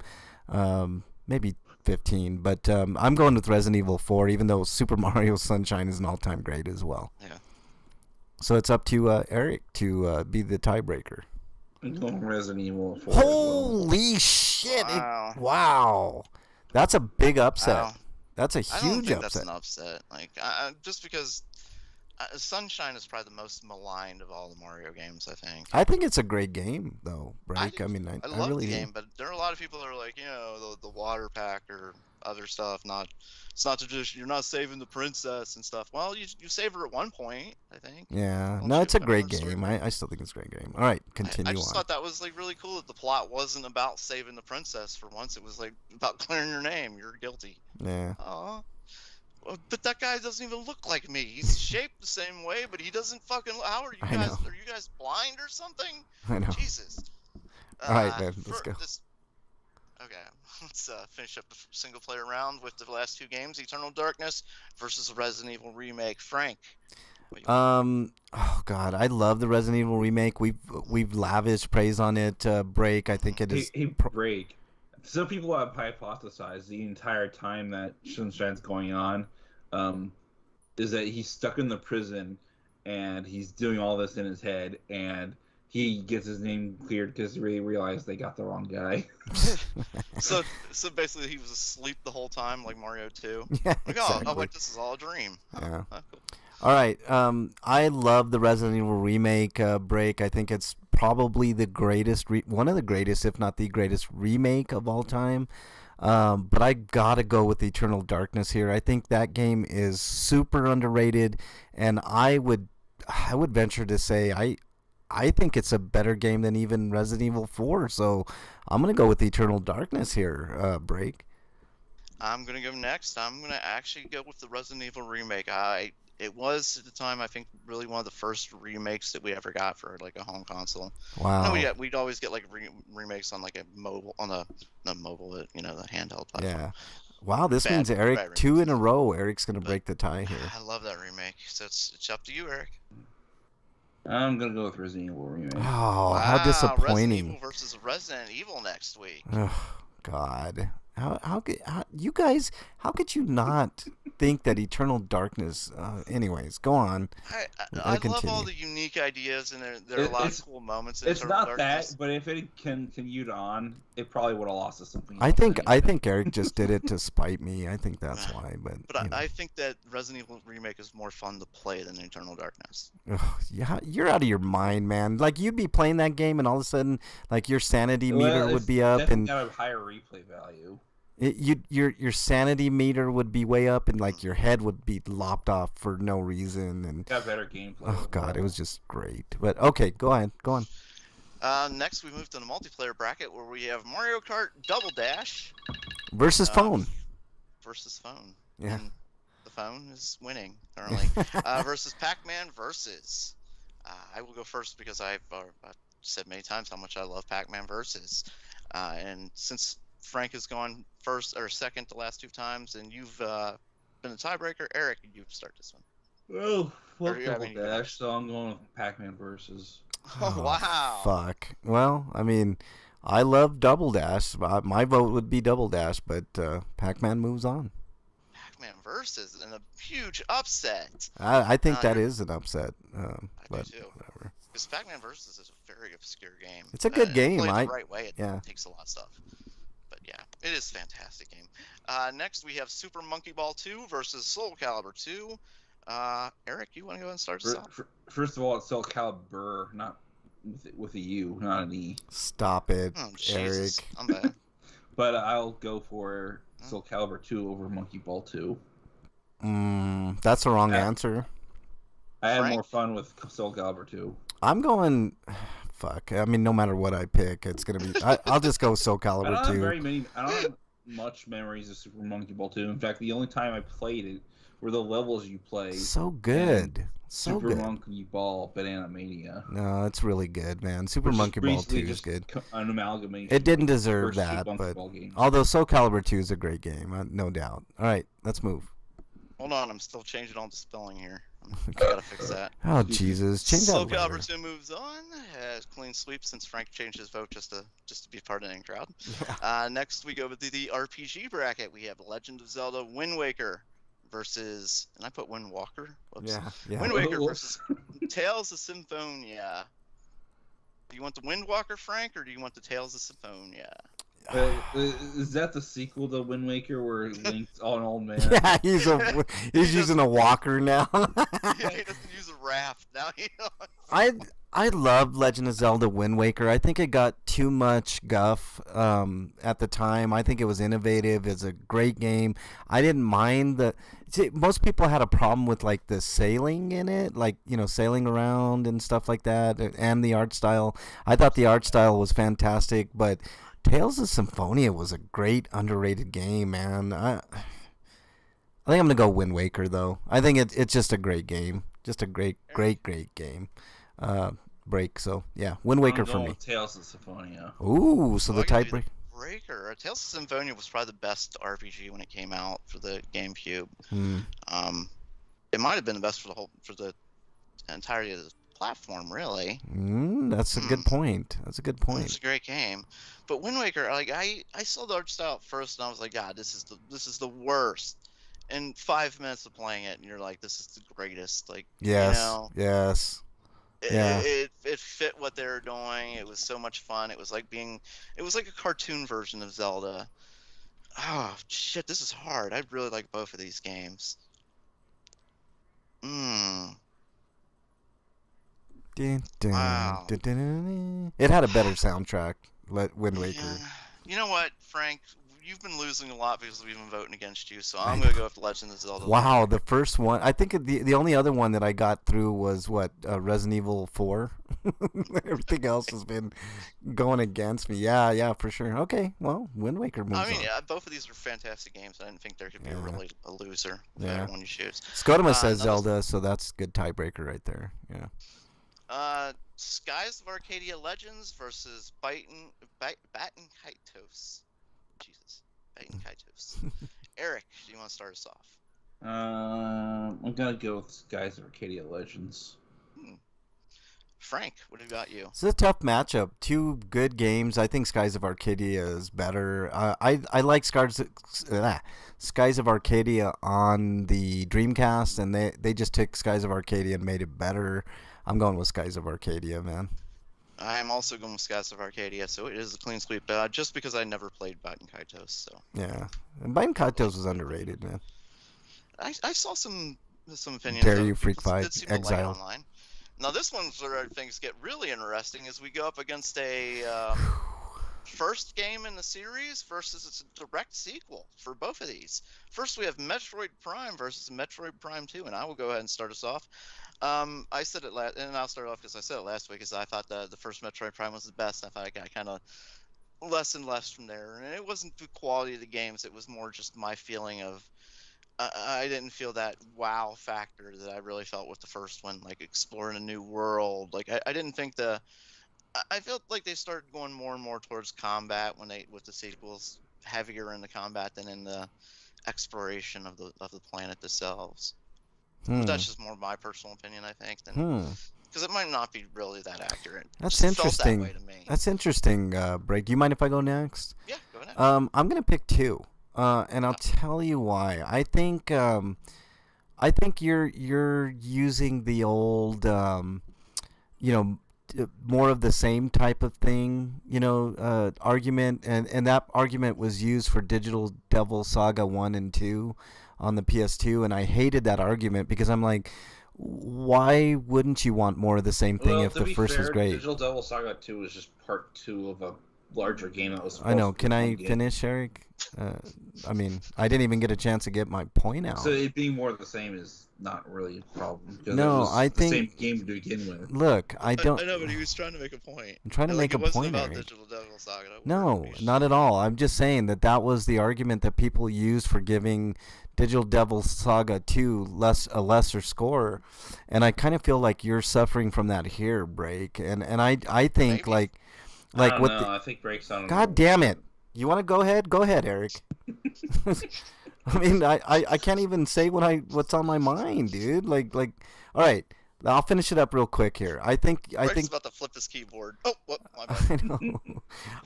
maybe 15. But I'm going with Resident Evil 4, even though Super Mario Sunshine is an all-time great as well. Yeah. So it's up to Eric to be the tiebreaker. I'm going Resident Evil 4. Holy shit! Wow. That's a big upset. Wow. That's a I don't huge think upset. that's an upset. Like, just because Sunshine is probably the most maligned of all the Mario games, I think. I think it's a great game, though, Break. I love really the do. game, but there are a lot of people that are like, the water pack or other stuff. It's not to just, you're not saving the princess and stuff. Well, you save her at one point, I think. Yeah, Don't no, you it's a have great another game. story? I still think it's a great game. All right, continue I just on. thought that was like really cool that the plot wasn't about saving the princess for once. It was like about clearing your name. You're guilty. Yeah. Aw. Well, but that guy doesn't even look like me. He's shaped the same way, but he doesn't fucking. How are you I guys? know. Are you guys blind or something? I know. Jesus. All right, man, let's go. Okay, let's finish up the single player round with the last two games: Eternal Darkness versus Resident Evil Remake. Frank. Oh God, I love the Resident Evil remake. We've lavished praise on it. Break. I think it is. Hey, Break. Some people have hypothesized the entire time that Sunshine's going on, is that he's stuck in the prison, and he's doing all this in his head, and he gets his name cleared because he really realized they got the wrong guy. So basically, he was asleep the whole time, like Mario 2. Yeah, Like, exactly. oh, like this is all a dream. Yeah. Oh, cool. All right. I love the Resident Evil remake. Break. I think it's probably the greatest, one of the greatest, if not the greatest remake of all time. But I gotta go with Eternal Darkness here. I think that game is super underrated, and I would venture to say I think it's a better game than even Resident Evil 4. So I'm gonna go with Eternal Darkness here. Break. I'm gonna go next. I'm gonna actually go with the Resident Evil remake. It was at the time, I think, really one of the first remakes that we ever got for like a home console. Wow. We'd always get like remakes on like a mobile, not mobile, but the handheld platform. Yeah. Wow, this Bad- means Eric, bad 2 in a remakes. row. Eric's gonna break the tie here. I love that remake. So it's up to you, Eric. I'm gonna go with Resident Evil Remake. Oh, Wow, how Resident disappointing. Evil versus Resident Evil next week. Oh, God. How you guys, how could you not think that Eternal Darkness, anyways, go on. I love continue. all the unique ideas, and there are a lot of cool moments. In It's Eternal not Darkness. that, but if it continued on, it probably would have lost us something. I think Eric just did it to spite me. I think that's why, but But I think that Resident Evil Remake is more fun to play than Eternal Darkness. ugh, yeah, you're out of your mind, man. Like, you'd be playing that game and all of a sudden, like, your sanity meter would be up, and got a higher replay value. your sanity meter would be way up, and like your head would be lopped off for no reason, and Got better gameplay. oh God, it was just great. But okay, go on. Next, we move to the multiplayer bracket where we have Mario Kart Double Dash Versus phone. versus phone. Yeah. And the phone is winning currently. Versus Pac-Man versus. I will go first because I've said many times how much I love Pac-Man versus. And since Frank has gone first or second the last two times, and you've been a tiebreaker, Eric, you start this one. Well, Well, I Double mean, you can Dash, so I'm going with Pac-Man versus. Oh, wow. Fuck. Well, I mean, I love Double Dash. My vote would be Double Dash, but Pac-Man moves on. Pac-Man versus and a huge upset. I think that You're- is an upset. I But do too. whatever. Because Pac-Man versus is a very obscure game. It's a good game. Played the right way, it yeah. takes a lot of stuff. But yeah, it is a fantastic game. Next, we have Super Monkey Ball 2 versus Soul Calibur 2. Eric, you want to go and start us off? First of all, it's Soul Calibur, not with a U, not an E. Stop it, Oh, Eric. Jesus. I'm bad. But I'll go for Soul Calibur 2 over Monkey Ball 2. That's the wrong Yeah. answer. I had Frank? more fun with Soul Calibur 2. I'm going. Fuck. I mean, no matter what I pick, it's gonna be. I'll just go Soul I Calibur don't 2. have much memories of Super Monkey Ball 2. In fact, the only time I played it were the levels you played. So good. So Super good. Monkey Ball Banana Mania. No, it's really good, man. Super Which is Monkey Ball 2 basically is just good. An amalgamation. It didn't of the deserve first two that, Monkey but Ball games. although Soul Calibur 2 is a great game, no doubt. All right, let's move. Hold on, I'm still changing all the spelling here. I gotta fix that. Oh Jesus, change Soul that. Calibur 2 moves on. Has clean sweep since Frank changed his vote just to be part of the crowd. Next, we go with the RPG bracket. We have Legend of Zelda Wind Waker versus, and I put Wind Walker. Whoops. Yeah. Wind Waker versus Tales of Symphonia. Do you want the Wind Walker, Frank, or do you want the Tales of Symphonia? Is that the sequel to Wind Waker where Link's an old man? Yeah, he's using a walker now. Yeah, he doesn't use a raft now. I love Legend of Zelda Wind Waker. I think it got too much guff at the time. I think it was innovative. It's a great game. I didn't mind most people had a problem with like the sailing in it, like, you know, sailing around and stuff like that, and the art style. I thought the art style was fantastic, but Tales of Symphonia was a great underrated game, man. I think I'm gonna go Wind Waker though. I think it's just a great game, just a great game. Break. So yeah, Wind Waker I'm for going me. with Tales of Symphonia. Ooh, so the tiebreaker. Breaker. Tales of Symphonia was probably the best RPG when it came out for the GameCube. It might have been the best for the entirety of the platform, really. That's a good point. That's a good point. It's a great game, but Wind Waker, like I saw the art style at first, and I was like, God, this is the worst. In 5 minutes of playing it, and you're like, this is the greatest. Like, Yes, you know, yes. Yeah. It fit what they were doing. It was so much fun. It was like a cartoon version of Zelda. Oh shit, this is hard. I really like both of these games. Wow. Wow. It had a better soundtrack. Wind Waker. Yeah. You know what, Frank? You've been losing a lot because we've been voting against you, so I'm gonna go with Legend of Zelda. Wow, the first one. I think the only other one that I got through was Resident Evil 4. Everything else has been going against me. Yeah, for sure. Okay, well, Wind Waker moves on. Yeah, both of these are fantastic games. I didn't think there could be really a loser. Yeah. One you choose. Scotama says Zelda, so that's good tiebreaker right there. Yeah. Skies of Arcadia Legends versus Baten Kaitos. Jesus, Baten Kaitos. Eric, do you want to start us off? I'm gonna go with Skies of Arcadia Legends. Frank, what about you? It's a tough matchup. Two good games. I think Skies of Arcadia is better. I like Skies of Arcadia on the Dreamcast, and they just took Skies of Arcadia and made it better. I'm going with Skies of Arcadia, man. I'm also going with Skies of Arcadia, so it is a clean sweep, just because I never played Baten Kaitos. So yeah, and Baten Kaitos was underrated, man. I saw some opinions. Dare you freak fight Exile Exile. online. Now this one's where things get really interesting as we go up against a first game in the series versus its direct sequel for both of these. First, we have Metroid Prime versus Metroid Prime 2, and I will go ahead and start us off. I said it last, and I'll start off because I said it last week, because I thought the first Metroid Prime was the best. I thought I got kind of less and less from there, and it wasn't the quality of the games. It was more just my feeling of I didn't feel that wow factor that I really felt with the first one, like exploring a new world. Like I didn't think I felt like they started going more and more towards combat with the sequels, heavier in the combat than in the exploration of the planet themselves. But that's just more my personal opinion, I think, than because it might not be really that accurate. That's Just interesting. felt that way to me. That's interesting, Break. Do you mind if I go next? Yeah, go ahead. I'm gonna pick 2, and I'll tell you why. I think you're using the old, more of the same type of thing, argument, and that argument was used for Digital Devil Saga 1 and 2 on the PS2, and I hated that argument because I'm like, why wouldn't you want more of the same thing if the first was great? Digital Devil Saga 2 is just part 2 of a larger game that was. I know. Can I finish, Eric? I mean, I didn't even get a chance to get my point out. So it being more of the same is not really a problem. No, I think the same game to begin with. Look, I don't. I know, but he was trying to make a point. I'm trying to make a point, about Eric. Digital Devil Saga. No, not at all. I'm just saying that was the argument that people used for giving Digital Devil Saga 2 a lesser score, and I kind of feel like you're suffering from that here, Break. And I think Maybe. like I what? don't know. I think Break's on. God damn it! You want to go ahead? Go ahead, Eric. I mean, I can't even say what's on my mind, dude. Like, all right, I'll finish it up real quick here. I think Break's about to flip his keyboard. Oh, what? My bad. I know.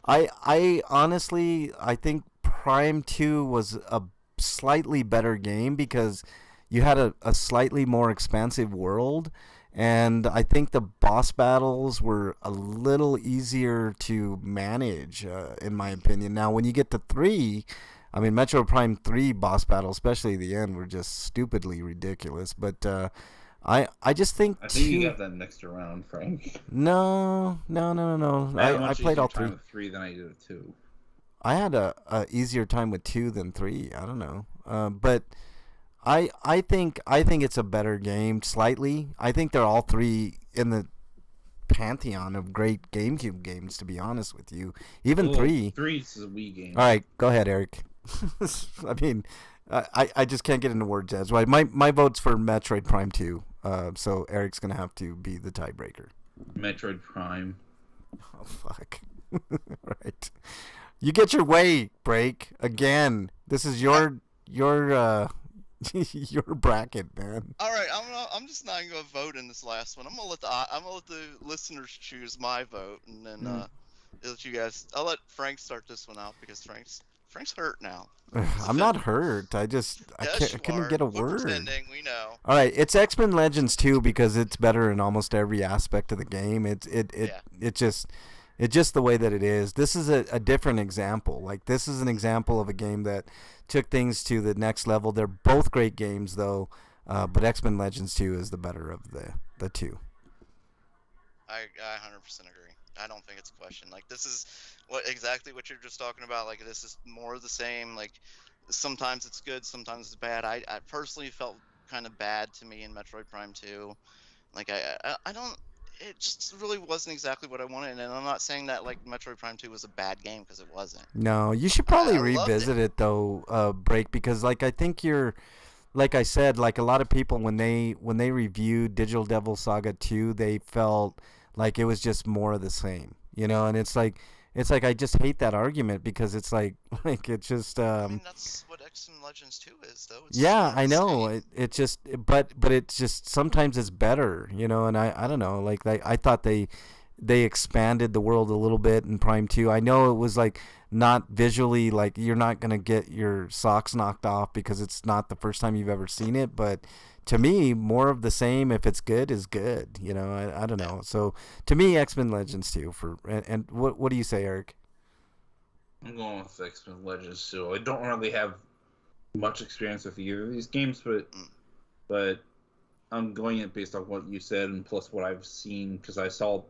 I honestly think Prime 2 was a slightly better game because you had a slightly more expansive world, and I think the boss battles were a little easier to manage, in my opinion. Now, when you get to 3, I mean, Metro Prime 3 boss battles, especially the end, were just stupidly ridiculous. But I just think I think you got that next round, Frank. No. I played all 3. With 3 than I did with 2. I had a easier time with 2 than 3. I don't know, but I think it's a better game slightly. I think they're all 3 in the pantheon of great GameCube games. To be honest with you, even 3. 3 is a Wii game. All right, go ahead, Eric. I mean, I just can't get into words as right. My vote's for Metroid Prime 2. So Eric's gonna have to be the tiebreaker. Metroid Prime. Oh fuck! Right, you get your way, Break again. This is your your bracket, man. All right, I'm just not gonna vote in this last one. I'm gonna let the listeners choose my vote, and then let you guys. I'll let Frank start this one out because Frank's hurt now. I'm not hurt. I couldn't get a We're word. pretending, we know. All right, it's X-Men Legends 2 because it's better in almost every aspect of the game. It's just the way that it is. This is a different example. Like, this is an example of a game that took things to the next level. They're both great games though, but X-Men Legends 2 is the better of the 2. I 100% agree. I don't think it's a question. Like, this is exactly what you're just talking about. Like, this is more of the same. Like, sometimes it's good, sometimes it's bad. I personally felt kind of bad to me in Metroid Prime 2. Like, I don't. It just really wasn't exactly what I wanted, and I'm not saying that like Metroid Prime 2 was a bad game because it wasn't. No, you should probably I loved revisit it though, Break, because like I think you're, like I said, like a lot of people when they reviewed Digital Devil Saga 2, they felt like it was just more of the same, and it's like I just hate that argument because it's like it's just. I mean, that's what X-Men Legends 2 is, though. It's yeah, I know. It just, but it's just sometimes it's better, and I don't know. Like I thought they expanded the world a little bit in Prime 2. I know it was like not visually, like you're not gonna get your socks knocked off because it's not the first time you've ever seen it, but to me, more of the same, if it's good, is good. I don't know. So to me, X-Men Legends 2 and what do you say, Eric? I'm going with X-Men Legends 2. I don't really have much experience with either of these games, but I'm going it based on what you said and plus what I've seen because I saw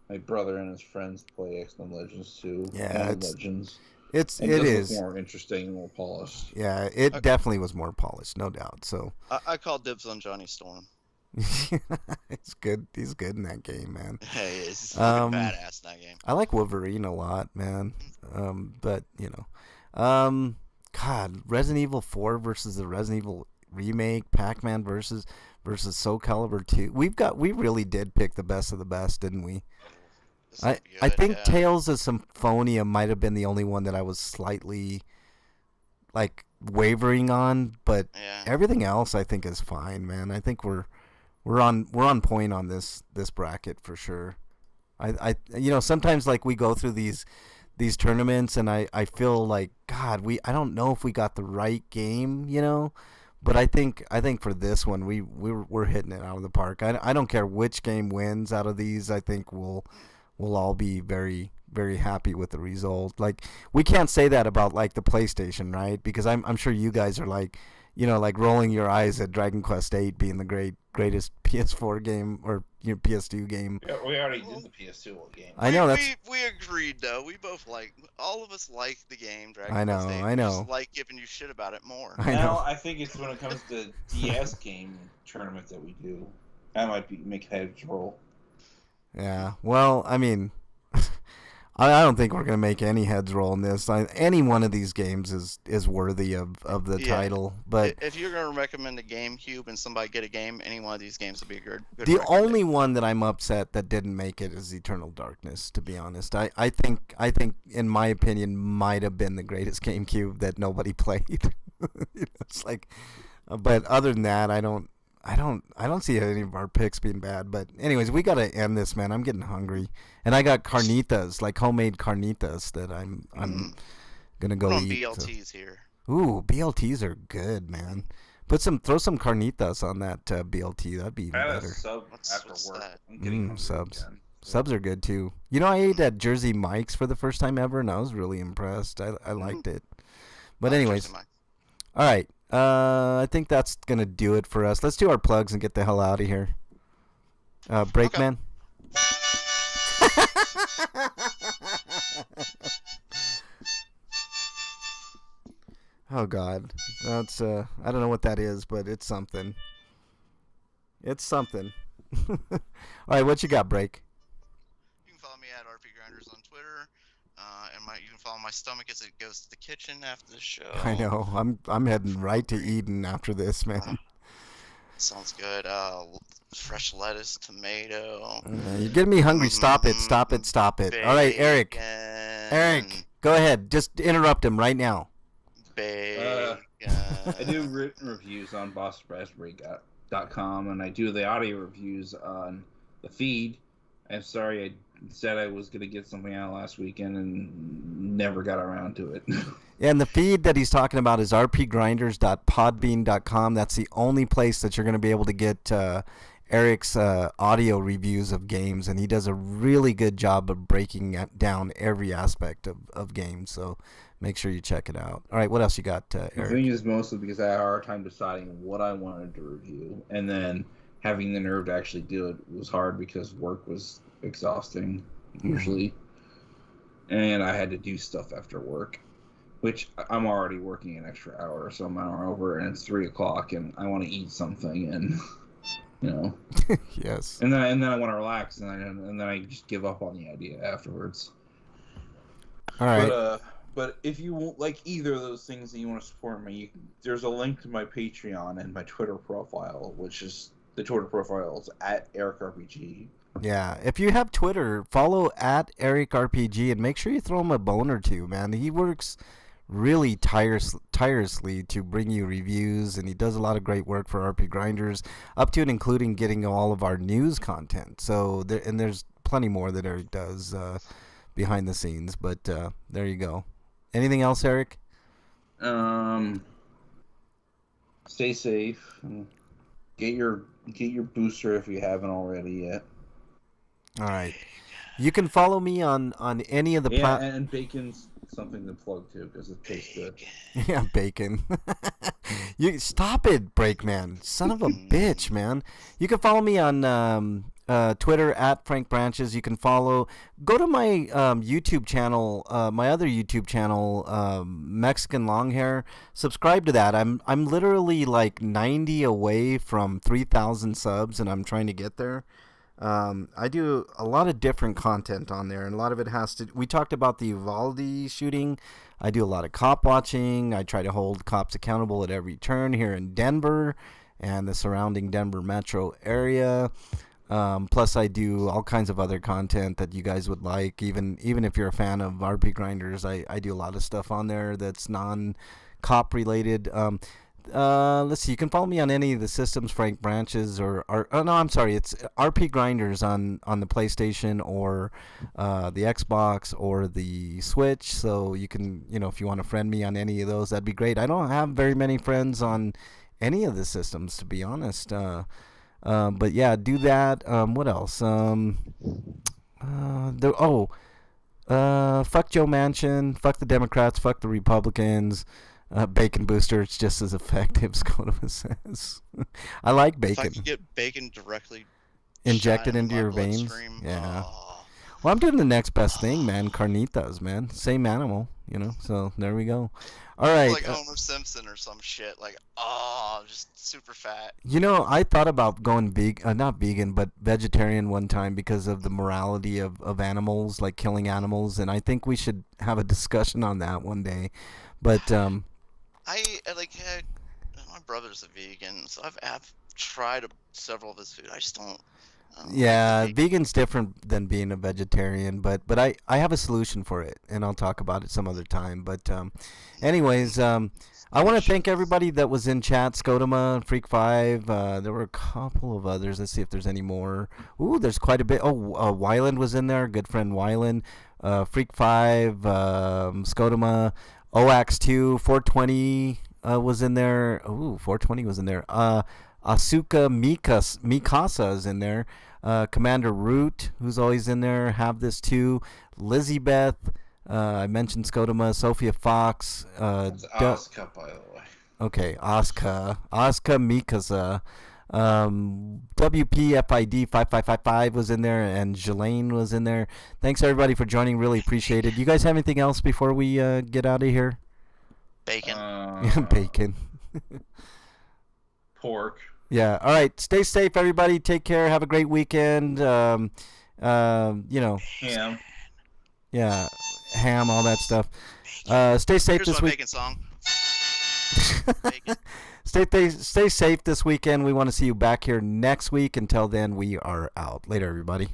my brother and his friends play X-Men Legends 2. Yeah, Legends. It is more interesting and more polished. Yeah, it definitely was more polished, no doubt. So I call dibs on Johnny Storm. It's good. He's good in that game, man. Hey, he's fucking badass in that game. I like Wolverine a lot, man. But God, Resident Evil 4 versus the Resident Evil remake, Pac-Man versus Soul Calibur 2. We really did pick the best of the best, didn't we? I think Tales of Symphonia might have been the only one that I was slightly like wavering on, but Yeah. everything else I think is fine, man. I think we're on point on this bracket for sure. I sometimes like we go through these tournaments and I feel like God, I don't know if we got the right game, but I think for this one we're hitting it out of the park. I don't care which game wins out of these. I think we'll all be very, very happy with the result. Like, we can't say that about like the PlayStation, right? Because I'm sure you guys are like, like rolling your eyes at Dragon Quest VIII being the greatest PS4 game or PS2 game. Yeah, we already did the PS2 game. I know we agreed though. We both all of us like the game Dragon I know, Quest VIII. I We know. just like giving you shit about it more. I Now know. I think it's when it comes to DS game tournaments that we do. That might make heads roll. Yeah. Well, I mean, I don't think we're gonna make any heads roll in this. Any one of these games is worthy of the Yeah. title, but If you're gonna recommend a GameCube and somebody get a game, any one of these games would be a good the recommendation. only one that I'm upset that didn't make it is Eternal Darkness. To be honest, I think in my opinion might have been the greatest GameCube that nobody played. It's like, but other than that, I don't see any of our picks being bad. But anyways, we gotta end this, man. I'm getting hungry, and I got carnitas, like homemade carnitas, that I'm gonna go We're on eat. BLTs here. Ooh, BLTs are good, man. Throw some carnitas on that BLT. That'd be even I had a better. sub What's after work. that? I'm getting hungry subs. again. Subs are good too. I ate at Jersey Mike's for the first time ever, and I was really impressed. I liked it. But anyways, Jersey Mike's. all right. I think that's gonna do it for us. Let's do our plugs and get the hell out of here. Breakman. Oh God, that's I don't know what that is, but it's something. It's something. All right, what you got, Break? You can follow me at RPGrinders on Twitter, and you can follow my stomach as it goes to the kitchen after the show. I know. I'm heading right to Eden after this, man. Sounds good. Fresh lettuce, tomato. You're getting me hungry. Stop it. Stop it. Stop it. All right, Eric. Eric, go ahead. Just interrupt him right now. Bacon. I do written reviews on bossraspberry.com, and I do the audio reviews on the feed. I'm sorry, I said I was going to get something out last weekend and never got around to it. Yeah, and the feed that he's talking about is rpgrinders.podbean.com. That's the only place that you're going to be able to get Eric's audio reviews of games, and he does a really good job of breaking down every aspect of games. So make sure you check it out. All right, what else you got, The Eric? thing is mostly because I had a hard time deciding what I wanted to review, and then having the nerve to actually do it was hard because work was exhausting, usually. And I had to do stuff after work, which I'm already working an extra hour, so I'm an hour over, and it's 3 o'clock, and I want to eat something, and, Yes. And then I want to relax, and then I just give up on the idea afterwards. All right. But if you won't like either of those things and you want to support me, there's a link to my Patreon and my Twitter profile, which is the Twitter profile is at EricRPG. Yeah, if you have Twitter, follow at EricRPG and make sure you throw him a bone or two, man. He works really tirelessly to bring you reviews, and he does a lot of great work for RP Grinders, up to and including getting all of our news content. So there's plenty more that Eric does behind the scenes, but there you go. Anything else, Eric? Stay safe. Get your booster if you haven't already yet. All right. You can follow me on any of the And bacon's something to plug too because it tastes good. Yeah, bacon. You stop it, Breakman. Son of a bitch, man. You can follow me on Twitter at Frank Branches. You can go to my YouTube channel, my other YouTube channel, Mexican Longhair. Subscribe to that. I'm literally like 90 away from 3,000 subs, and I'm trying to get there. I do a lot of different content on there, and a lot of it we talked about the Uvalde shooting. I do a lot of cop watching. I try to hold cops accountable at every turn here in Denver and the surrounding Denver metro area. Plus I do all kinds of other content that you guys would like. Even if you're a fan of RP Grinders, I do a lot of stuff on there that's cop related. Let's see. You can follow me on any of the systems, Frank Branches, oh no, I'm sorry. It's RPGrinders on the PlayStation or the Xbox or the Switch. So you can, if you want to friend me on any of those, that'd be great. I don't have very many friends on any of the systems, to be honest. But yeah, do that. What else? Fuck Joe Manchin. Fuck the Democrats. Fuck the Republicans. Bacon booster, it's just as effective, Skodoma says. I like If bacon. I could get bacon directly Injected shot into my your veins. bloodstream, Yeah. oh. Well, I'm doing the next best thing, man. Carnitas, man. Same animal, So there we go. All right. Like Homer Simpson or some shit. Like, just super fat. I thought about going not vegan, but vegetarian one time because of the morality of animals, like killing animals, and I think we should have a discussion on that one day. But my brother's a vegan, so I've tried several of his food. I just don't. yeah, like the vegan's different than being a vegetarian, but I have a solution for it, and I'll talk about it some other time. But anyways, I want to thank everybody that was in chat, Skodoma, Freak 5. There were a couple of others. Let's see if there's any more. Ooh, there's quite a bit. Oh, Wyland was in there, good friend Wyland. Freak 5, Skodoma, OAX2, 420 was in there. Ooh, 420 was in there. Asuka Mikasa is in there. Commander Root, who's always in there. Have this too. Lizzie Beth. I mentioned Skodoma. Sophia Fox. That's Asuka, by the way. Okay, Asuka Mikasa. WPFID 5555 was in there, and Jelaine was in there. Thanks everybody for joining. Really appreciate it. You guys have anything else before we get out of here? bacon. Bacon. Pork. Yeah. All right. Stay safe, everybody. Take care. Have a great weekend. Ham. Yeah, ham, all that stuff. Stay safe Here's this my week. bacon song. Bacon. Stay safe this weekend. We want to see you back here next week. Until then, we are out. Later, everybody.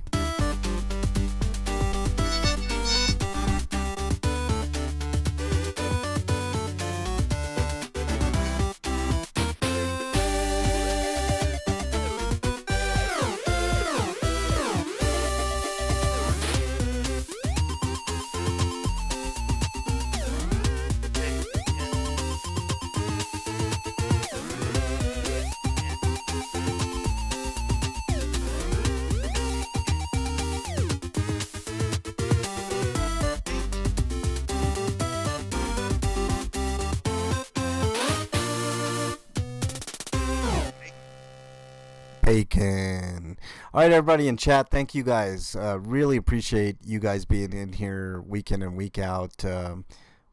Bacon. All right, everybody in chat, thank you guys. Really appreciate you guys being in here week in and week out.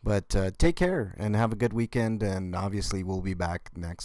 But take care and have a good weekend. And obviously, we'll be back next